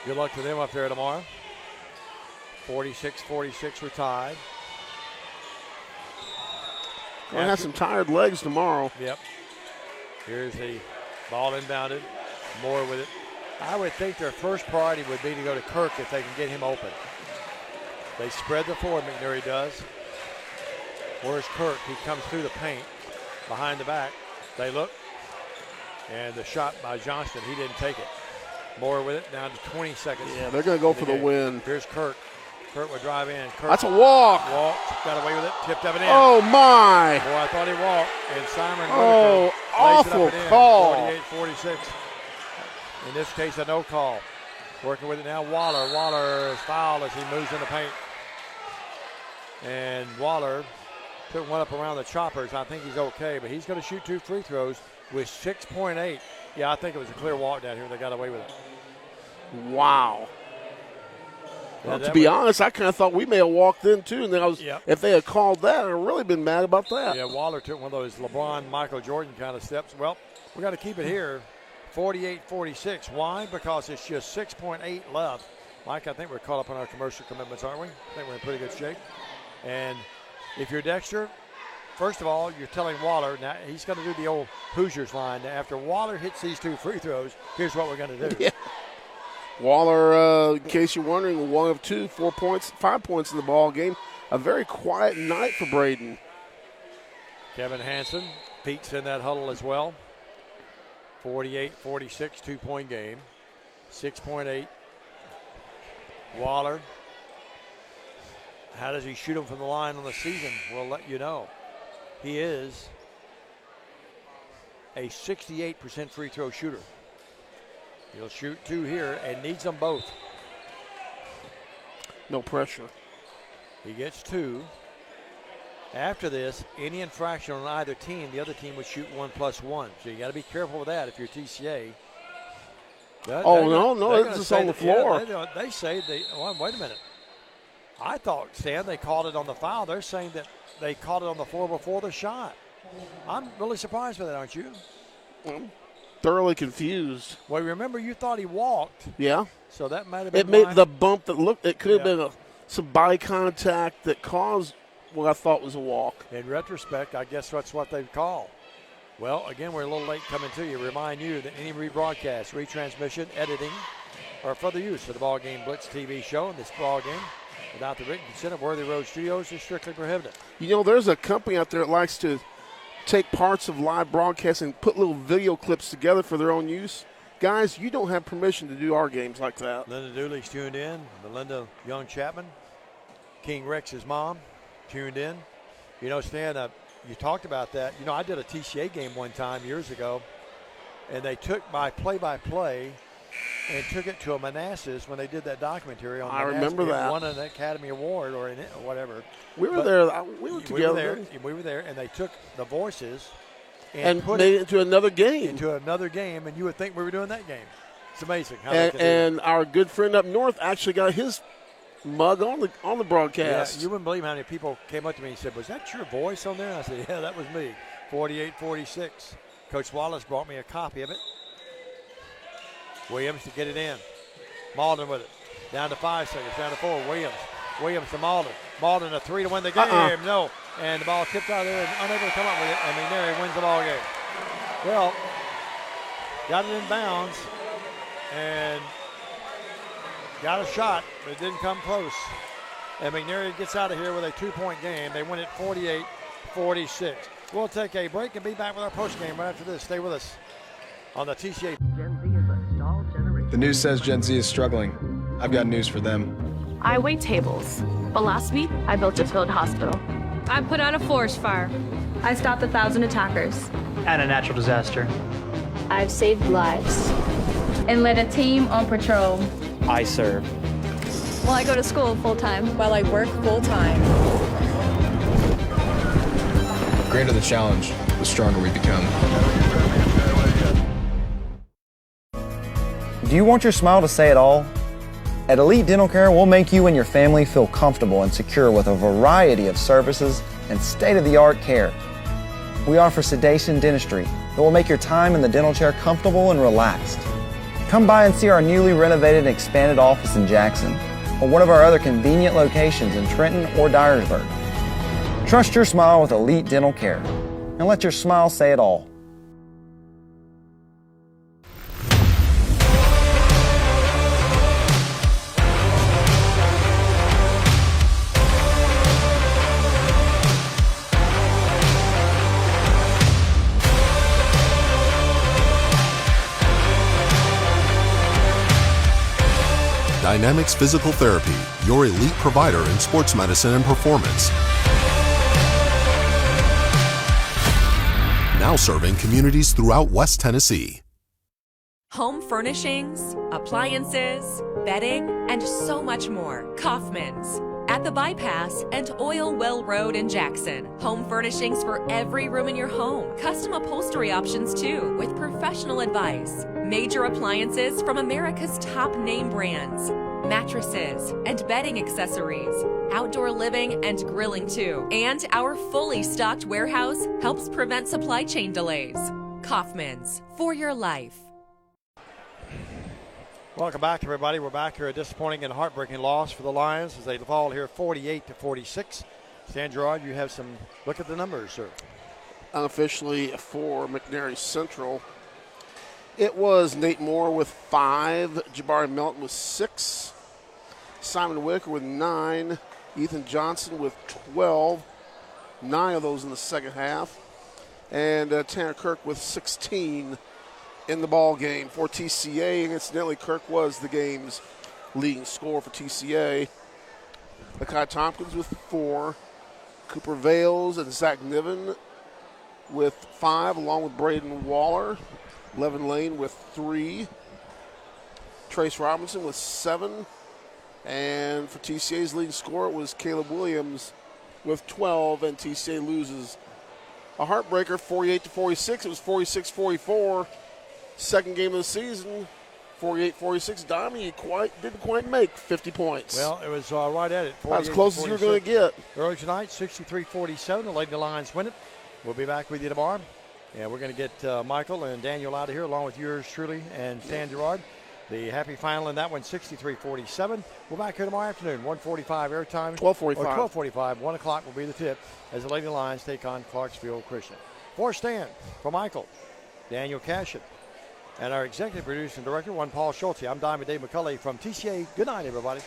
Good luck to them up there tomorrow. 46-46, we're tied. Going to have some tired legs tomorrow. Yep. Here's the ball inbounded. Moore with it. I would think their first priority would be to go to Kirk if they can get him open. They spread the floor, McNairy does. Where's Kirk? He comes through the paint, behind the back. They look, and the shot by Johnston, he didn't take it. Moore with it, down to 20 seconds. Yeah, they're going to go for the win. Here's Kirk. Kirk would drive in. Kirk That's a walk. Walked, got away with it, tipped up and in. Oh, my. Boy, I thought he walked, and Simon awful call. 48-46. In this case, a no call. Working with it now, Waller. Waller is fouled as he moves in the paint. And Waller took one up around the choppers. I think he's okay, but he's going to shoot 2 free throws with 6.8. Yeah, I think it was a clear walk down here. They got away with it. Wow. Well, to be honest, I kind of thought we may have walked in too. And then if they had called that, I'd have really been mad about that. Yeah, Waller took one of those LeBron, Michael Jordan kind of steps. Well, we got to keep it here. 48-46. Why? Because it's just 6.8 left. Mike, I think we're caught up on our commercial commitments, aren't we? I think we're in pretty good shape. And if you're Dexter, first of all, you're telling Waller, now he's going to do the old Hoosiers line. Now, after Waller hits these 2 free throws, here's what we're going to do. Yeah. Waller, in case you're wondering, 1 of 2, 4 points, 5 points in the ball game. A very quiet night for Braden. Kevin Hansen peeks in that huddle as well. 48-46, 2-point game. 6.8. Waller. How does he shoot them from the line on the season? We'll let you know. He is a 68% free throw shooter. He'll shoot 2 here and needs them both. No pressure. He gets 2. After this, any infraction on either team, the other team would shoot 1+1. So you got to be careful with that if you're TCA. It's just on the floor. They say wait a minute. I thought, Stan, they called it on the foul. They're saying that they called it on the floor before the shot. I'm really surprised by that, aren't you? I'm thoroughly confused. Well, remember, you thought he walked. Yeah. So that might have been. It made the bump that looked. It could have been some body contact that caused what I thought was a walk. In retrospect, I guess that's what they call. Well, again, we're a little late coming to you. Remind you that any rebroadcast, retransmission, editing, or further use for the BallGame Blitz TV show and this BallGame without the written consent of Worthy Road Studios is strictly prohibited. You know, there's a company out there that likes to take parts of live broadcasts and put little video clips together for their own use. Guys, you don't have permission to do our games like that. Linda Dooley's tuned in. Melinda Young Chapman, King Rex's mom, tuned in. You know, Stan, you talked about that. You know, I did a TCA game one time years ago, and they took my play-by-play and took it to a Manassas when they did that documentary on Manassas. I remember that. Won an Academy Award or whatever. We were there. We were together. We were there, and they took the voices and put it into another game. And you would think we were doing that game. It's amazing how and our good friend up north actually got his mug on the broadcast. Yeah, you wouldn't believe how many people came up to me and said, "Was that your voice on there?" I said, "Yeah, that was me." 48-46. Coach Wallace brought me a copy of it. Williams to get it in. Malden with it. Down to 5 seconds. Down to 4. Williams to Malden. Malden a 3 to win the game. No. And the ball tipped out there and unable to come up with it. And McNairy wins the ball game. Well, got it in bounds and got a shot, but it didn't come close. And McNairy gets out of here with a 2-point game. They win it 48-46. We'll take a break and be back with our post game right after this. Stay with us on the TCA. The news says Gen Z is struggling. I've got news for them. I wait tables, but last week I built a field hospital. I put out a forest fire. I stopped 1,000 attackers. And a natural disaster. I've saved lives. And led a team on patrol. I serve. Well, I go to school full-time. While I work full-time. The greater the challenge, the stronger we become. Do you want your smile to say it all? At Elite Dental Care, we'll make you and your family feel comfortable and secure with a variety of services and state-of-the-art care. We offer sedation dentistry that will make your time in the dental chair comfortable and relaxed. Come by and see our newly renovated and expanded office in Jackson or one of our other convenient locations in Trenton or Dyersburg. Trust your smile with Elite Dental Care and let your smile say it all. Dynamics Physical Therapy, your elite provider in sports medicine and performance. Now serving communities throughout West Tennessee. Home furnishings, appliances, bedding, and so much more. Kaufman's. At the Bypass and Oil Well Road in Jackson. Home furnishings for every room in your home. Custom upholstery options too, with professional advice. Major appliances from America's top name brands. Mattresses and bedding accessories. Outdoor living and grilling too. And our fully stocked warehouse helps prevent supply chain delays. Kaufman's, for your life. Welcome back, everybody. We're back here. A disappointing and heartbreaking loss for the Lions as they fall here 48-46. Stan Gerard, you have some look at the numbers, sir. Unofficially for McNairy Central, it was Nate Moore with 5, Jabari Melton with 6, Simon Whitaker with 9, Ethan Johnson with 12, 9 of those in the second half, and Tanner Kirk with 16 in the ball game for TCA. And incidentally, Kirk was the game's leading scorer for TCA. Lakai Tompkins with 4, Cooper Vales and Zach Niven with 5, along with Braden Waller. Levin Lane with 3, Trace Robinson with 7, and for TCA's leading scorer it was Caleb Williams with 12, and TCA loses a heartbreaker 48-46. It was 46-44. Second game of the season 48-46. Dami didn't quite make 50 points. Well, it was right at it. As close as you're going to get. Early tonight, 63-47. The Lady Lions win it. We'll be back with you tomorrow. And we're going to get Michael and Daniel out of here, along with yours truly and Stan Gerard. The happy final in that one, 63-47. We're back here tomorrow afternoon, 1:45 airtime. 12:45. Or 12:45. 1 o'clock will be the tip as the Lady Lions take on Clarksville Christian. For Stan, for Michael, Daniel Cashin, and our executive producer and director, Paul Schulte. I'm Diamond Dave McCulley from TCA. Good night, everybody.